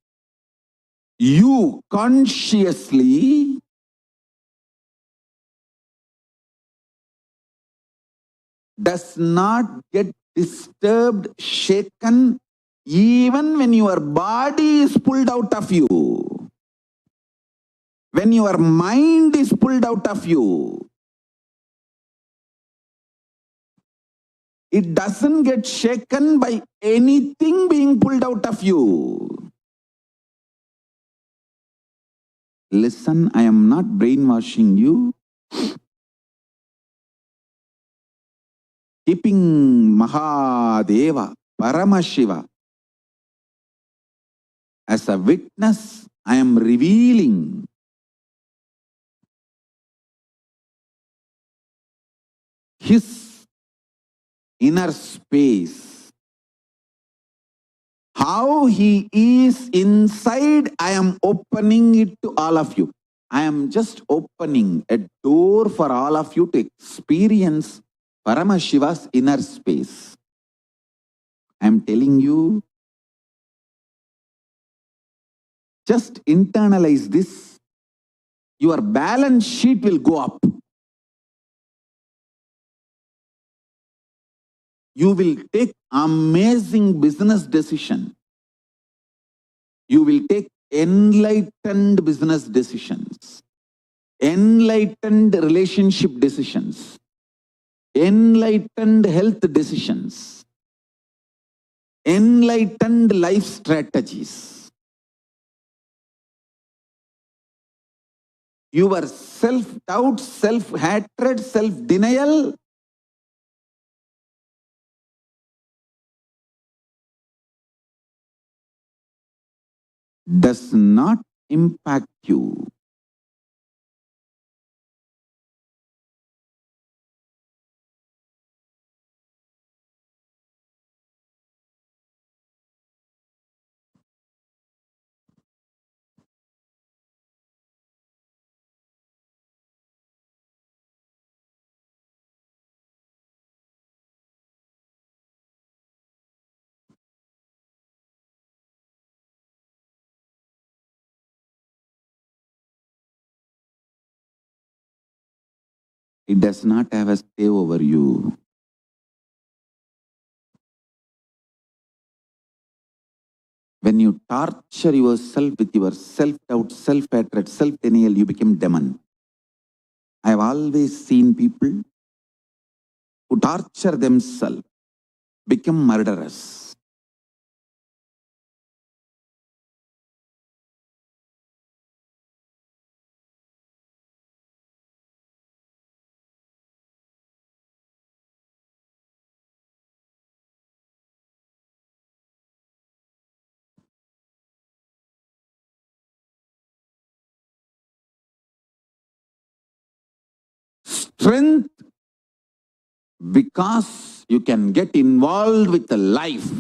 you consciously, does not get disturbed, shaken, even when your body is pulled out of you. When your mind is pulled out of you, it doesn't get shaken by anything being pulled out of you. Listen, I am not brainwashing you. Keeping Mahadeva, Paramashiva as a witness, I am revealing his inner space. How he is inside, I am opening it to all of you. I am just opening a door for all of you to experience Paramashiva's inner space. I am telling you, just internalize this. Your balance sheet will go up. You will take amazing business decision. You will take enlightened business decisions, enlightened relationship decisions, enlightened health decisions, enlightened life strategies. Your self-doubt, self-hatred, self-denial does not impact you. It does not have a stay over you. When you torture yourself with your self-doubt, self-hatred, self-denial, you become demon. I have always seen people who torture themselves become murderers. Strength because you can get involved with the life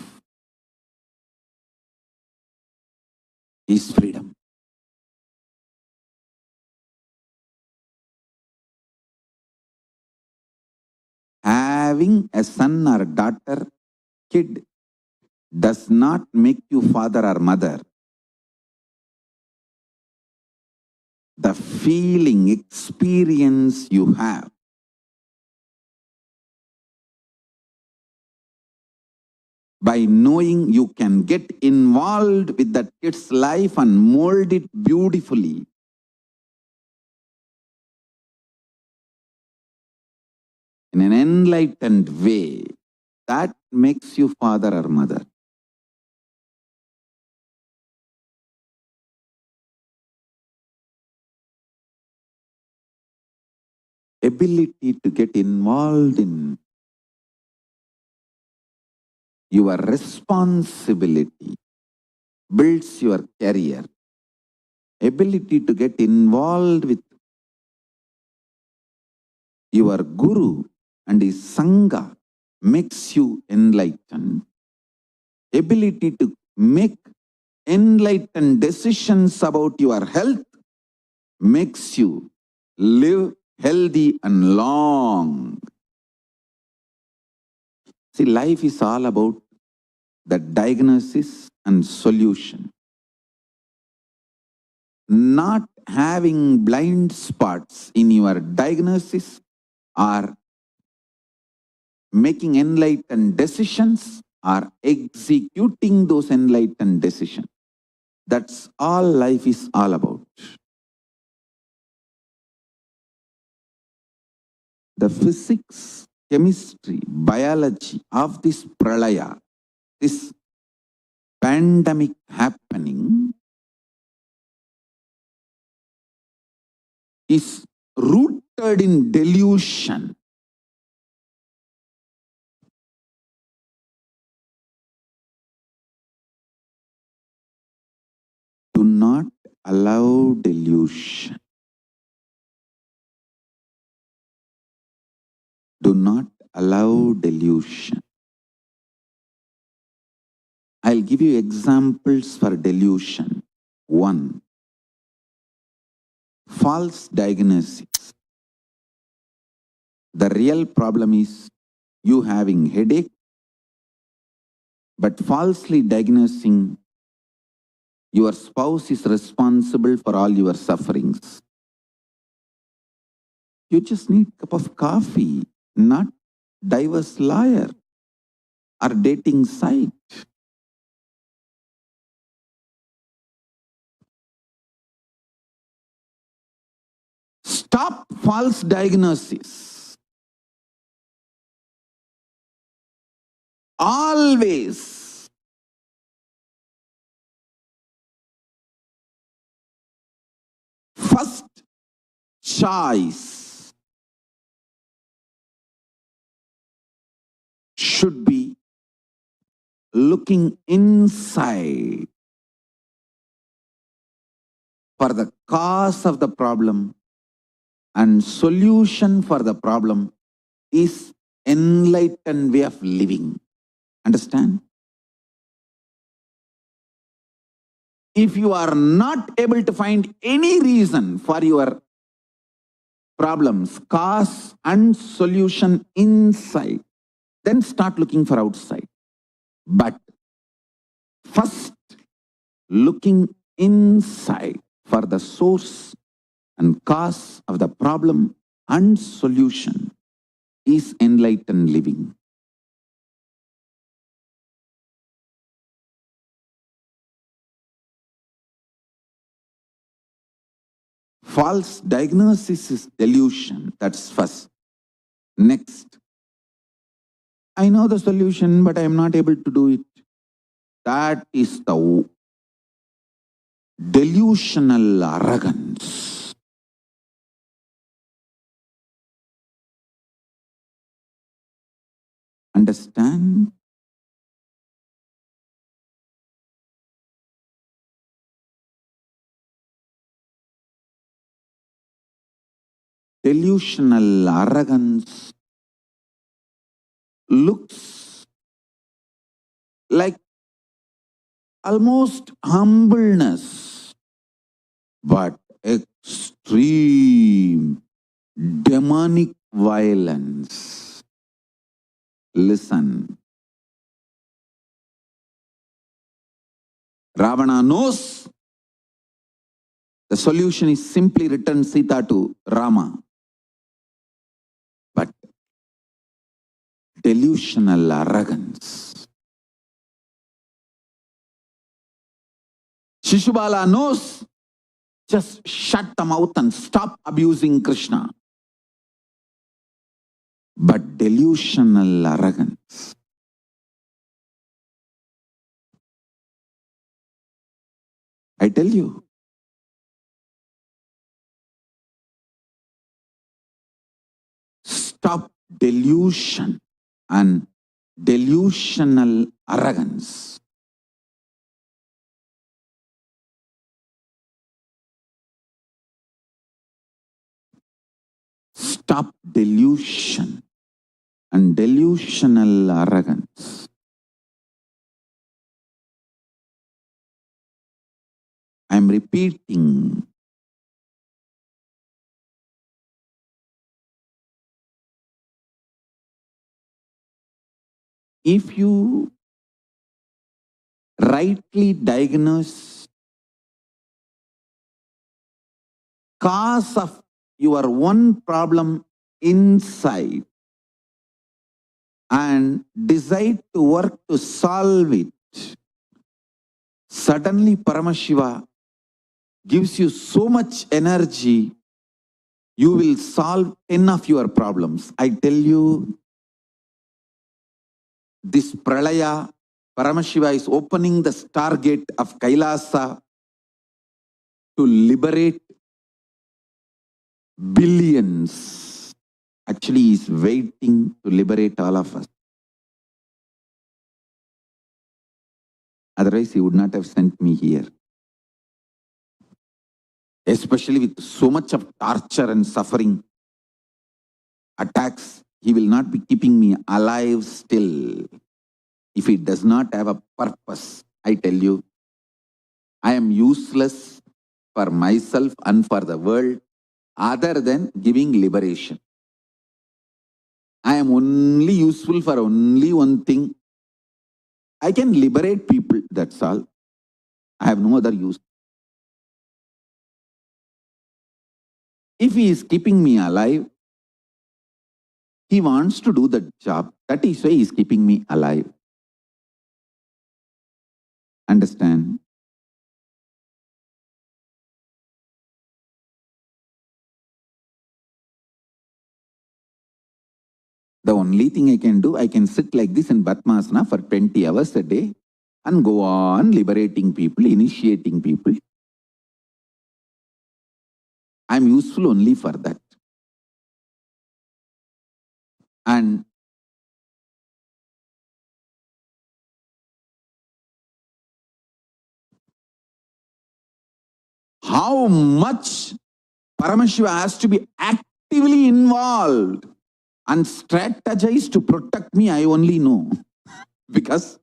is freedom. Having a son or daughter, kid, does not make you father or mother. The feeling, experience you have by knowing you can get involved with that kid's life and mold it beautifully in an enlightened way, that makes you father or mother. Ability to get involved in your responsibility builds your career. Ability to get involved with your guru and his sangha makes you enlightened. Ability to make enlightened decisions about your health makes you live healthy and long. See, life is all about the diagnosis and solution. Not having blind spots in your diagnosis or making enlightened decisions or executing those enlightened decisions. That's all life is all about. The physics, chemistry, biology of this pralaya, this pandemic happening, is rooted in delusion. Do not allow delusion. Do not allow delusion. I'll give you examples for delusion. 1. False diagnosis. The real problem is you having headache, but falsely diagnosing your spouse is responsible for all your sufferings. You just need a cup of coffee, not diverse liar or dating site. Stop false diagnosis. Always first choice should be looking inside for the cause of the problem, and solution for the problem is enlightened way of living. Understand? If you are not able to find any reason for your problems, cause and solution inside, then start looking for outside. But first, looking inside for the source and cause of the problem and solution is enlightened living. False diagnosis is delusion. That's first. Next, I know the solution, but I am not able to do it. That is the delusional arrogance. Understand? Delusional arrogance looks like almost humbleness, but extreme demonic violence. Listen. Ravana knows the solution is simply return Sita to Rama. But delusional arrogance. Shishubala knows, just shut the mouth and stop abusing Krishna. But delusional arrogance. I tell you, stop delusion and delusional arrogance. Stop delusion and delusional arrogance. I am repeating. If you rightly diagnose cause of your one problem inside and decide to work to solve it, suddenly Paramashiva gives you so much energy, you will solve 10 of your problems. I tell you, this Pralaya, Paramashiva is opening the stargate of Kailasa to liberate billions. Actually, he is waiting to liberate all of us. Otherwise, he would not have sent me here. Especially with so much of torture and suffering, attacks, he will not be keeping me alive still if he does not have a purpose. I tell you, I am useless for myself and for the world other than giving liberation. I am only useful for only one thing. I can liberate people, that's all. I have no other use. If he is keeping me alive, he wants to do the job. That is why he is keeping me alive. Understand? The only thing I can do, I can sit like this in Batmasana for 20 hours a day and go on liberating people, initiating people. I'm useful only for that. And how much Paramashiva has to be actively involved and strategize to protect me, I only know. Because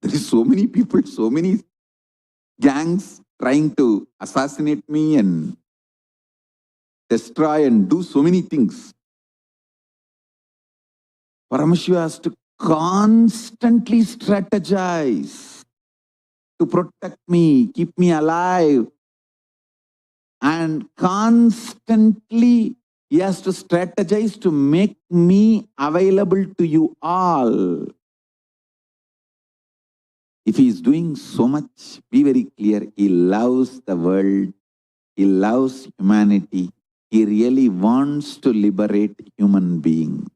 there is so many people, so many gangs trying to assassinate me and destroy and do so many things. Paramashiva has to constantly strategize to protect me, keep me alive, and constantly He has to strategize to make me available to you all. If he is doing so much, be very clear, he loves the world, he loves humanity, he really wants to liberate human beings.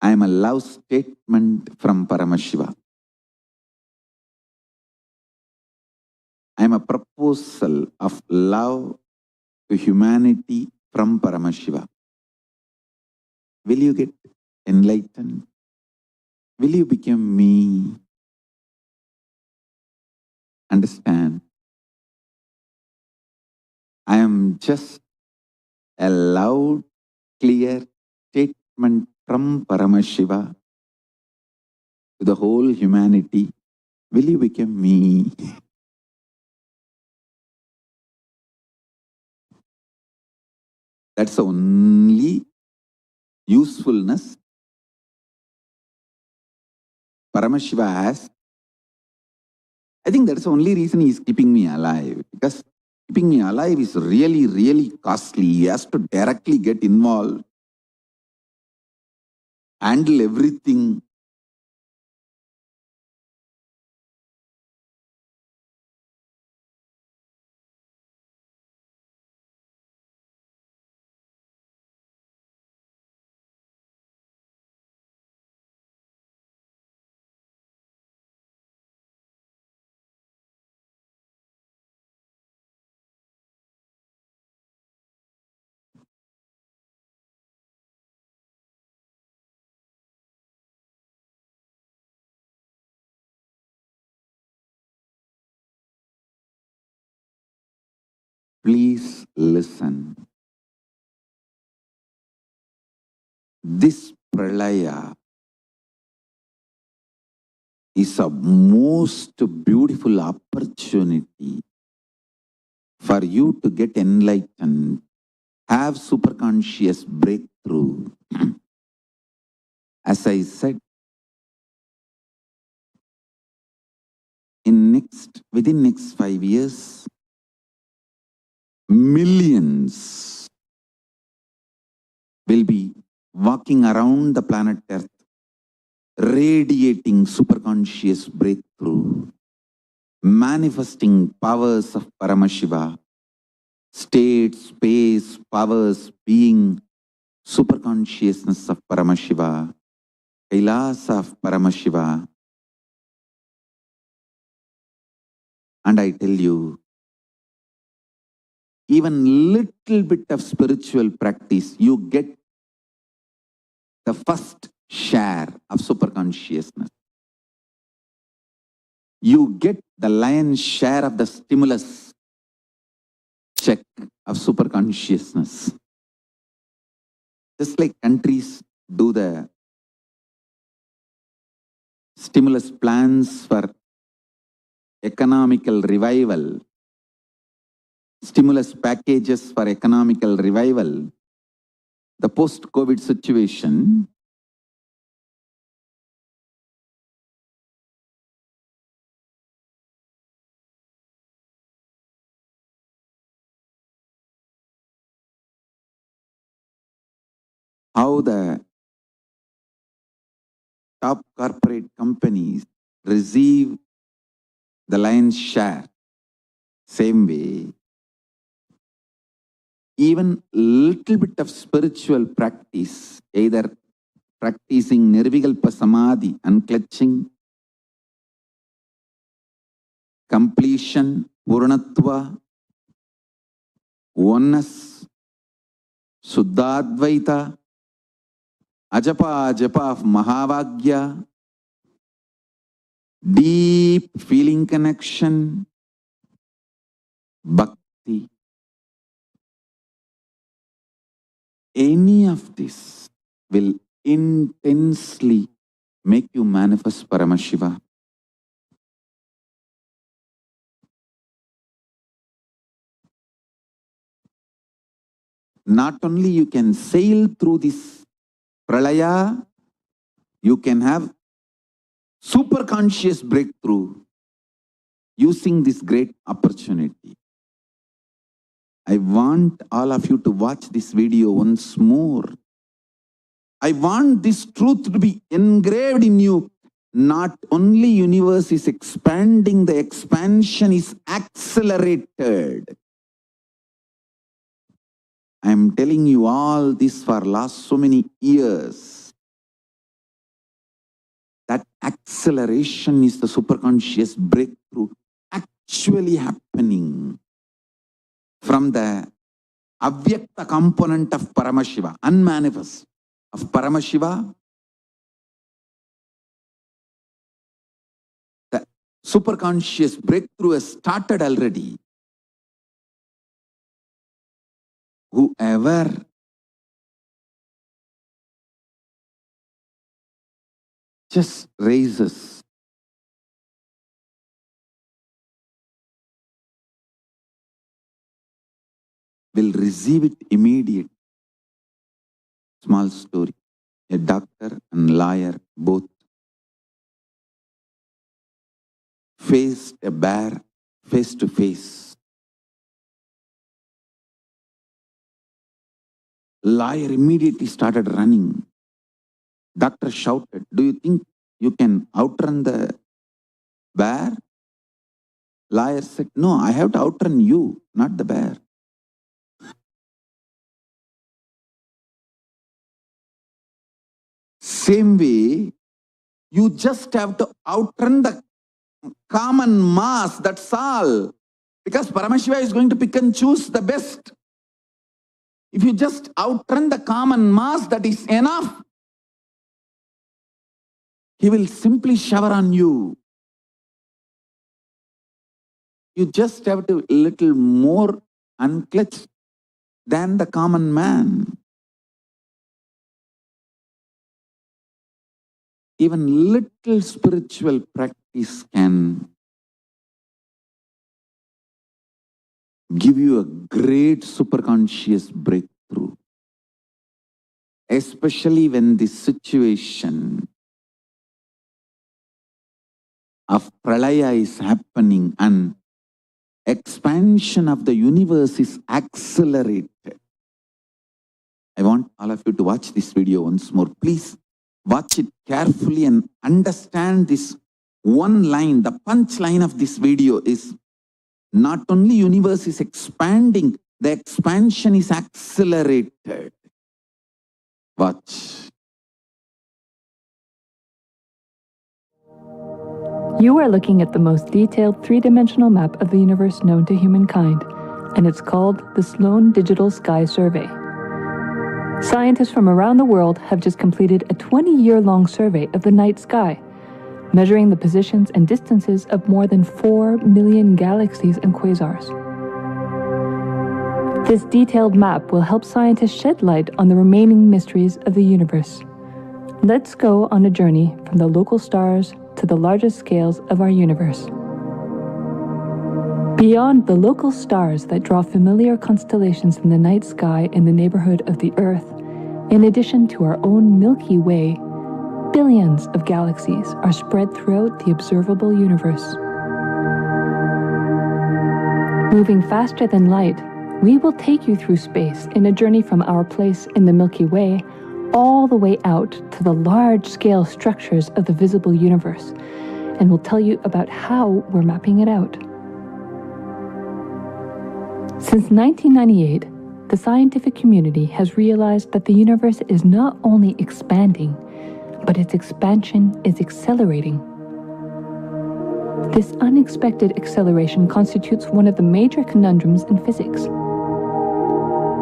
I am a love statement from Paramashiva. I am a proposal of love to humanity from Paramashiva. Will you get enlightened? Will you become me? Understand? I am just a loud, clear statement from Paramashiva to the whole humanity. Will you become me? That's the only usefulness Paramashiva has. I think that's the only reason he's keeping me alive. Because keeping me alive is really, really costly. He has to directly get involved, handle everything. Please listen. This pralaya is a most beautiful opportunity for you to get enlightened, have superconscious breakthrough. As I said, within next 5 years, millions will be walking around the planet Earth, radiating superconscious breakthrough, manifesting powers of Paramashiva, state, space, powers, being, superconsciousness of Paramashiva, Kailasa of Paramashiva. And I tell you, even little bit of spiritual practice, you get the first share of superconsciousness. You get the lion's share of the stimulus check of superconsciousness. Just like countries do the stimulus plans for economical revival, stimulus packages for economical revival, the post-COVID situation, how the top corporate companies receive the lion's share, same way, even little bit of spiritual practice, either practicing Nirvikalpa Samadhi, unclutching, completion, Purnatva, oneness, Suddhadvaita, Ajapa of Mahavagya, deep feeling connection, Bhakti. Any of this will intensely make you manifest Paramashiva. Not only you can sail through this pralaya, you can have superconscious breakthrough using this great opportunity. I want all of you to watch this video once more. I want this truth to be engraved in you. Not only universe is expanding, the expansion is accelerated. I am telling you all this for last so many years. That acceleration is the superconscious breakthrough actually happening from the avyakta component of Paramashiva, unmanifest of Paramashiva. The superconscious breakthrough has started already. Whoever just raises will receive it immediate. Small story. A doctor and lawyer both faced a bear face to face. Lawyer immediately started running. Doctor shouted, "Do you think you can outrun the bear?" Lawyer said, "No, I have to outrun you, not the bear." Same way, you just have to outrun the common mass, that's all. Because Paramashiva is going to pick and choose the best. If you just outrun the common mass, that is enough. He will simply shower on you. You just have to be a little more unclutched than the common man. Even little spiritual practice can give you a great superconscious breakthrough. Especially when the situation of pralaya is happening and expansion of the universe is accelerated. I want all of you to watch this video once more. Please watch it carefully and understand this one line. The punch line of this video is not only universe is expanding, the expansion is accelerated. Watch. You are looking at the most detailed three-dimensional map of the universe known to humankind, and it's called the Sloan Digital Sky Survey. Scientists from around the world have just completed a 20-year-long survey of the night sky, measuring the positions and distances of more than 4 million galaxies and quasars. This detailed map will help scientists shed light on the remaining mysteries of the universe. Let's go on a journey from the local stars to the largest scales of our universe. Beyond the local stars that draw familiar constellations in the night sky in the neighborhood of the Earth, in addition to our own Milky Way, billions of galaxies are spread throughout the observable universe. Moving faster than light, we will take you through space in a journey from our place in the Milky Way all the way out to the large-scale structures of the visible universe, and we'll tell you about how we're mapping it out. Since 1998, the scientific community has realized that the universe is not only expanding, but its expansion is accelerating. This unexpected acceleration constitutes one of the major conundrums in physics.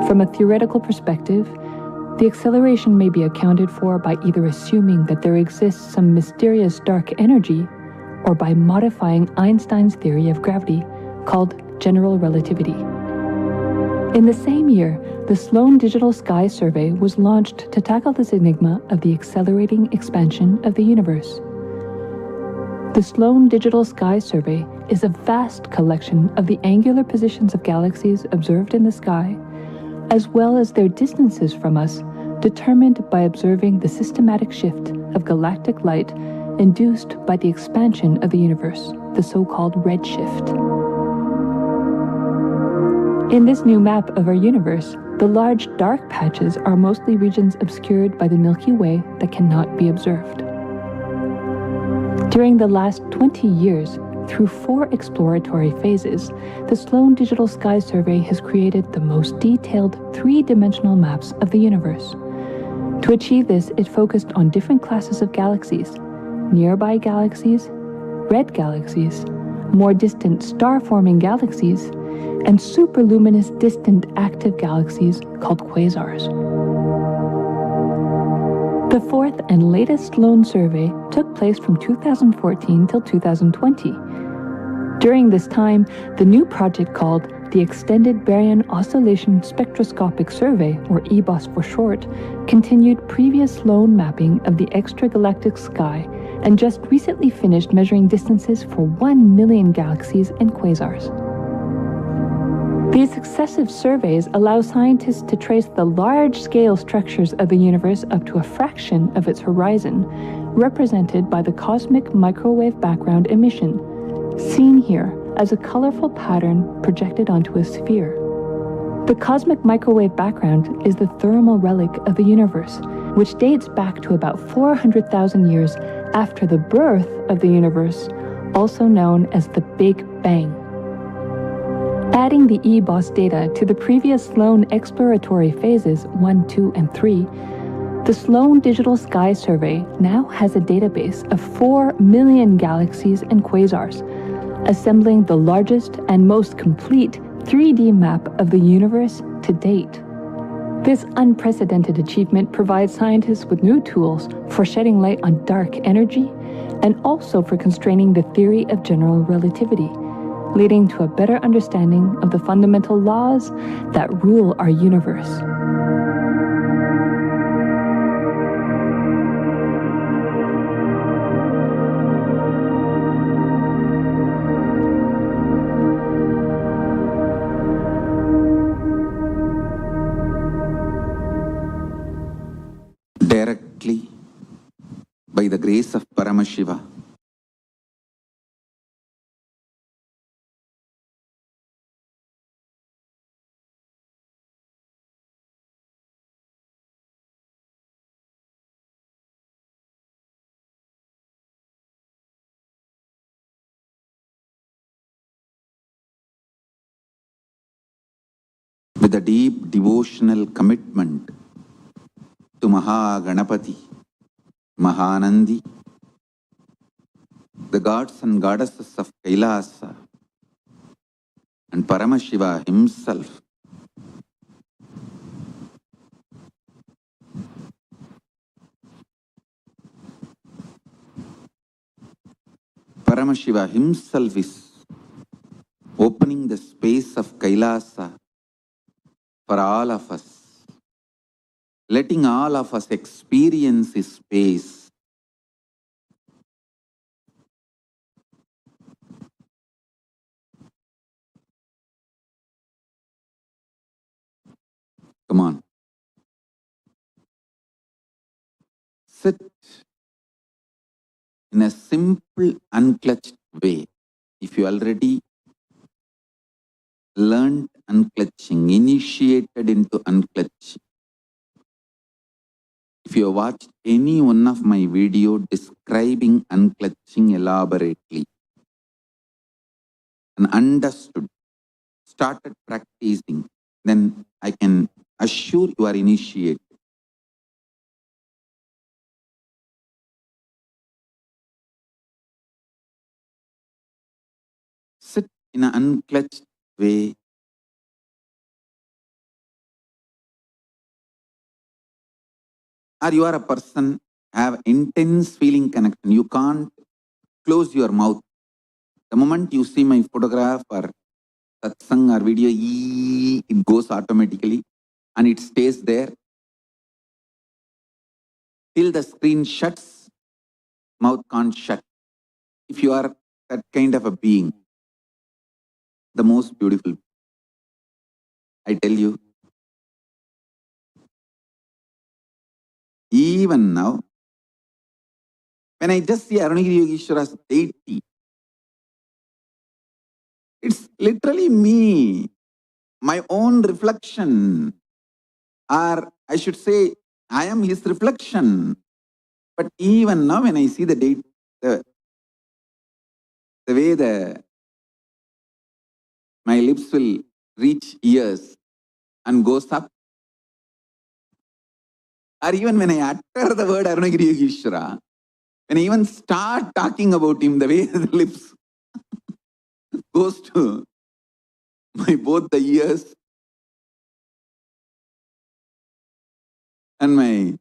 From a theoretical perspective, the acceleration may be accounted for by either assuming that there exists some mysterious dark energy or by modifying Einstein's theory of gravity, called general relativity. In the same year, the Sloan Digital Sky Survey was launched to tackle this enigma of the accelerating expansion of the universe. The Sloan Digital Sky Survey is a vast collection of the angular positions of galaxies observed in the sky, as well as their distances from us, determined by observing the systematic shift of galactic light induced by the expansion of the universe, the so-called redshift. In this new map of our universe, the large dark patches are mostly regions obscured by the Milky Way that cannot be observed. During the last 20 years, through 4 exploratory phases, the Sloan Digital Sky Survey has created the most detailed 3-dimensional maps of the universe. To achieve this, it focused on different classes of galaxies: nearby galaxies, red galaxies, more distant star-forming galaxies, and superluminous distant active galaxies called quasars. The 4th and latest Sloan survey took place from 2014 till 2020. During this time, the new project called the Extended Baryon Oscillation Spectroscopic Survey, or EBOS for short, continued previous Sloan mapping of the extragalactic sky and just recently finished measuring distances for 1 million galaxies and quasars. These successive surveys allow scientists to trace the large-scale structures of the universe up to a fraction of its horizon, represented by the cosmic microwave background emission, seen here as a colorful pattern projected onto a sphere. The cosmic microwave background is the thermal relic of the universe, which dates back to about 400,000 years after the birth of the universe, also known as the Big Bang. Adding the EBOS data to the previous Sloan exploratory phases 1, 2, and 3, the Sloan Digital Sky Survey now has a database of 4 million galaxies and quasars, assembling the largest and most complete 3D map of the universe to date. This unprecedented achievement provides scientists with new tools for shedding light on dark energy and also for constraining the theory of general relativity, leading to a better understanding of the fundamental laws that rule our universe. Directly, by the grace of Paramashiva, with a deep devotional commitment to Mahaganapati, Mahanandi, the gods and goddesses of Kailasa, and Paramashiva himself, Paramashiva himself is opening the space of Kailasa for all of us, letting all of us experience his space. Come on. Sit in a simple, unclutched way. If you already learned unclutching, initiated into unclutching, if you have watched any one of my video describing unclutching elaborately and understood, started practicing, then I can assure you are initiated. Sit in an unclutched way. Or you are a person, have intense feeling connection. You can't close your mouth. The moment you see my photograph or satsang or video, it goes automatically and it stays there. Till the screen shuts, mouth can't shut. If you are that kind of a being, the most beautiful, I tell you, even now, when I just see Arunagiri Yogeshwara's deity, it's literally me. my own reflection, or I should say, I am his reflection. But even now, when I see the date, the way my lips will reach ears and goes up, or even when I utter the word Arunagiri Yogeshwara, when I even start talking about him, the way the lips goes to both the ears and my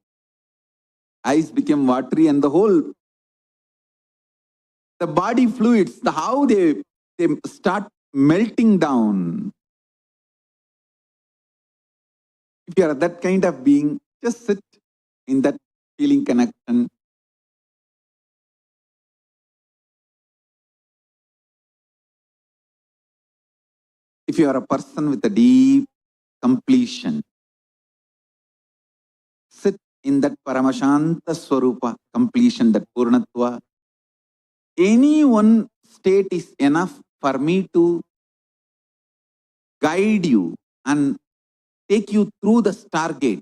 eyes became watery, and the body fluids, how they start melting down. If you are that kind of being, just sit in that feeling connection. If you are a person with a deep completion, sit in that Paramashanta Swarupa completion, that Purnatva. Any one state is enough for me to guide you and take you through the stargate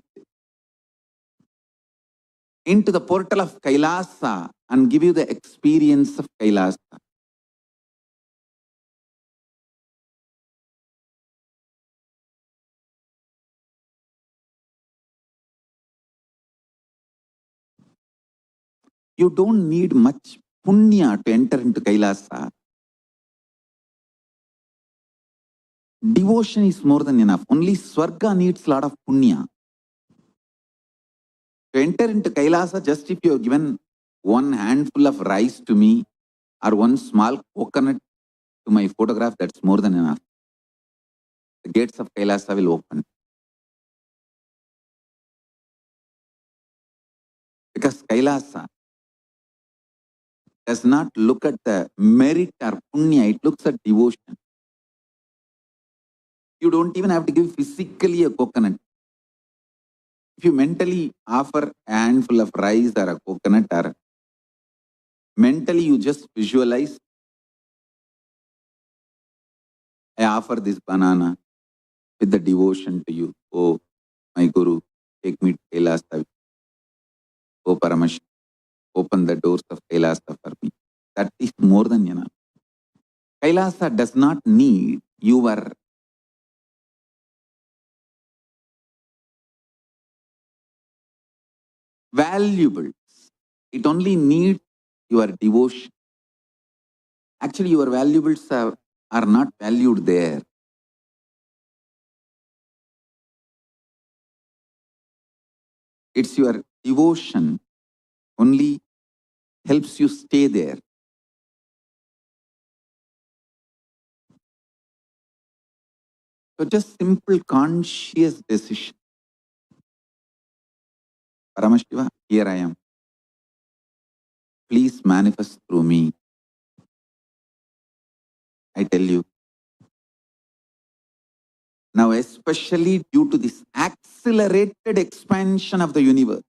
into the portal of Kailasa and give you the experience of Kailasa. You don't need much punya to enter into Kailasa. Devotion is more than enough. Only Swarga needs a lot of punya. To enter into Kailasa, just if you have given one handful of rice to me or one small coconut to my photograph, that's more than enough. The gates of Kailasa will open. Because Kailasa does not look at the merit or punya, it looks at devotion. You don't even have to give physically a coconut. If you mentally offer a handful of rice or a coconut, or mentally you just visualize, I offer this banana with the devotion to you. Oh, my Guru, take me to Kailasa. Oh, Paramashivoham, open the doors of Kailasa for me. That is more than enough. Kailasa does not need your valuables. It only needs your devotion. Actually, your valuables are not valued there. It's your devotion only helps you stay there. So just simple conscious decision. Paramashiva, here I am. Please manifest through me. I tell you. Now, especially due to this accelerated expansion of the universe,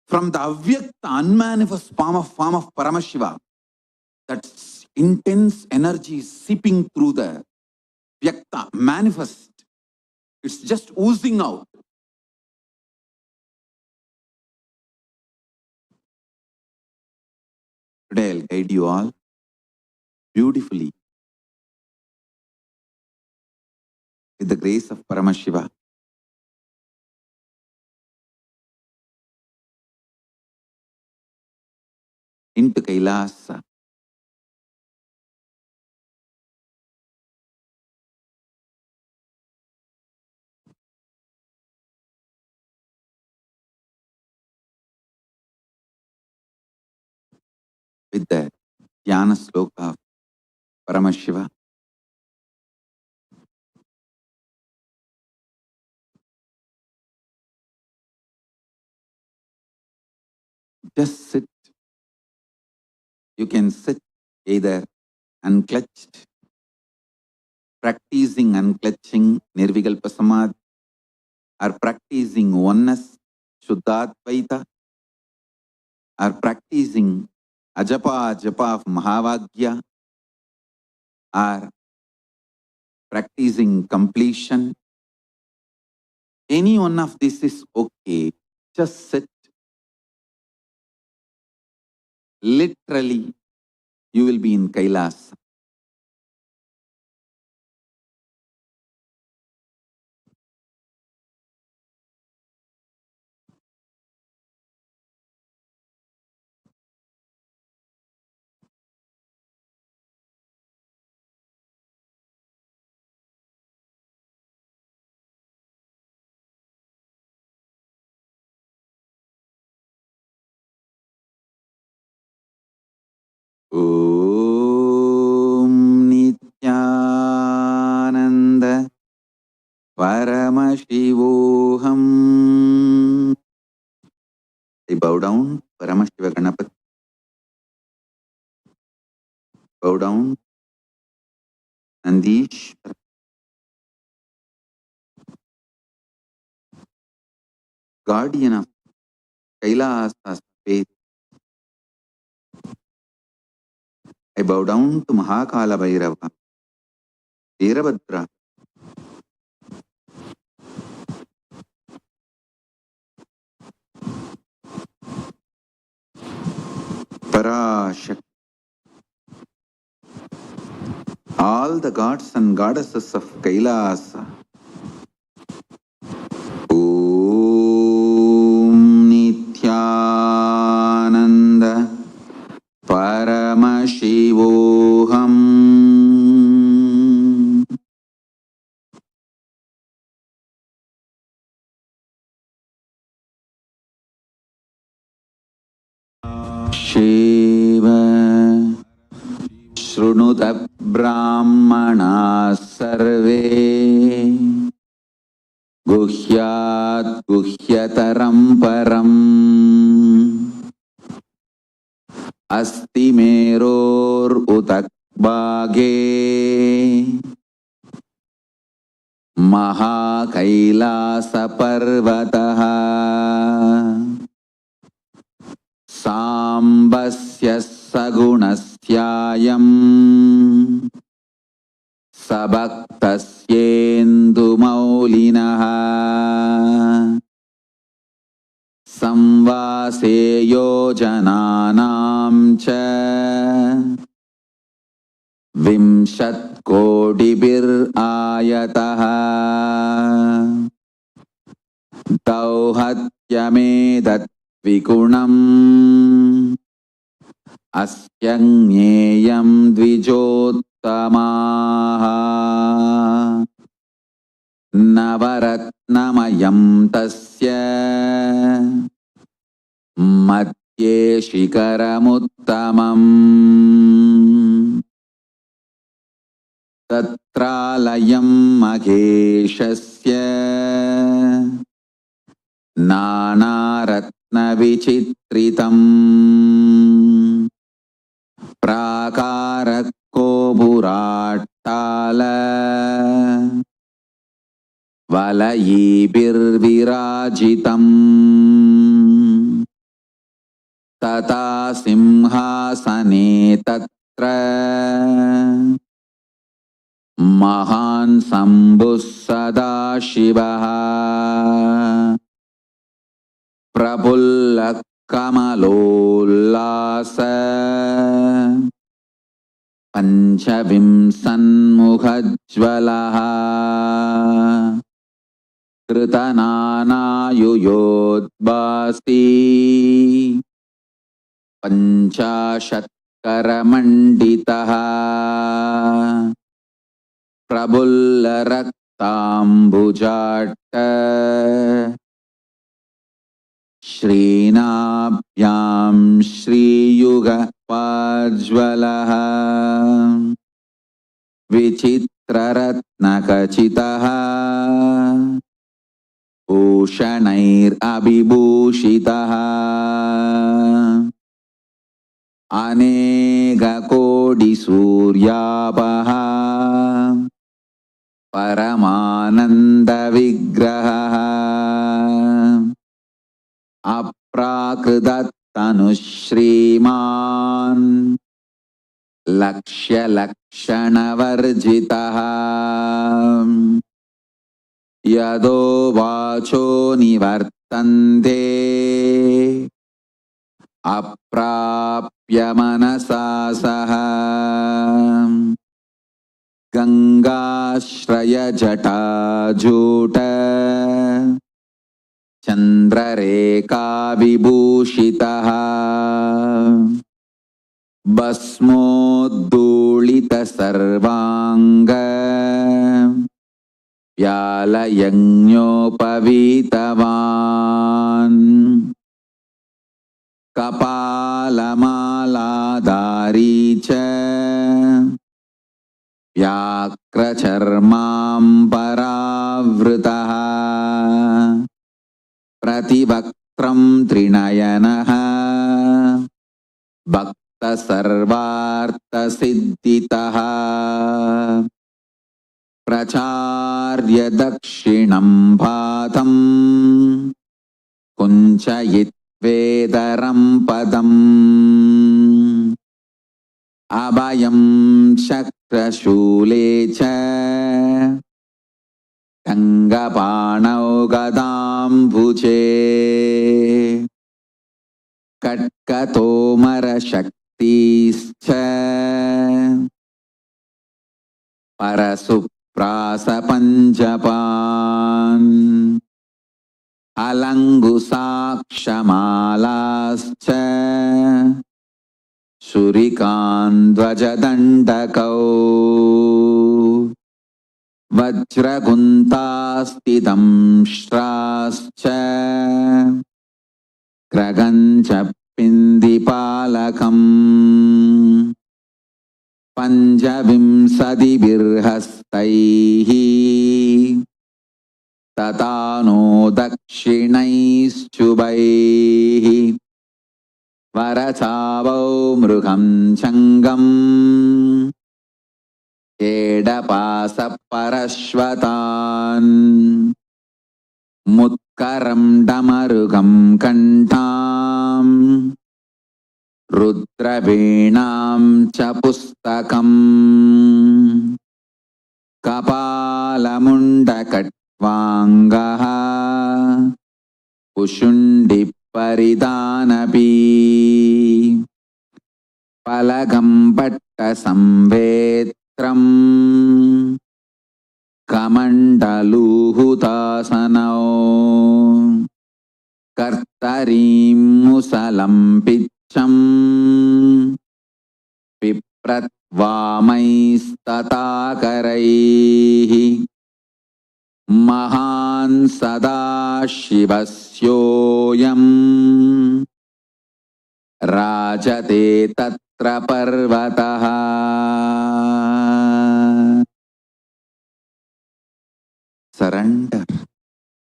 from the avyakta, unmanifest form of Paramashiva, that intense energy is seeping through the vyakta, manifest. It's just oozing out. Today I'll guide you all beautifully with the grace of Paramashiva into Kailasa. With the Dhyana Sloka of Paramashiva. Just sit. You can sit either unclutched, practicing unclutching, Nirvikalpa Samadhi, or practicing oneness, Shuddhadvaita, or practicing ajapa, japa of Mahavagya, or practicing completion. Any one of this is okay. Just sit. Literally, you will be in Kailasa. Om Nithyananda Paramashivoham. I bow down, Paramashiva Ganapati. Bow down, Nandish, guardian of Kailasa space. I bow down to Mahakala Bhairava, Veerabhadra, Parashak, all the gods and goddesses of Kailasa. Om Nithyananda Paramashivoham. Shiva Shrunuta Brahmana Sarve Guhyat Guhyataram Param Asti Meror Utak Bhage Maha Kailasa Parvataha Sambasya Sagunasyayam Sabaktasyendu Maulinaha Samvase yojananam cha Vimshat kodibir ayataha Dauhatyamedat vikunam Asyanyeyam dvijottamaha Navaratnamayam tasya Madhye shikaramuttamam Tatralayam maheshasya Nanaratna vichitritam Prakarakko burattala Valayibir virajitam Tata simhasane tatra Mahan sambhus sada shivaha Prapulla kamalollasa Panchavimsan mukhajvalaha Kritanana yuyodbasi Panchashatkara Prabulla raktambujatta Srinabhyam Sriyuga Vajvalaha Vichitraratnakachitaha Ushanair abhibhushitaha Anega kodi suryapaha Paramananda vigraha Aprakritat tanushriman लक्ष्यलक्षणवर्जितः यदो वाचो निवर्तन्ते अप्राप्य मनसा सह गंगाश्रयजटाजूट चंद्ररेखा विभूषितः भस्मोद्धूलित सर्वांग व्यालयज्ञोपवीतवान् कपालमालाधारी च व्याघ्रचर्माम्बरावृतः प्रतिवक्त्रं त्रिनयनः भक्तसर्वार्थसिद्धितः प्रचार्य दक्षिणं भातं कुञ्चयित्वेदरं पदम् अभयं चक्रशूले च टङ्गपाणौ गदाम्बुजे कट्कतोमरशक्तिश्च परशुप्रासपञ्जपान् अलङ्गुसाक्षमालाश्च शूरिकान्द्वजदण्डकौ वज्रगुन्तास्तिदंष्ट्राश्च क्रगञ्च पिन्दिपालकम् पञ्चविंशतिभिर्हस्तैः ततानो दक्षिणैश्चुभैः वरचावौ मृगं चङ्गम् एडपासपरश्वतान् मुत्करं डमरुगं कण्ठाम् रुद्रवीणां च पुस्तकम् कपालमुण्डकट्वाङ्गः कुशुण्डिपरिधानपि पलगं पट्टसंवेत्रम् कमण्डलूहुतासनौ कर्तरीं मुसलं पिच्छं पिप्रत्वामैस्तताकरैः महान् सदाशिवस्योऽयं राजते तत्र पर्वतः surrender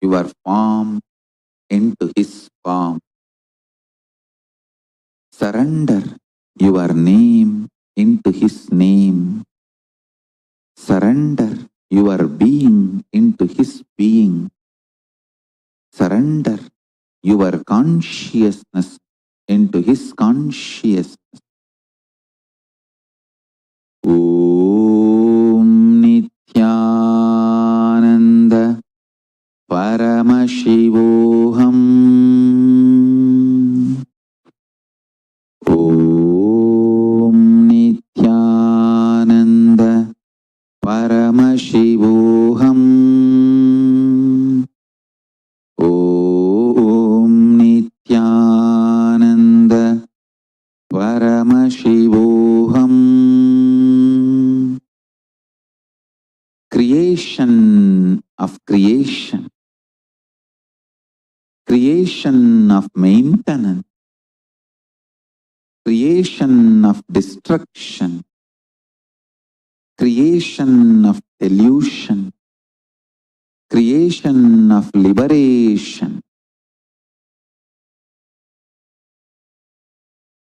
your form into his form. Surrender your name into his name. Surrender your being into his being. Surrender your consciousness into his consciousness. Om Nithyananda Paramashivoham. Om Nithyananda Paramashivoham. Om Nithyananda Paramashivoham. Creation of creation, creation of maintenance, creation of destruction, creation of delusion, creation of liberation,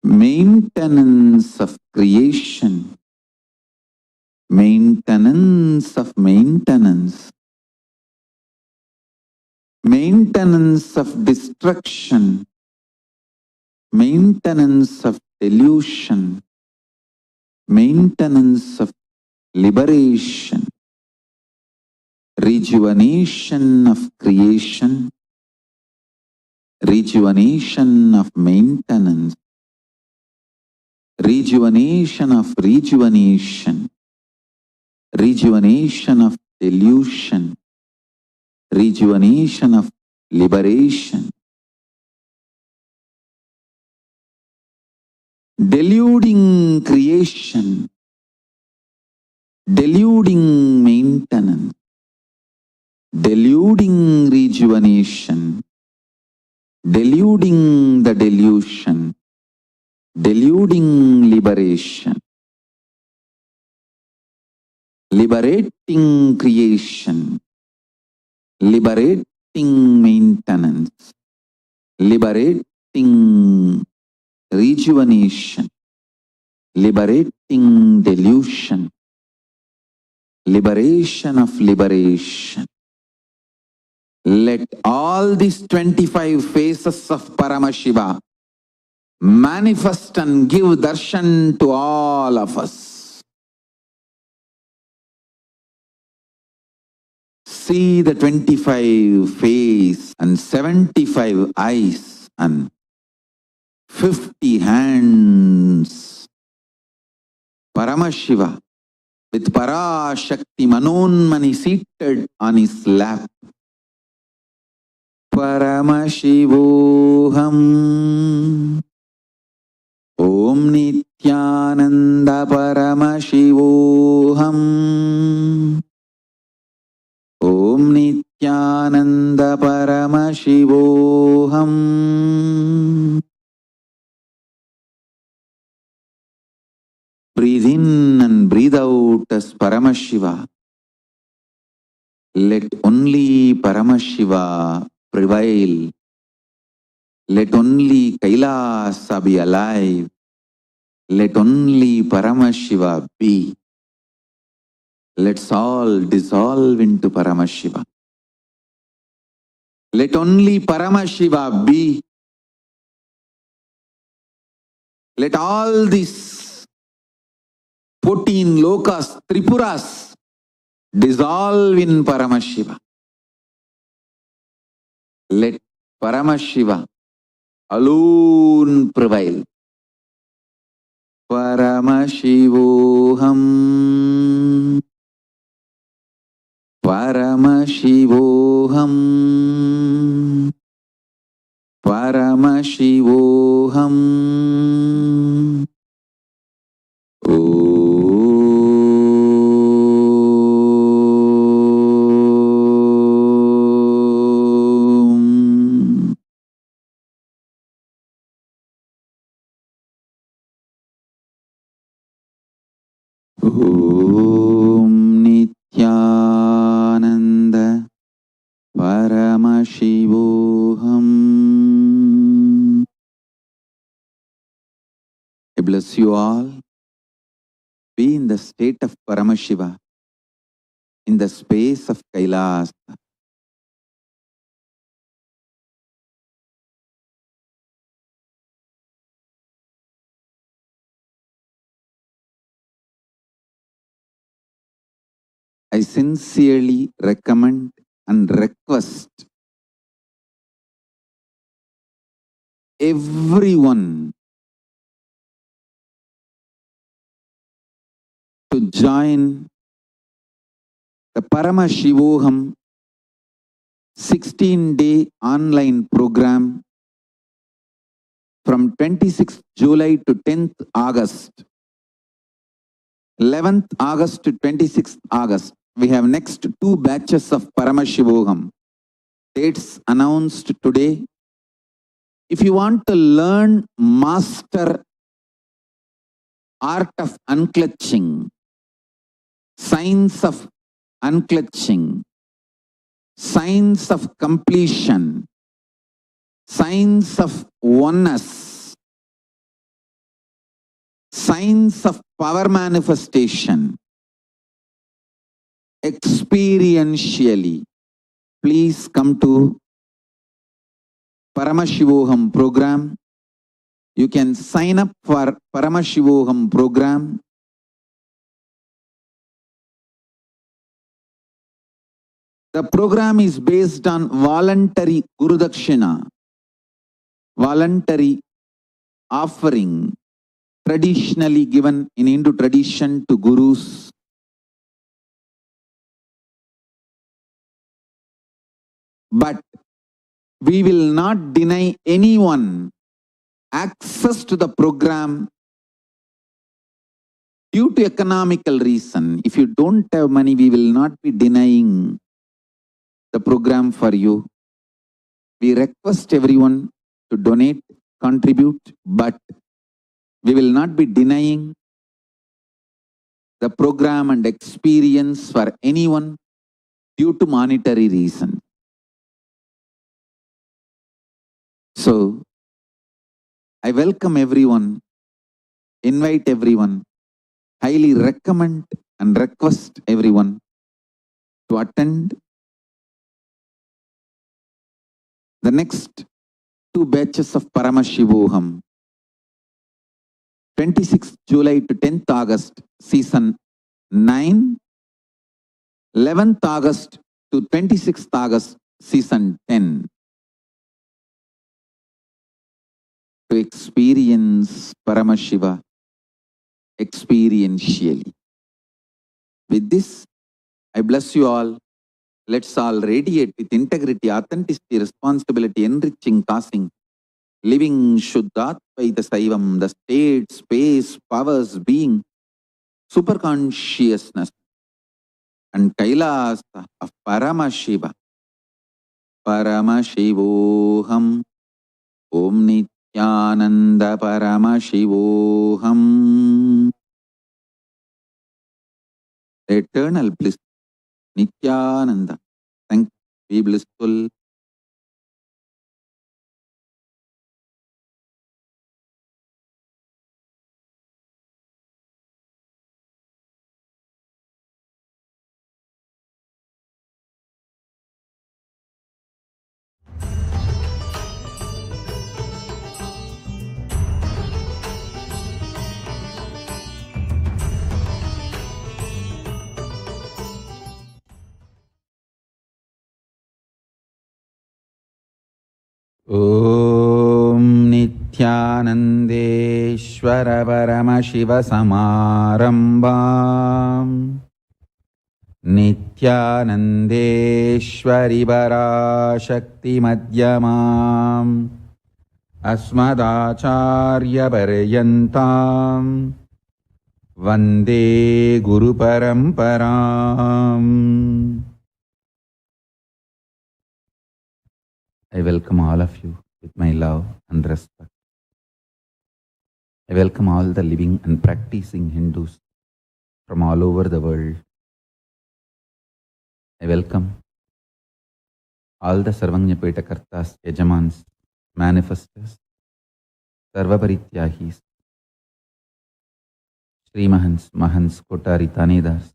maintenance of creation, maintenance of maintenance, maintenance of destruction, maintenance of delusion, maintenance of liberation, rejuvenation of creation, rejuvenation of maintenance, rejuvenation of rejuvenation, rejuvenation of delusion, rejuvenation of liberation. Deluding creation, deluding maintenance, deluding rejuvenation, deluding the delusion, deluding liberation, liberating creation, liberating maintenance, liberating rejuvenation, liberating delusion, liberation of liberation. Let all these 25 faces of Paramashiva manifest and give darshan to all of us. See the 25 face and 75 eyes and 50 hands. Paramashiva with Parashakti Manonmani seated on his lap. Paramashivoham. Om Nithyananda Paramashivoham. Om Nithyananda Paramashivoham. Breathe in and breathe out as Paramashiva. Let only Paramashiva prevail. Let only Kailasa be alive. Let only Paramashiva be. Let's all dissolve into Paramashiva. Let only Paramashiva be. Let all these 14 lokas, Tripuras, dissolve in Paramashiva. Let Paramashiva alone prevail. Paramashivoham. Paramashivoham. Paramashivoham. Om Nithyananda Paramashivoham. I bless you all. Be in the state of Paramashiva, in the space of Kailasa. I sincerely recommend and request everyone to join the Paramashivoham 16-day online program from 26th July to 10th August. 11th August to 26th August. We have next 2 batches of Paramashivoham. Dates announced today. If you want to learn, master art of unclutching, science of unclutching, science of completion, science of oneness, science of power manifestation, experientially, please come to Paramashivoham program. You can sign up for Paramashivoham program The program is based on voluntary Guru Dakshina, voluntary offering traditionally given in Hindu tradition to gurus. But we will not deny anyone access to the program due to economical reason. If you don't have money, we will not be denying the program for you. We request everyone to donate, contribute, but we will not be denying the program and experience for anyone due to monetary reason. So, I welcome everyone, invite everyone, highly recommend and request everyone to attend the next 2 batches of Paramashivoham, 26th July to 10th August, season 9, 11th August to 26th August, season 10, to experience Paramashiva experientially. With this, I bless you all. Let's all radiate with integrity, authenticity, responsibility, enriching, causing, living Shuddhatvaita Saivam, the state, space, powers, being, superconsciousness, and Kailasa of Paramashiva. Paramashivoham, Om Nithyananda Paramashivoham. Eternal bliss, Nithyananda. Thank you. Be blissful. Om Nithyanandeshwara Paramashiva Samarambam Nithyanandeshwari Parashakti Madhyamam Asmadacharya Paryantam Vande Guru Paramparam. I welcome all of you with my love and respect. I welcome all the living and practicing Hindus from all over the world. I welcome all the Sarvajñapeta Kartas, Yajamans, Manifestors, Sarvaparityahis, Sri Mahans, Mahans, Kotari, Tanedas,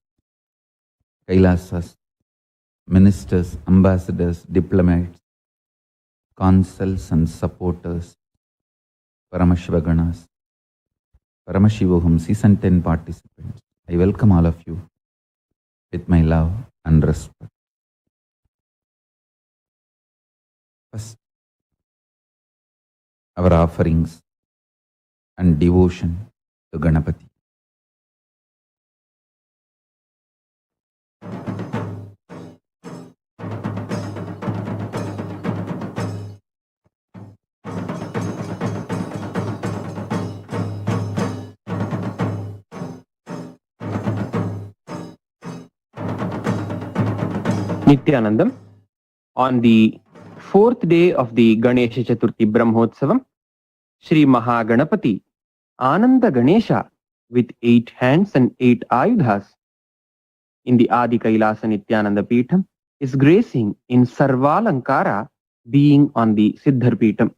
Kailasas, ministers, ambassadors, diplomats, consuls and supporters, Paramashiva Paramashivoham season 10 participants. I welcome all of you with my love and respect. First, our offerings and devotion to Ganapati. Nithyanandam, on the 4th day of the Ganesha Chaturthi Brahmotsavam, Sri Mahaganapati, Ananda Ganesha, with 8 hands and 8 ayudhas, in the Adi Kailasa Nithyananda Peetham, is gracing in Sarvalankara, being on the Siddhar Peetham.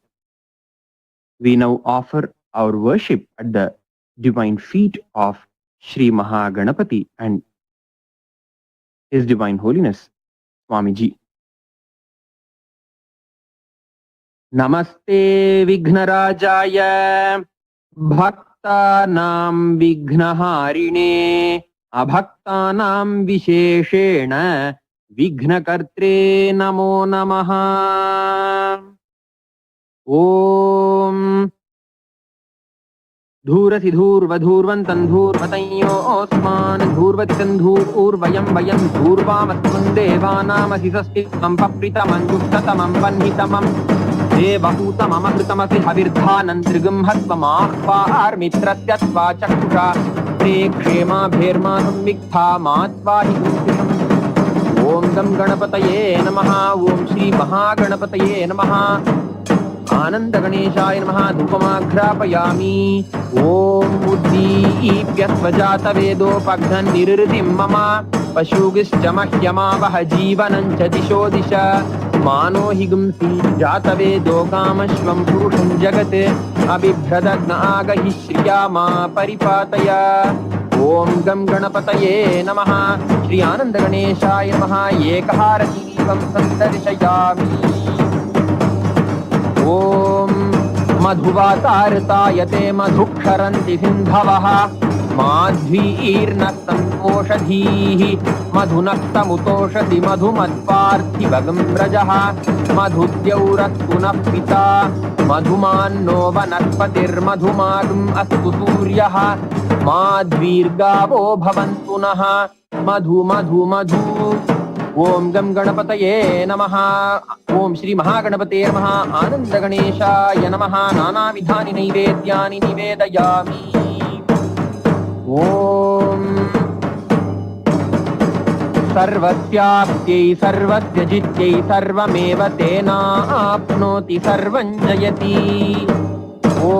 We now offer our worship at the divine feet of Sri Mahaganapati and His Divine Holiness Swamiji. Namaste Vighnarajaya Bhaktanam Vignaharine Abhaktanam Visheshena विघ्नकर्त्रे नमो नमः। ॐ धूरसि धूर्वधूर्वन्तं धूर्वतयोऽस्मान् धूर्वतिसन्धूर्वयं वयं धूर्वामस्मन् देवानामसि स्वस्तिकं पप्रितमञ्जुष्टतमं वह्नितमं देवहूतममहृतमसि हविर्धानं त्रिगुंहत्वमाह्वार्मित्रस्य त्वा चक्षुषा प्रेक्षेमाभेर्मा संविक्था मात्वाहि गुंसितम्। ॐ गं गणपतये नमः। ॐ श्री महागणपतये नमः। आनन्दगणेशाय नमः। धूपमाघ्रापयामि। ॐ उद्दीप्य स्वजातवेदोपघ्नं निरृतिं मम पशुगिश्च मह्यमावह जीवनं च दिशो दिश मानो हि गुंसि जातवेदो कामश्वं पुरुषं जगत् अबिभ्रदग्न आगहि श्रिया मा परिपातय। ॐ गं गणपतये नमः। श्री आनन्दगणेशाय नमः। एकहारतीवं सन्दर्शयामि। ॐ मधुवातारतायते मधुक्षरन्ति सिन्धवः माध्वीर्नः सन्तोषधीः मधुनक्तमुतोषधि मधुमत्पार्थिवगं व्रजः मधुद्यौरस्तु नः पिता मधुमान्नो वनस्पतिर्मधुमागम् अस्तु सूर्यः माध्वीर्गावो भवन्तु नः मधु मधु मधु। ॐ गं गणपतये नमः। ॐ श्री महागणपते नमः। आनन्दगणेशाय नमः। नानाविधानि नैवेद्यानि निवेदयामि। ॐ सर्वस्याप्त्यै सर्वस्य जित्यै सर्वमेव तेनाप्नोति सर्वं जयति। ॐ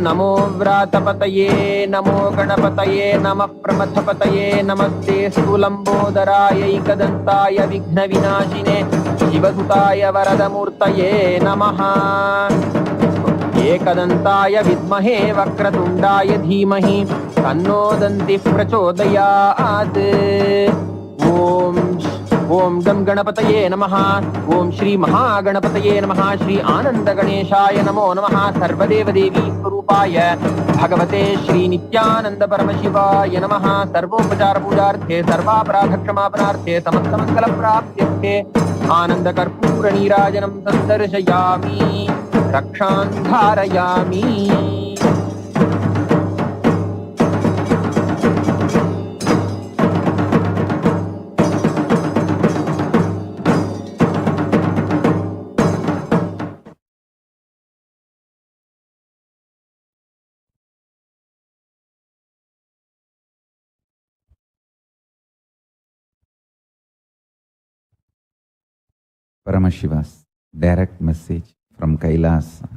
नमो व्रातपतये नमो गणपतये नमः प्रमथपतये नमस्ते स्थूलम्बोदरायैकदन्ताय विघ्नविनाशिने शिवसुताय वरदमूर्तये नमः। एकदन्ताय विद्महे वक्रतुण्डाय धीमहि तन्नो दन्तिः प्रचोदयात्। ॐ गं गणपतये नमः। ॐ श्री महागणपतये नमः। श्री आनन्दगणेशाय नमो नमः। सर्वदेवदेवी स्वरूपाय भगवते श्री नित्यानन्द परमशिवाय नमः। सर्वोपचारपूजार्थे सर्वापराधक्षमापणार्थे समस्तमङ्गलप्राप्त्यर्थे आनन्दकर्पूरनीराजनं सन्दर्शयामि रक्षां धारयामि। Paramashiva's direct message from Kailasa.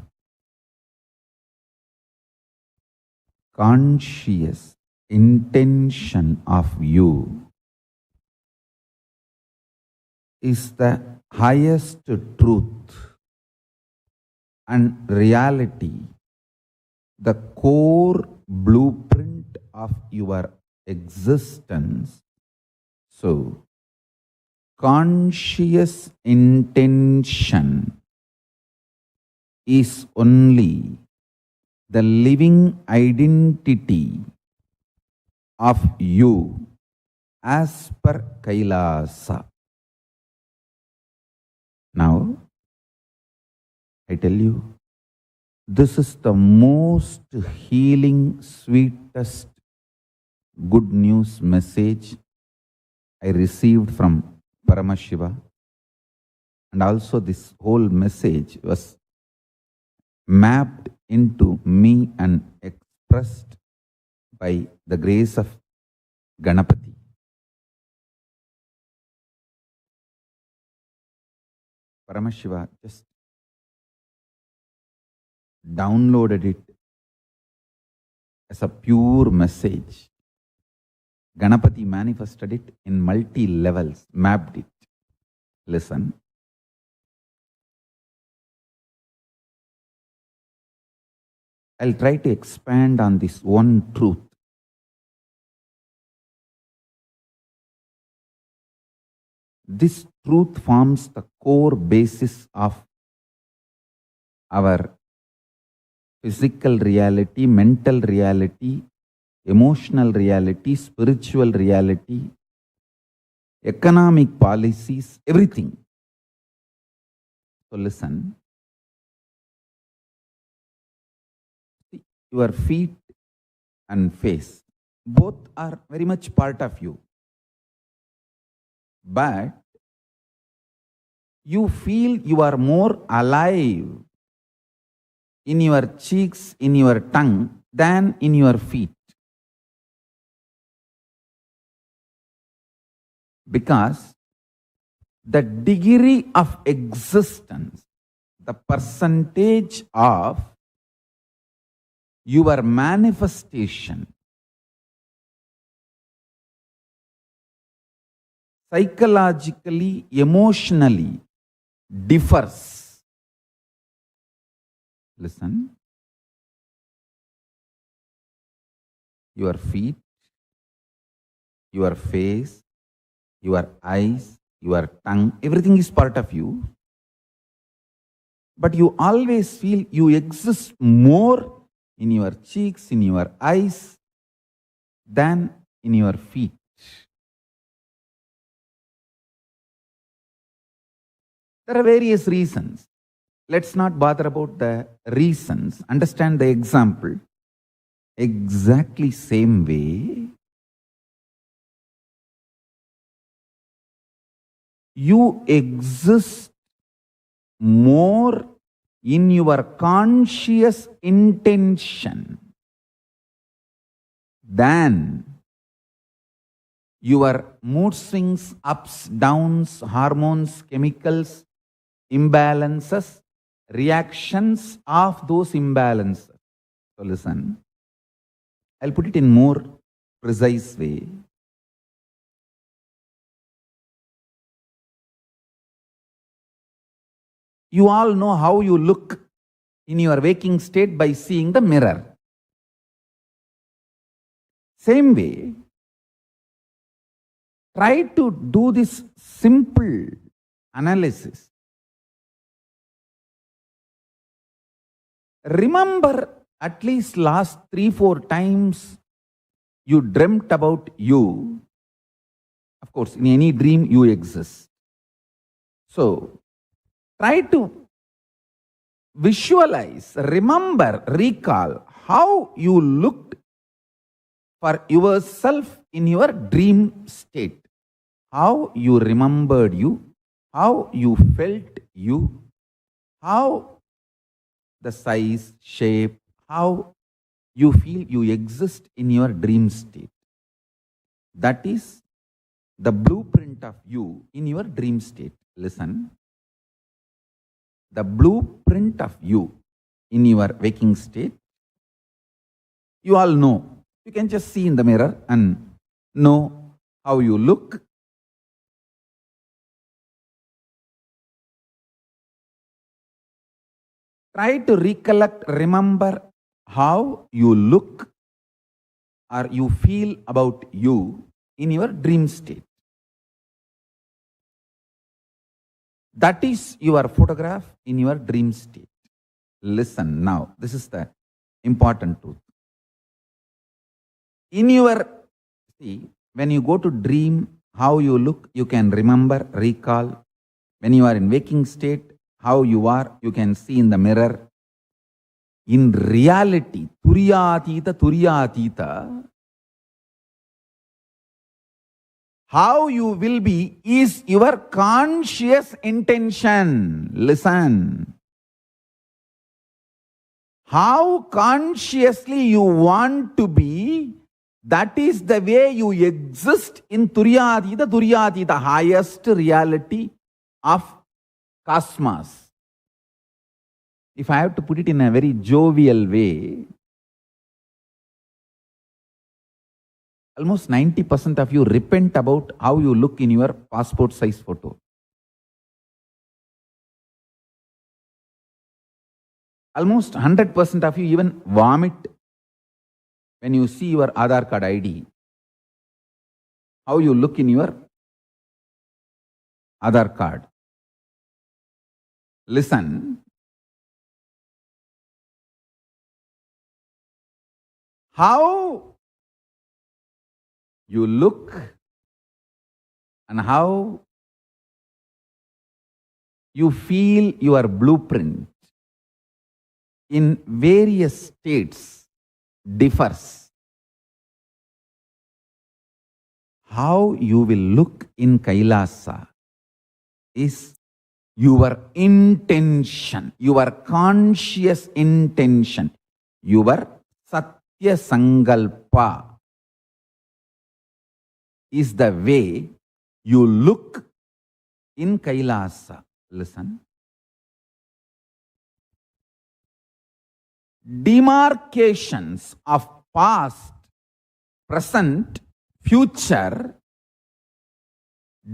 Conscious intention of you is the highest truth and reality, the core blueprint of your existence. So, conscious intention is only the living identity of you as per Kailasa. Now, I tell you, this is the most healing, sweetest good news message I received from Paramashiva, and also this whole message was mapped into me and expressed by the grace of Ganapati. Paramashiva just downloaded it as a pure message. Ganapati manifested it in multi-levels, mapped it. Listen. I'll try to expand on this one truth. This truth forms the core basis of our physical reality, mental reality, emotional reality, spiritual reality, economic policies, everything. So listen, your feet and face, both are very much part of you. But you feel you are more alive in your cheeks, in your tongue, than in your feet. Because the degree of existence, the percentage of your manifestation, psychologically, emotionally differs. Listen. Your feet, your face, your eyes, your tongue, everything is part of you. But you always feel you exist more in your cheeks, in your eyes, than in your feet. There are various reasons. Let's not bother about the reasons. Understand the example. Exactly same way, you exist more in your conscious intention than your mood swings, ups, downs, hormones, chemicals, imbalances, reactions of those imbalances. So listen, I'll put it in more precise way. You all know how you look in your waking state by seeing the mirror. Same way, try to do this simple analysis. Remember at least last 3-4 times you dreamt about you. Of course, in any dream you exist. So, try to visualize, remember, recall how you looked for yourself in your dream state. How you remembered you, how you felt you, how the size, shape, how you feel you exist in your dream state. That is the blueprint of you in your dream state. Listen. The blueprint of you in your waking state, you all know. You can just see in the mirror and know how you look. Try to recollect, remember how you look or you feel about you in your dream state. That is your photograph in your dream state. Listen now, this is the important truth. In your, see, when you go to dream, how you look, you can remember, recall. When you are in waking state, how you are, you can see in the mirror. In reality, Turyatita, how you will be is your conscious intention. Listen. How consciously you want to be, that is the way you exist in Turyatita, the highest reality of cosmos. If I have to put it in a very jovial way, almost 90% of you repent about how you look in your passport size photo. Almost 100% of you even vomit when you see your Aadhaar card ID. How you look in your Aadhaar card. Listen. How you look and how you feel your blueprint in various states differs. How you will look in Kailasa is your intention, your conscious intention, your Satya Sankalpa is the way you look in Kailasa. Listen. Demarcations of past, present, future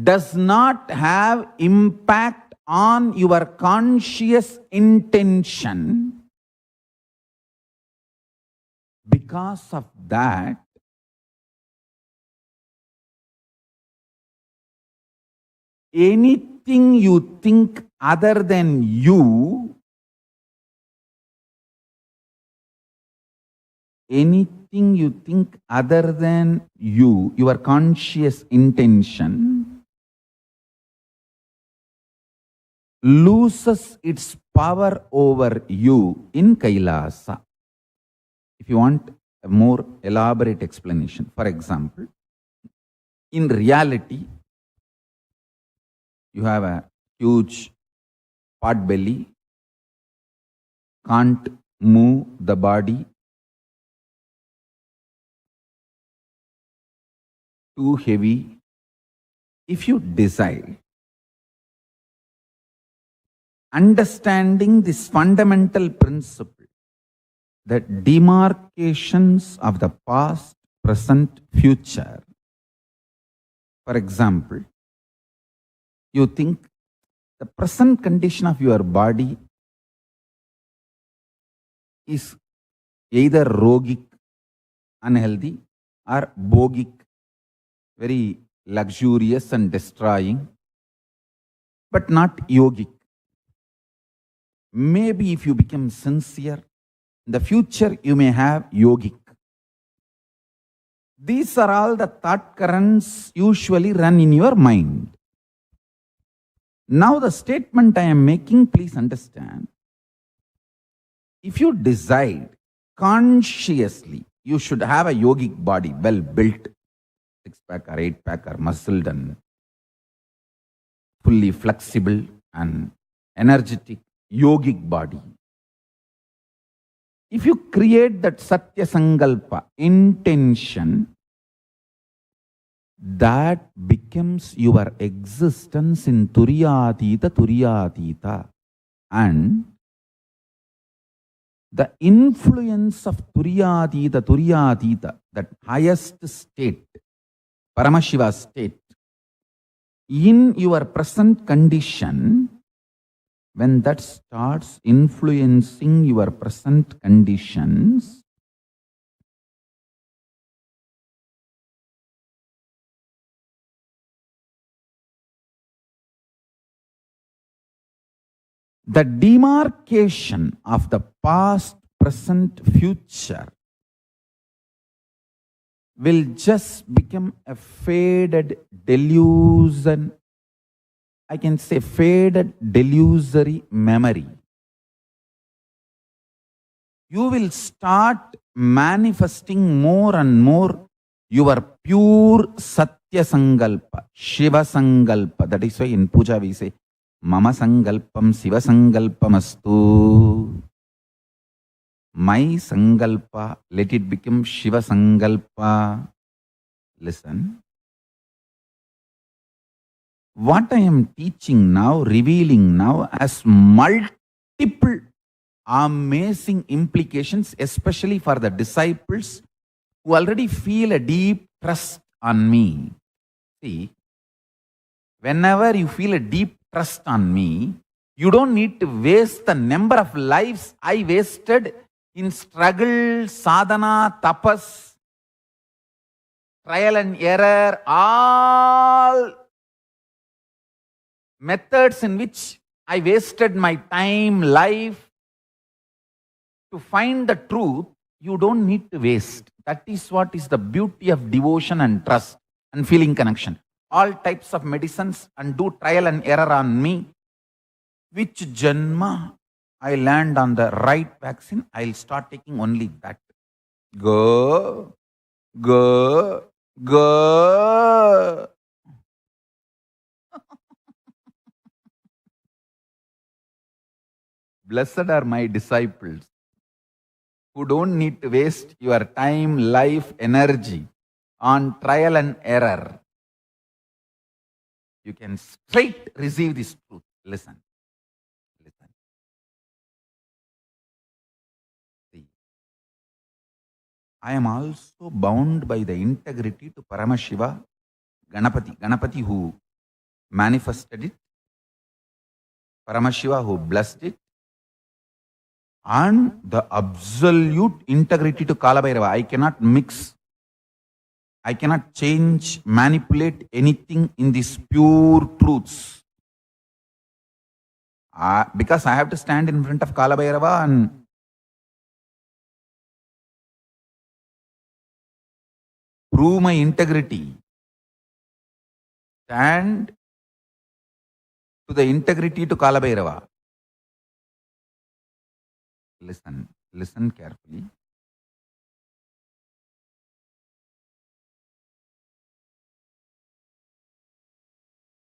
does not have impact on your conscious intention. Because of that, anything you think other than you, anything you think other than you, your conscious intention, loses its power over you in Kailasa. If you want a more elaborate explanation, for example, in reality, you have a huge pot belly, can't move the body, too heavy. If you decide, understanding this fundamental principle, that demarcations of the past, present, future. For example, you think the present condition of your body is either yogic, unhealthy, or bogic, very luxurious and destroying, but not yogic. Maybe if you become sincere, in the future you may have yogic. These are all the thought currents usually run in your mind. Now the statement I am making, please understand. If you decide consciously you should have a yogic body, well built, 6-pack or 8-pack or muscled and fully flexible and energetic yogic body. If you create that Satya Sankalpa, intention, that becomes your existence in Turiyatita. And the influence of Turiyatita, that highest state, Paramashiva state, in your present condition, when that starts influencing your present conditions, the demarcation of the past, present, future will just become a faded delusion. I can say faded delusory memory. You will start manifesting more and more your pure Satya Sankalpa, Shiva Sankalpa. That is why in puja we say, Mama Sankalpam Shiva Sankalpamastu. My Sankalpa, let it become Shiva Sankalpa. Listen. What I am teaching now, revealing now, has multiple amazing implications, especially for the disciples who already feel a deep trust on me. See, whenever you feel a deep trust on me, you don't need to waste the number of lives I wasted in struggle, sadhana, tapas, trial and error, all methods in which I wasted my time, life. To find the truth, you don't need to waste. That is what is the beauty of devotion and trust and feeling connection. all types of medicines and do trial and error on me. Which janma I land on the right vaccine, I'll start taking only that. Go, go, go. Blessed are my disciples who don't need to waste your time, life, energy on trial and error. You can straight receive this truth. Listen. See, I am also bound by the integrity to Paramashiva, Ganapati who manifested it, Paramashiva who blessed it, and the absolute integrity to Kalabhairava. I cannot mix, I cannot change, manipulate anything in these pure truths. Because I have to stand in front of Kalabhairava and prove my integrity. Stand to the integrity to Kalabhairava. Listen carefully.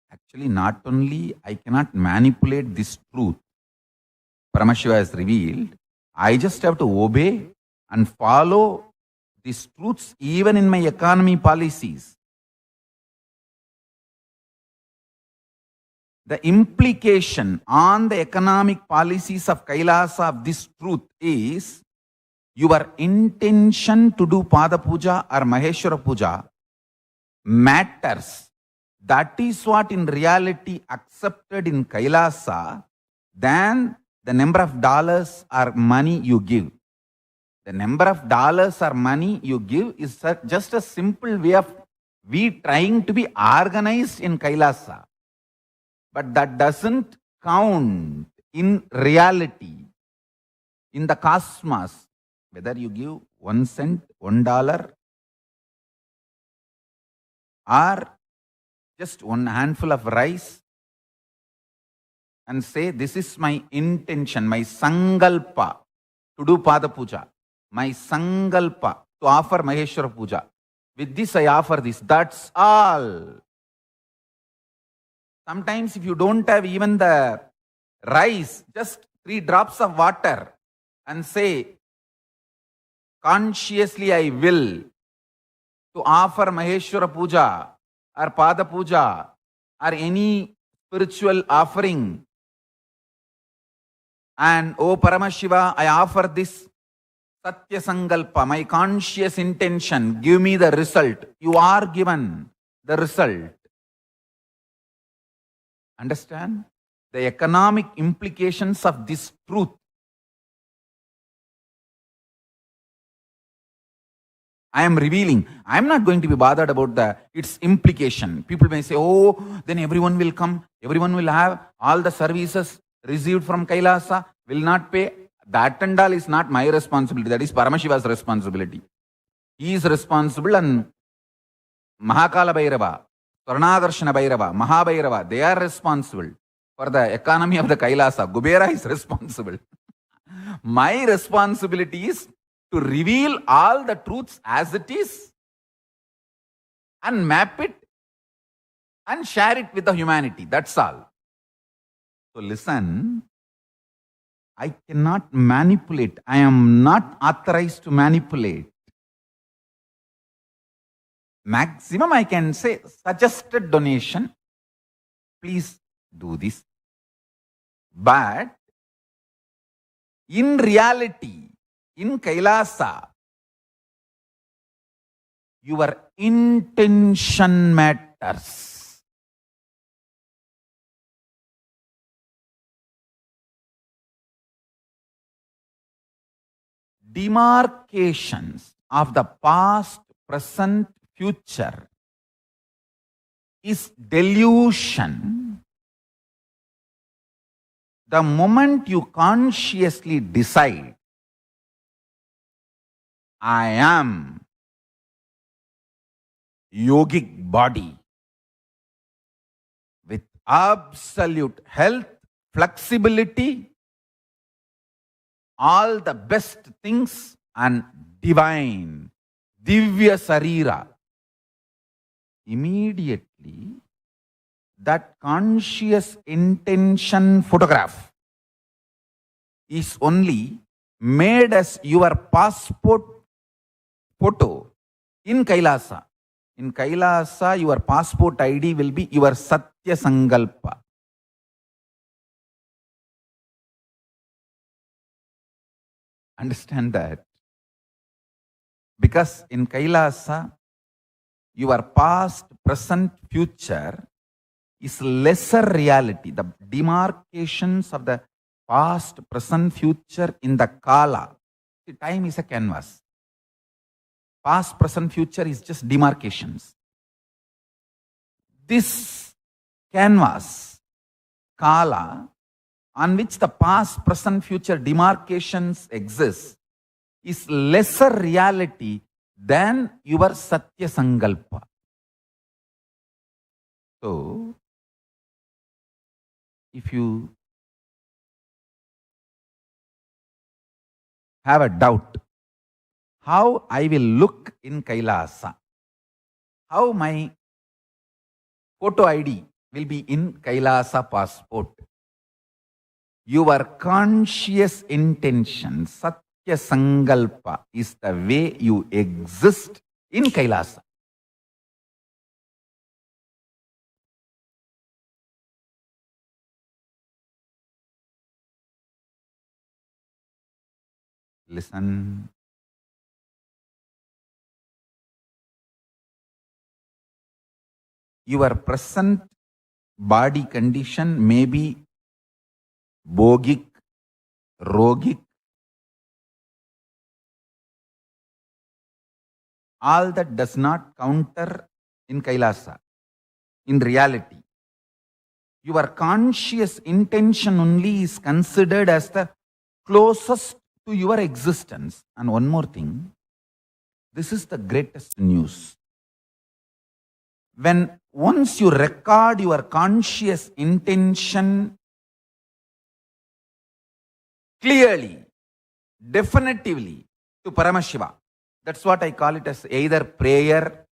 Actually, not only I cannot manipulate this truth, Paramashiva has revealed, I just have to obey and follow these truths even in my economy policies. The implication on the economic policies of Kailasa of this truth is your intention to do Pada Puja or Maheshwara Puja matters. That is what in reality accepted in Kailasa than the number of dollars or money you give. The number of dollars or money you give is just a simple way of we trying to be organized in Kailasa. But that doesn't count in reality, in the cosmos, whether you give 1 cent, $1, or just one handful of rice and say, this is my intention, my sangalpa to do Pada Puja, my sangalpa to offer Maheshwara Puja. With this I offer this. That's all. Sometimes if you don't have even the rice, just 3 drops of water and say, consciously I will to offer Maheshwara Puja or Pada Puja or any spiritual offering. And oh Paramashiva, I offer this Satya Sankalpa, my conscious intention, give me the result. You are given the result. Understand? The economic implications of this truth. I am revealing. I am not going to be bothered about its implication. People may say, oh, then everyone will come. Everyone will have all the services received from Kailasa, will not pay. That and all is not my responsibility. That is Paramashiva's responsibility. He is responsible, and Mahakala Bhairava, Swarnadarshana Bhairava, Mahabhairava, they are responsible for the economy of the Kailasa. Kubera is responsible. My responsibility is to reveal all the truths as it is and map it and share it with the humanity. That's all. So listen, I cannot manipulate. I am not authorized to manipulate. Maximum I can say suggested donation. Please do this. But in reality, in Kailasa, your intention matters. Demarcations of the past, present, future is delusion. The moment you consciously decide, I am yogic body, absolute health, flexibility, all the best things, and divine, Divya Sarira. Immediately, that conscious intention photograph is only made as your passport photo in Kailasa. In Kailasa, your passport ID will be your Satya Sankalpa. Understand that? Because in Kailasa, your past, present, future is lesser reality. The demarcations of the past, present, future in the Kala. The time is a canvas. Past, present, future is just demarcations. This canvas, Kala, on which the past, present, future demarcations exist, is lesser reality than your Satya Sankalpa. So, if you have a doubt, how I will look in Kailasa, how my photo ID will be in Kailasa passport, your conscious intention, Satya Sankalpa, is the way you exist in Kailasa. Listen. Your present body condition may be bogic, rogic. All that does not counter in Kailasa, in reality. Your conscious intention only is considered as the closest to your existence. And one more thing, this is the greatest news. When once you record your conscious intention clearly, definitively to Paramashiva, that's what I call it as either prayer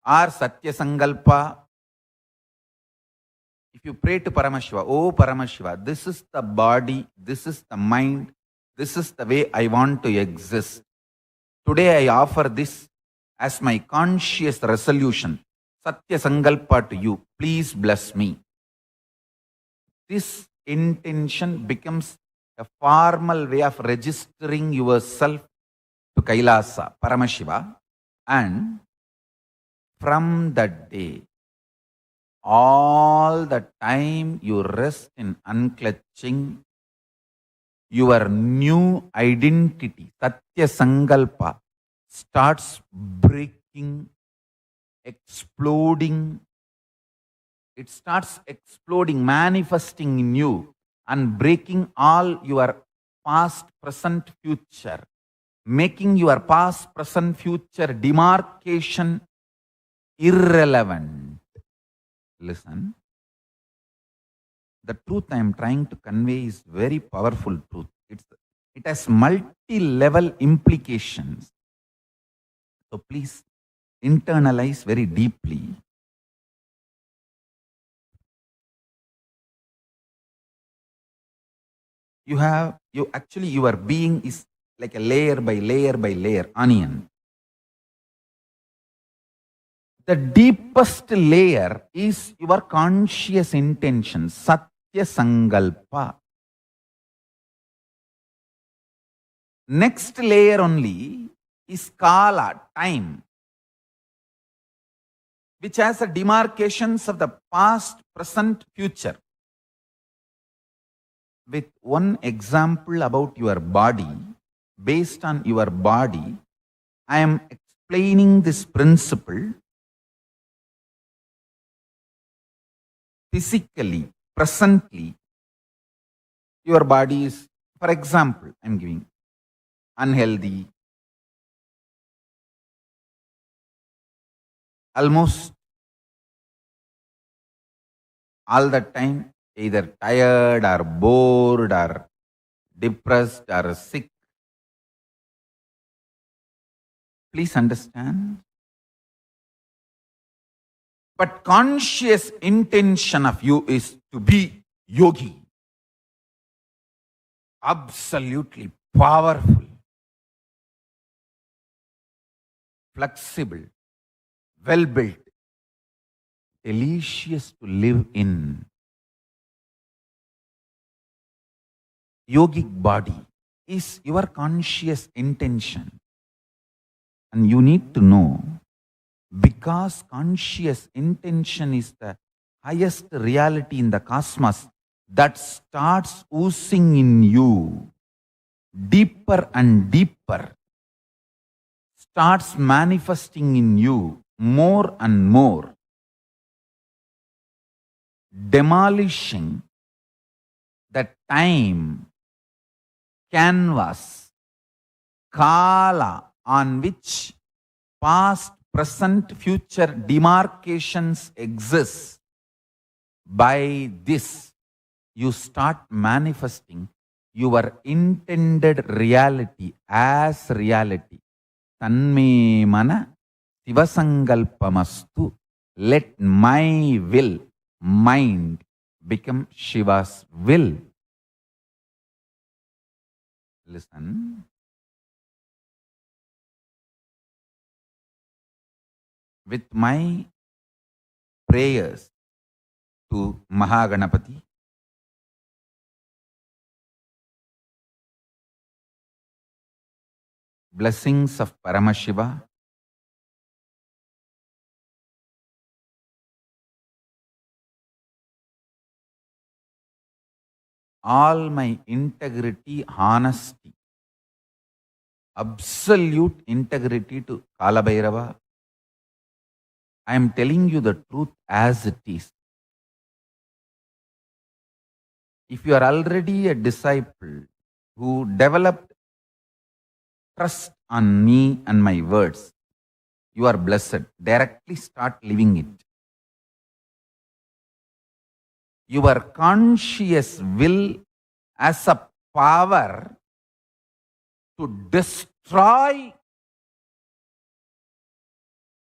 or Satya Sankalpa. If you pray to Paramashiva, oh Paramashiva, this is the body, this is the mind, this is the way I want to exist. Today I offer this as my conscious resolution, Satya Sankalpa to you. Please bless me. This intention becomes a formal way of registering yourself to Kailasa, Paramashiva, and from that day, all the time you rest in unclutching, your new identity, Satya Sankalpa, starts breaking, exploding. It starts exploding, manifesting in you and breaking all your past, present, future, making your past, present, future demarcation irrelevant. Listen, the truth I am trying to convey is very powerful truth. It has multi-level implications. So please internalize very deeply. Your being is like a layer by layer by layer onion. The deepest layer is your conscious intention, Satya Sankalpa. Next layer only is Kala, time, which has the demarcations of the past, present, future. With one example about your body, based on your body, I am explaining this principle. Physically, presently, your body is, for example, I am giving unhealthy, almost all the time, either tired or bored or depressed or sick. Please understand. But conscious intention of you is to be yogi. Absolutely powerful, flexible, well-built, delicious to live in. Yogic body is your conscious intention. And you need to know, because conscious intention is the highest reality in the cosmos, that starts oozing in you deeper and deeper, starts manifesting in you more and more, demolishing the time canvas, kala, on which past, present, future demarcations exist. By this, you start manifesting your intended reality as reality. Tanme mana Sivasangalpamastu. Let my will, mind, become Shiva's will. Listen. With my prayers to Mahaganapati, blessings of Paramashiva, all my integrity, honesty, absolute integrity to Kalabhairava. I am telling you the truth as it is. If you are already a disciple who developed trust on me and my words, you are blessed. Directly start living it. Your conscious will as a power to destroy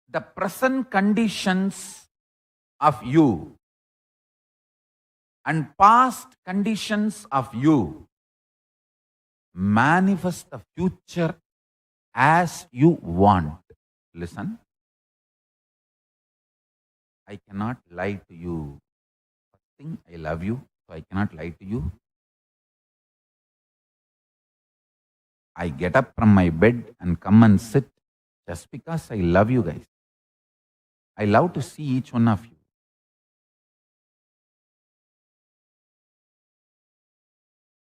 the present conditions of you and past conditions of you, manifest the future as you want. Listen, I cannot lie to you. First thing, I love you, so I cannot lie to you. I get up from my bed and come and sit just because I love you guys. I love to see each one of you.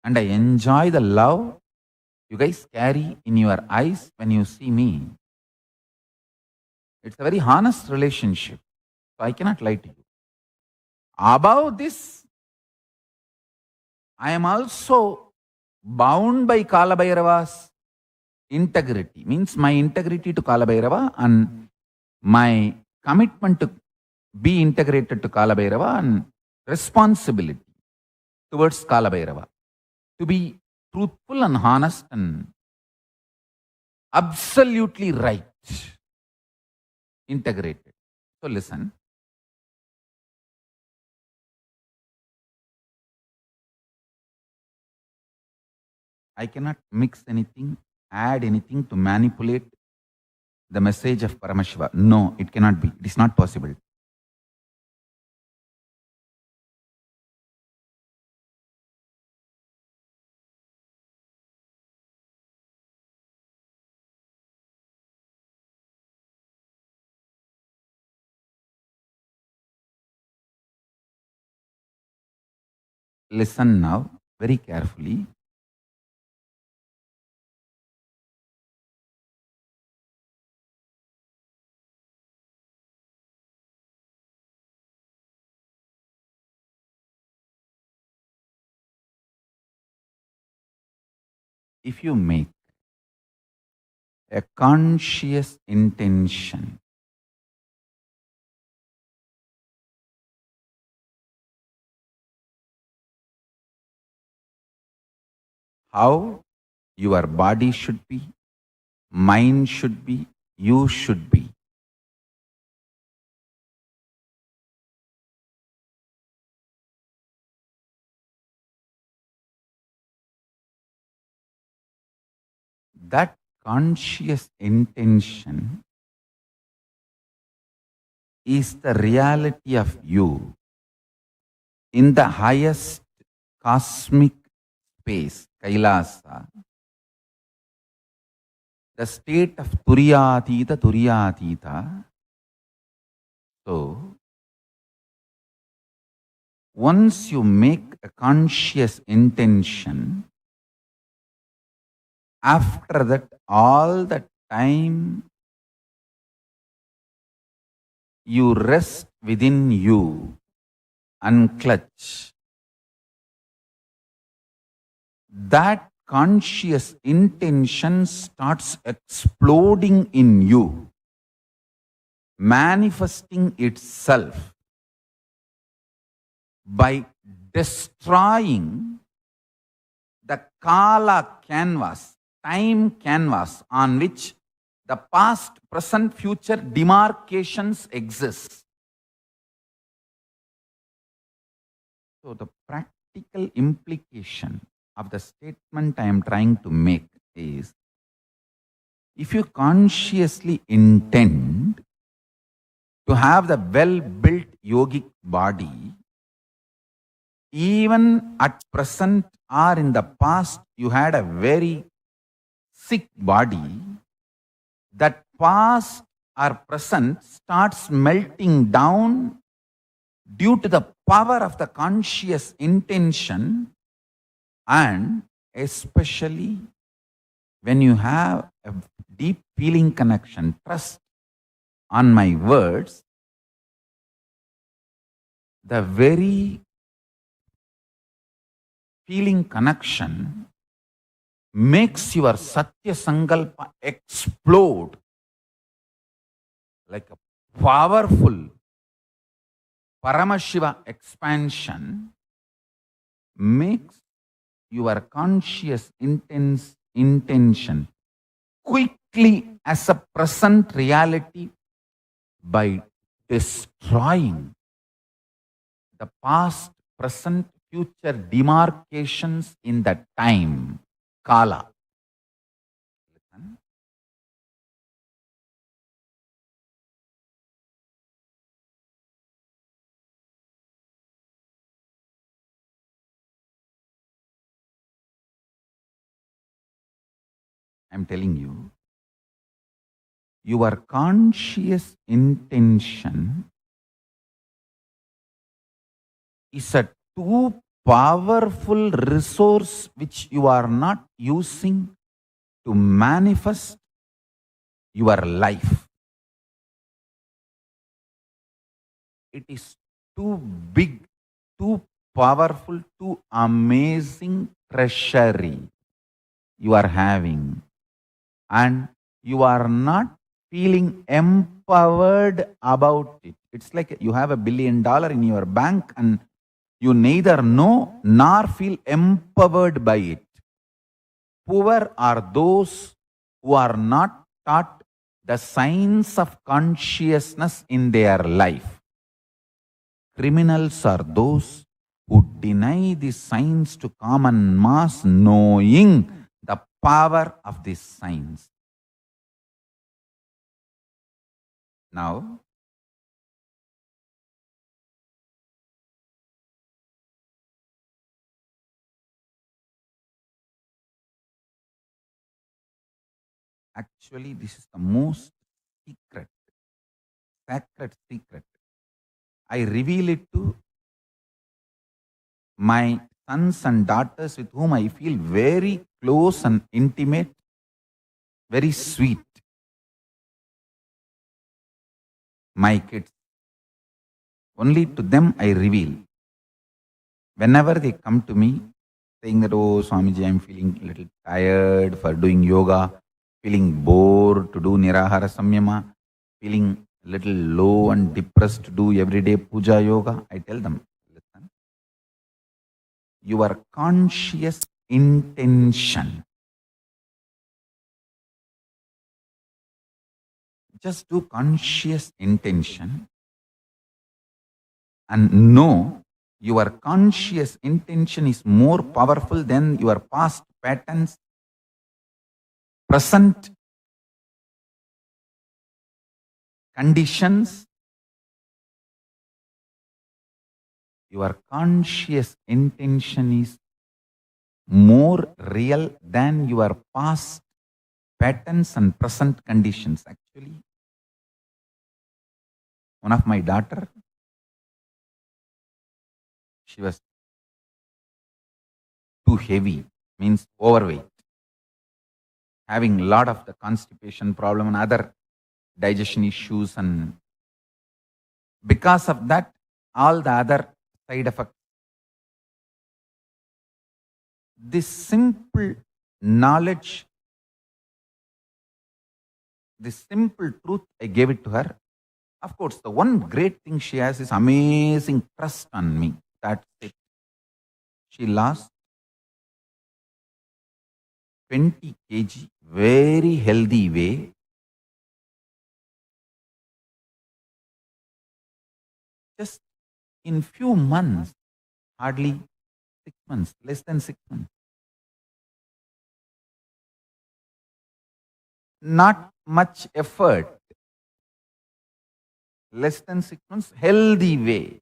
And I enjoy the love you guys carry in your eyes when you see me. It's a very honest relationship. So I cannot lie to you. Above this, I am also bound by Kalabhairava's integrity. Means my integrity to Kalabhairava and my commitment to be integrated to Kalabhairava and responsibility towards Kalabhairava. To be truthful and honest and absolutely right. Integrated. So listen. I cannot mix anything, add anything to manipulate the message of Paramashiva. No, it cannot be. It is not possible. Listen now very carefully. If you make a conscious intention how your body should be, mind should be, you should be. That conscious intention is the reality of you in the highest cosmic space, Kailasa, the state of Turyatita. So, once you make a conscious intention, after that, all the time you rest within you, unclutch. That conscious intention starts exploding in you, manifesting itself by destroying the Kala canvas, time canvas on which the past, present, future demarcations exist. So the practical implication of the statement I am trying to make is, if you consciously intend to have the well-built yogic body, even at present or in the past you had a very sick body, that past or present starts melting down due to the power of the conscious intention, and especially when you have a deep feeling connection, trust on my words, the very feeling connection makes your Satya Sankalpa explode like a powerful Paramashiva expansion, makes your conscious intention quickly as a present reality by destroying the past, present, future demarcations in the time, Kala. Listen. I'm telling you, your conscious intention is a too powerful resource which you are not using to manifest your life. It is too big, too powerful, too amazing treasury you are having, and you are not feeling empowered about it. It's like you have $1 billion in your bank and you neither know nor feel empowered by it. Poor are those who are not taught the science of consciousness in their life. Criminals are those who deny the science to common mass, knowing the power of this science. Now, actually, this is the most sacred secret. I reveal it to my sons and daughters with whom I feel very close and intimate, very sweet. My kids. Only to them I reveal. Whenever they come to me saying that, oh Swamiji, I'm feeling a little tired for doing yoga, feeling bored to do Nirahara Samyama, feeling a little low and depressed to do everyday puja yoga, I tell them, listen, your conscious intention. Just do conscious intention and know your conscious intention is more powerful than your past patterns, present conditions. Your conscious intention is more real than your past patterns and present conditions. Actually, one of my daughter, she was too heavy, means overweight, having a lot of the constipation problem and other digestion issues, and because of that, all the other side effects. This simple knowledge, this simple truth, I gave it to her. Of course, the one great thing she has is amazing trust on me. That's it. She lost 20 kg, very healthy way. Just in few months, hardly 6 months, less than 6 months. Not much effort. Less than 6 months, healthy way.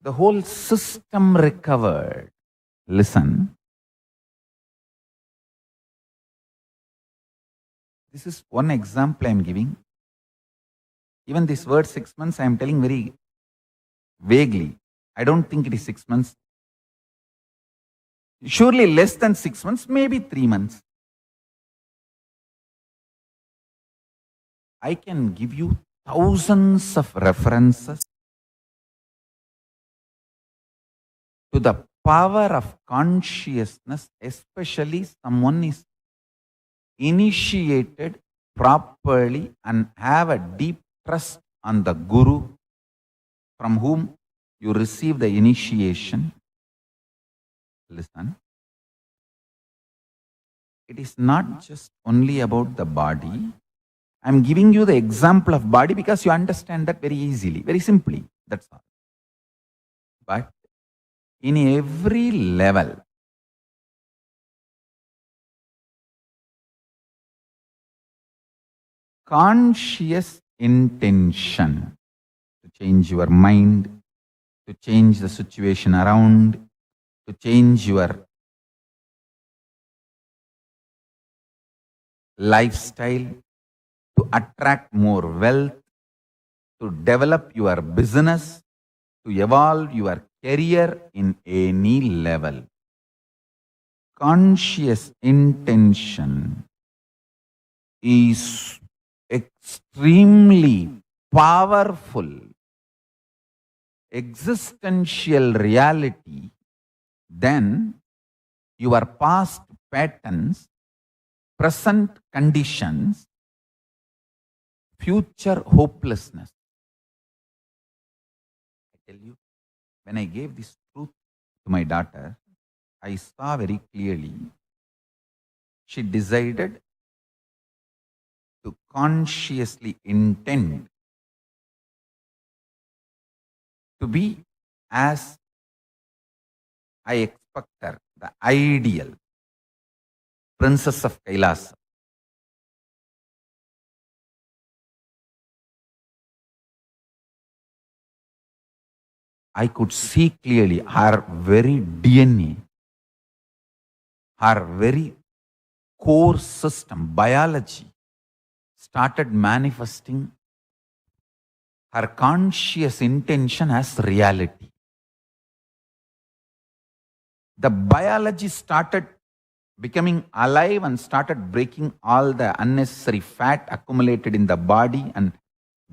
The whole system recovered. Listen. This is one example I am giving. Even this word 6 months I am telling very vaguely. I don't think it is 6 months. Surely less than 6 months, maybe 3 months. I can give you thousands of references to the power of consciousness, especially someone is initiated properly and have a deep trust on the Guru from whom you receive the initiation. Listen. It is not just only about the body. I am giving you the example of body because you understand that very easily, very simply. That's all. But in every level, conscious intention to change your mind, to change the situation around, to change your lifestyle, to attract more wealth, to develop your business, to evolve your career in any level. Conscious intention is extremely powerful existential reality than your past patterns, present conditions, future hopelessness. I tell you, when I gave this truth to my daughter, I saw very clearly she decided to consciously intend to be as I expect her, the ideal princess of Kailasa. I could see clearly her very DNA, her very core system, biology, started manifesting her conscious intention as reality. The biology started becoming alive and started breaking all the unnecessary fat accumulated in the body and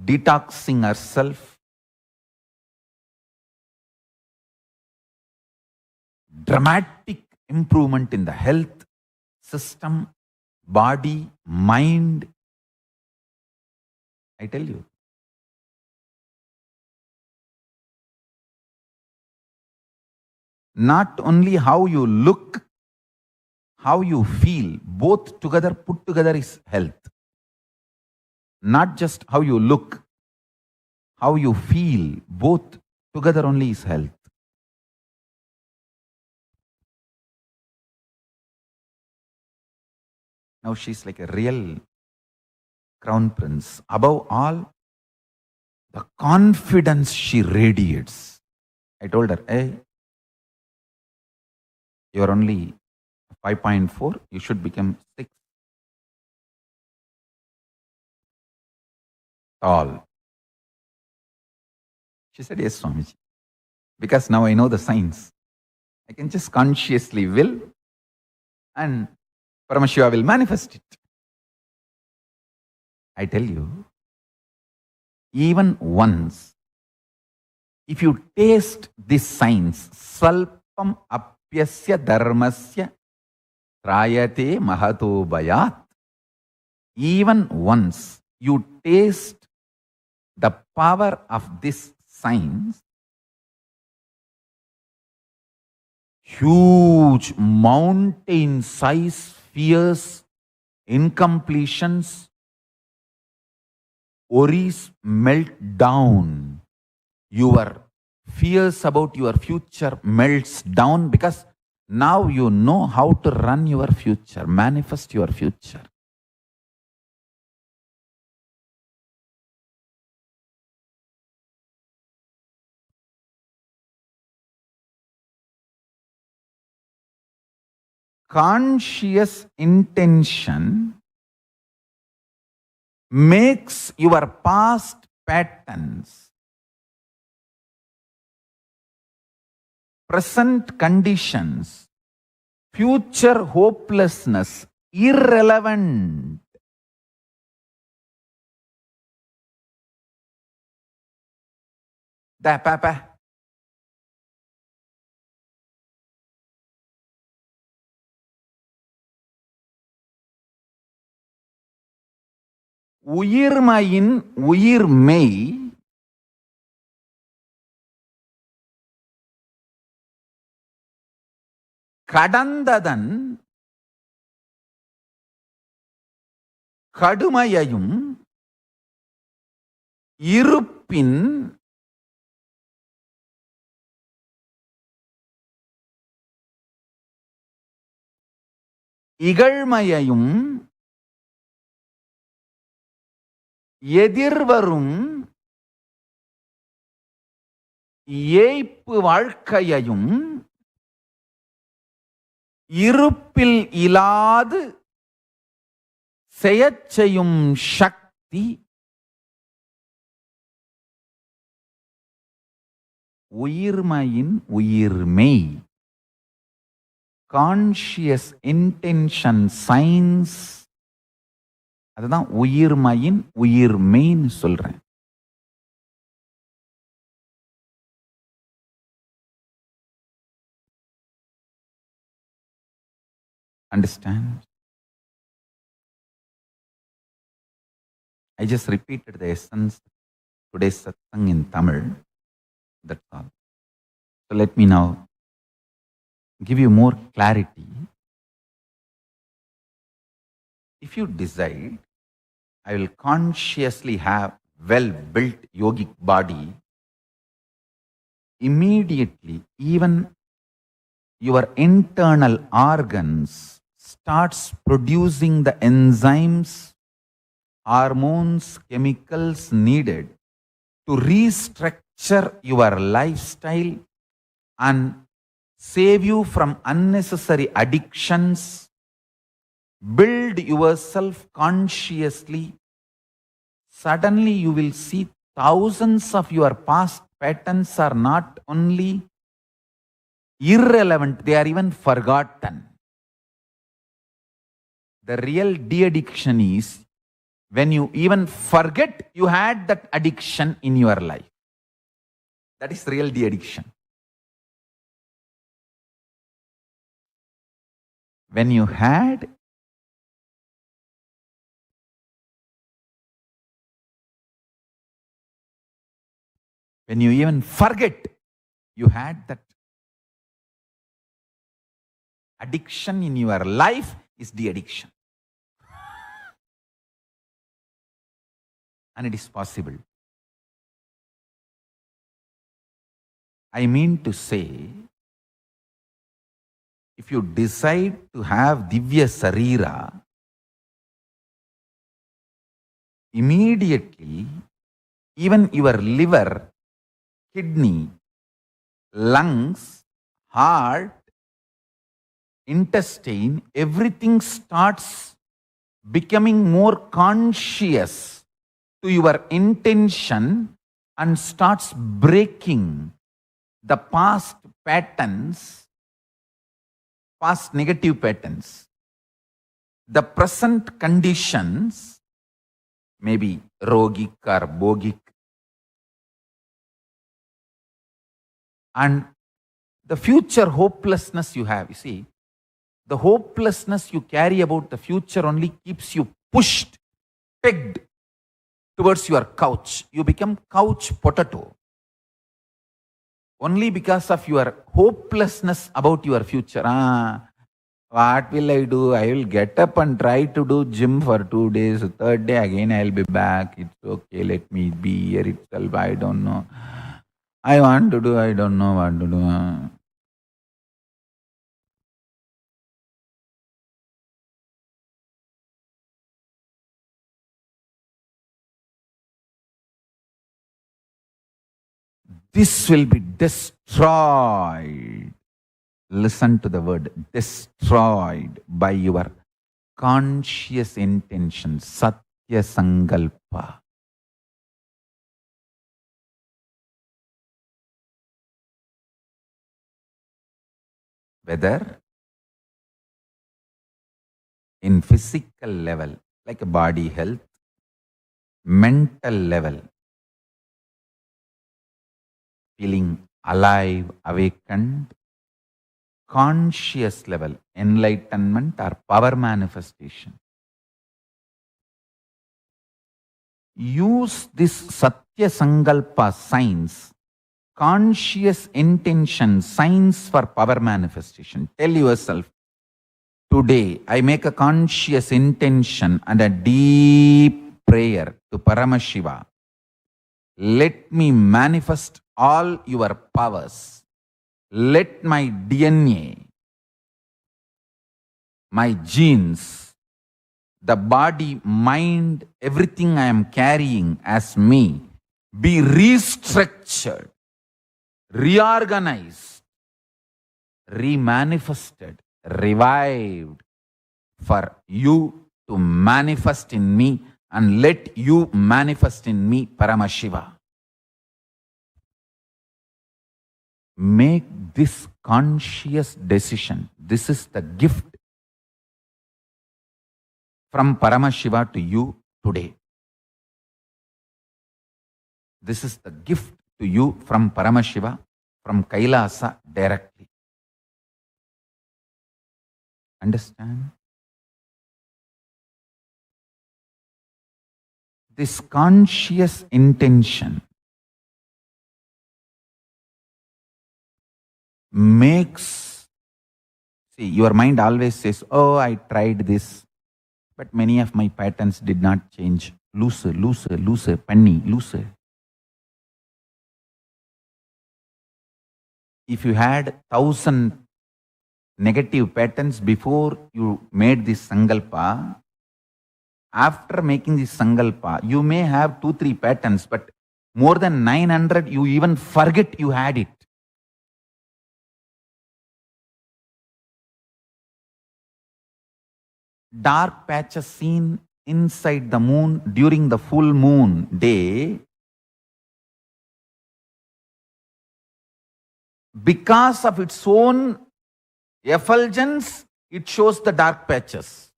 detoxing herself. Dramatic improvement in the health system, body, mind. I tell you. not only how you look, how you feel, both together, put together is health. Not just how you look, how you feel, both together only is health. Now she's like a real crown prince. Above all, the confidence she radiates. I told her, hey, you're only 5.4, you should become 6. Tall. She said, yes, Swamiji. Because now I know the science. I can just consciously will and Paramashiva will manifest it. I tell you, even once, if you taste this science, Svalpam apyasya dharmasya trayate mahato bayat, even once you taste the power of this science, huge mountain-sized fears, incompletions, worries melt down. Your fears about your future melts down because now you know how to run your future, manifest your future. Conscious intention makes your past patterns, present conditions, future hopelessness irrelevant. Da papa. உயிர்மையின் உயிர்மெய் கடந்ததன் கடுமையையும் இருப்பின் இகழ்மையையும் எதிர்வரும் ஏய்ப்பு வாழ்க்கையையும் இருப்பில் இலாது செயச்செய்யும் சக்தி உயிர்மையின் உயிர்மெய். Conscious intention science, அதுதான் உயிர்மையின் உயிர்மெய்ன்னு சொல்றேன். Understand? I just repeated the essence today's satsang in Tamil. That's all. So let me now give you more clarity. If you decide, I will consciously have well-built yogic body, immediately even your internal organs starts producing the enzymes, hormones, chemicals needed to restructure your lifestyle and save you from unnecessary addictions. Build yourself consciously. Suddenly you will see thousands of your past patterns are not only irrelevant, they are even forgotten. The real de-addiction is when you even forget you had that addiction in your life. That is real de-addiction. When you had when you even forget you had that addiction in your life is the addiction. And it is possible. I mean to say, if you decide to have Divya Sarira, immediately, even your liver, kidney, lungs, heart, intestine, everything starts becoming more conscious to your intention and starts breaking the past patterns, past negative patterns. The present conditions may be rogic or bogic. And the future hopelessness you have, you see, the hopelessness you carry about the future only keeps you pushed, pegged towards your couch. You become couch potato. Only because of your hopelessness about your future. What will I do? I will get up and try to do gym for 2 days. Third day again I will be back. It's okay. Let me be here itself. I don't know. I want to do. I don't know what to do. This will be destroyed. Listen to the word destroyed by your conscious intention, Satya Sankalpa. Whether in physical level, like a body health, mental level, feeling alive, awakened, conscious level, enlightenment or power manifestation. Use this Satya Sankalpa signs, conscious intention signs for power manifestation. Tell yourself, today I make a conscious intention and a deep prayer to Paramashiva. Let me manifest all your powers. Let my DNA, my genes, the body, mind, everything I am carrying as me be restructured, reorganized, remanifested, revived for you to manifest in me, and let you manifest in me, Paramashiva. Make this conscious decision. This is the gift from Paramashiva to you today. This is the gift to you from Paramashiva, from Kailasa directly. Understand? This conscious intention makes, see, your mind always says, oh, I tried this, but many of my patterns did not change. Looser, penny, looser. If you had 1,000 negative patterns before you made this Sankalpa, after making this Sankalpa, you may have 2-3 patterns, but more than 900, you even forget you had it. Dark patches seen inside the moon during the full moon day, because of its own effulgence, it shows the dark patches.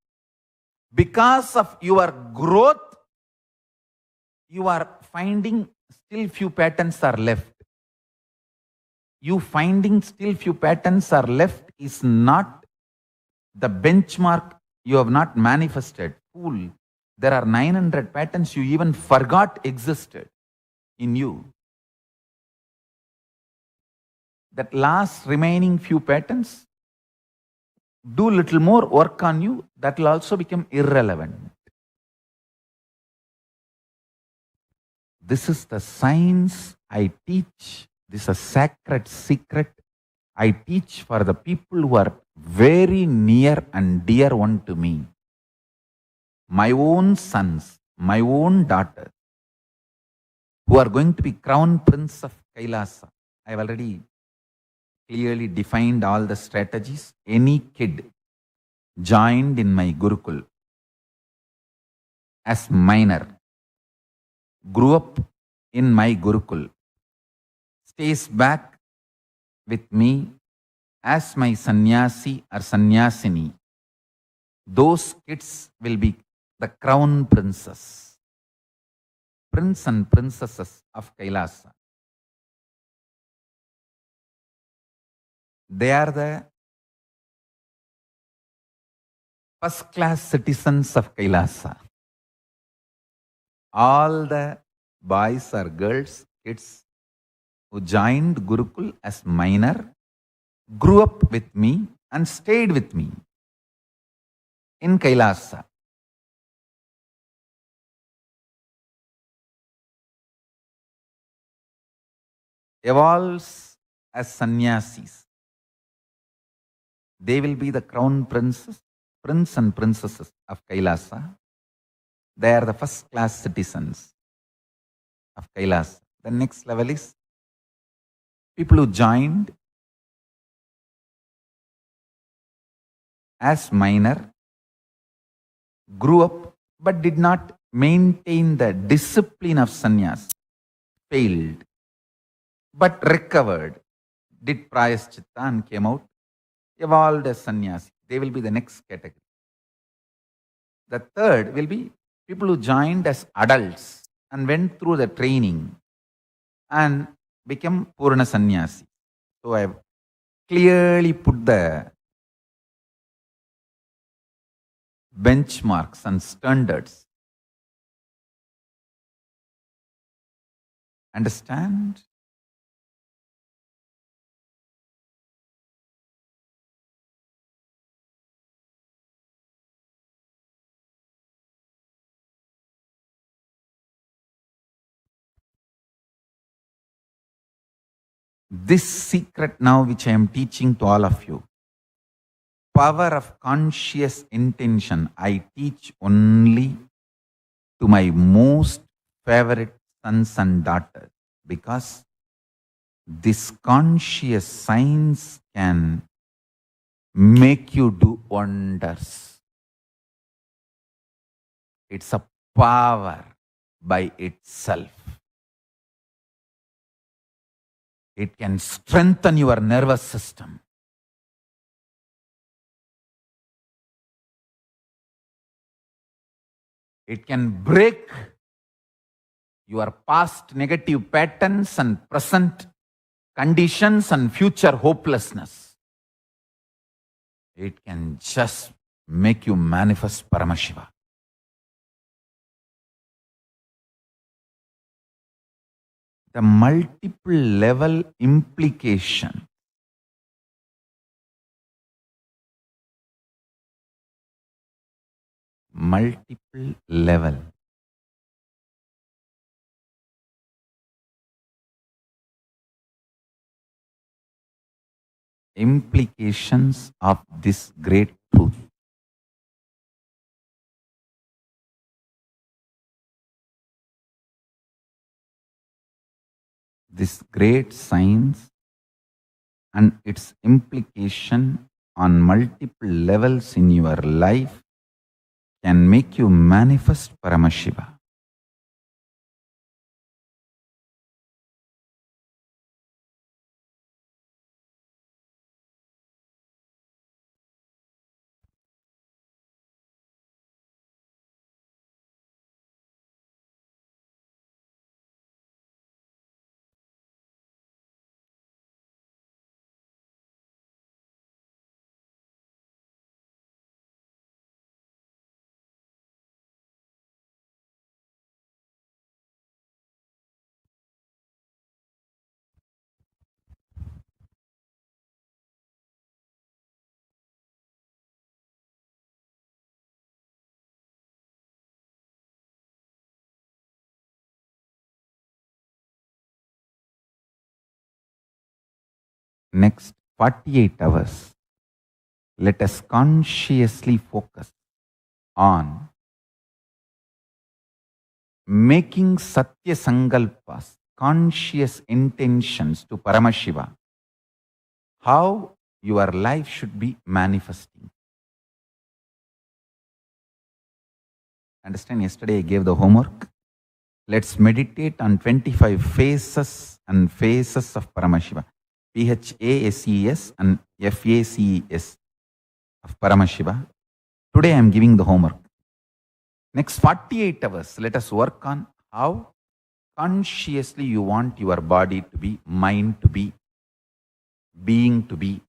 Because of your growth, you are finding still few patterns are left. You finding still few patterns are left is not the benchmark. You have not manifested. Fool. There are 900 patterns you even forgot existed in you. That last remaining few patterns, do little more work on you, that will also become irrelevant. This is the science I teach. This is a sacred secret I teach for the people who are very near and dear one to me. My own sons, my own daughters, who are going to be crown prince of Kailasa. I have already clearly defined all the strategies. Any kid joined in my Gurukul as minor, grew up in my Gurukul, stays back with me as my sannyasi or sannyasini, those kids will be the crown princes, prince and princesses of Kailasa. They are the first class citizens of Kailasa. All the boys or girls, kids who joined Gurukul as minor, grew up with me and stayed with me in Kailasa. Evolves as sannyasis. They will be the crown princes, prince and princesses of Kailasa. They are the first class citizens of Kailasa. The next level is people who joined as minor, grew up but did not maintain the discipline of sannyas, failed, but recovered, did prayaschitta and came out, evolved as sannyasi. They will be the next category. The third will be people who joined as adults and went through the training and became Purna sannyasi. So I have clearly put the benchmarks and standards. Understand? This secret now which I am teaching to all of you, power of conscious intention, I teach only to my most favorite sons and daughters, because this conscious science can make you do wonders. It's a power by itself. It can strengthen your nervous system. It can break your past negative patterns and present conditions and future hopelessness. It can just make you manifest Paramashiva. The multiple level implication. Multiple level. Implications of this great truth. This great science and its implication on multiple levels in your life can make you manifest Paramashiva. next 48 hours, let us consciously focus on making Satya Sankalpas, conscious intentions to Paramashiva, how your life should be manifesting. Understand, yesterday I gave the homework. Let's meditate on 25 faces and faces of Paramashiva. PHASES and FACES of Paramashiva. Today I am giving the homework. Next 48 hours, let us work on how consciously you want your body to be, mind to be, being to be.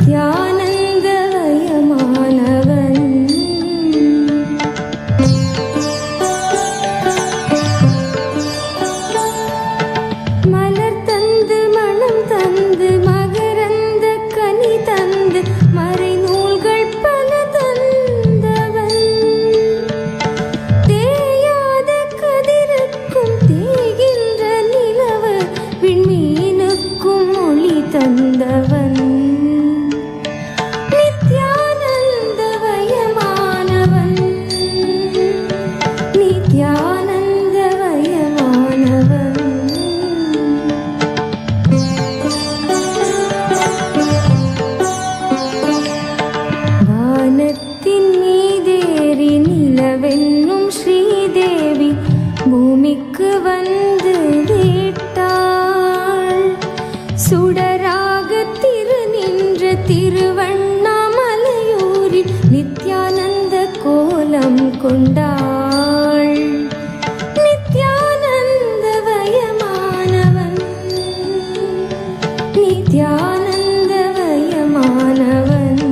நித்யானந்தமயமானவன். மலர் தந்து மணம் தந்து மகரந்த கனி தந்து மறைநூல்கள் பல தந்தவன். தேயாத கதிருக்கும் தேகின்ற நிலவு விண்மீனுக்கும் ஒளி தந்தவன். நித்யானந்தமயமானவன். நித்யானந்தமயமானவன். வானத்தின் மீதேறி நிலவென்னும் ஸ்ரீதேவி பூமிக்கு வந்து விட்டாள். சுடராக திரு நின்ற திருவண்ணாமலையூரில் நித்யானந்த கோலம் கொண்டாள். நித்யானந்தமயமானவன். நித்யானந்தமயமானவன்.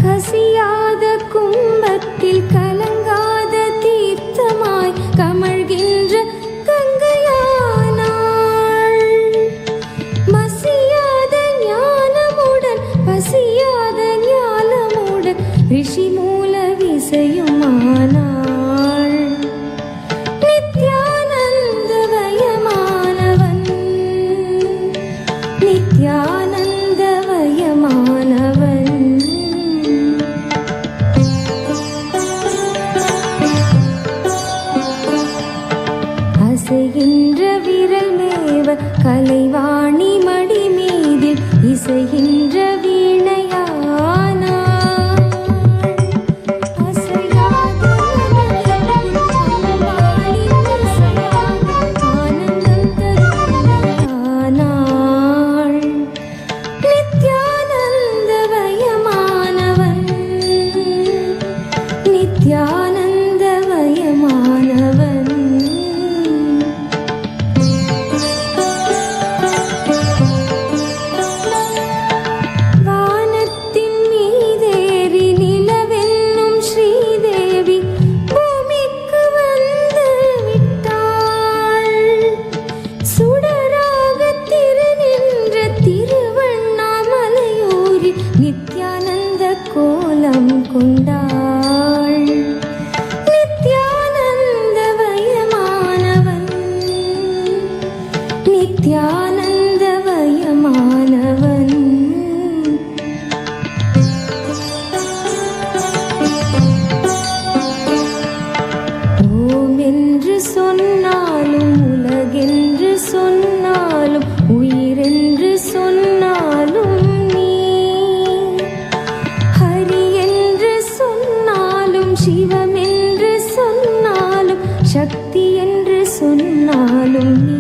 கசியாத கும்பத்தில் கலங்காத தீர்த்தமாய் கமழ்கின்ற கங்கையானாள். மசியாத ஞானமுடன் பசியாத ஞானமுடன் ரிஷி மூல விசையுமானாள். நித்யானந்தமயமானவன். நித்யானந்தமயமானவன். அசைகின்ற விரல் மேவ கலைவாணி மடி மீதில் இசைகின்ற வீணையானாள். அசையாத அம்பாளின் இசையாக ஆனந்தம் தருவானாள். நித்யானந்தமயமானவன். நித்யானந்தமயமானவன். வானத்தின் மீதேறி நிலவென்னும் ஸ்ரீதேவி பூமிக்கு வந்து விட்டாள். சுடராக திரு நின்ற திருவண்ணாமலையூரில் நித்யானந்த கோலம் கொண்டாள். நித்யானந்தமயமானவன். நித்யானந்தமயமானவன். ஓம் என்று சொன்னாலும் உலகென்று சொன்னாலும் உயிரென்று சொன்னாலும் நீ. ஹரி என்று சொன்னாலும் சிவமென்று சொன்னாலும் சக்தி என்று சொன்னாலும் நீ.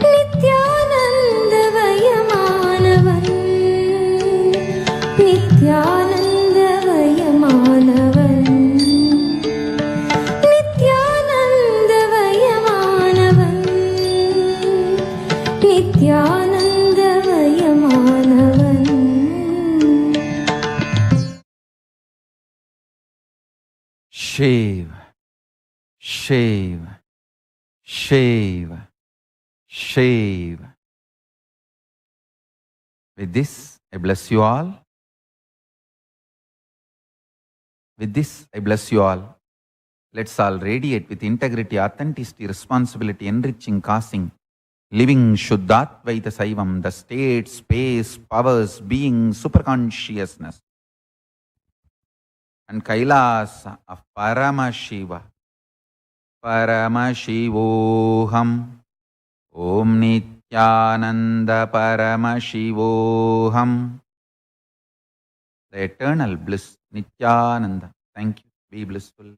நித்யானந்தமயமானவன். நித்யானந்தமயமானவன். நித்யானந்தமயமானவன். நித்யானந்தமயமானவன். Shave, shave, shave, shave. With this, I bless you all. With this, I bless you all. Let's all radiate with integrity, authenticity, responsibility, enriching, causing, living Shuddhatvaita Saivam, the state, space, powers, being, superconsciousness, and Kailasa of Paramashiva. Paramashivoham. Om Nithyananda Paramashivoham. The eternal bliss, Nithyananda. Thank you. Be blissful.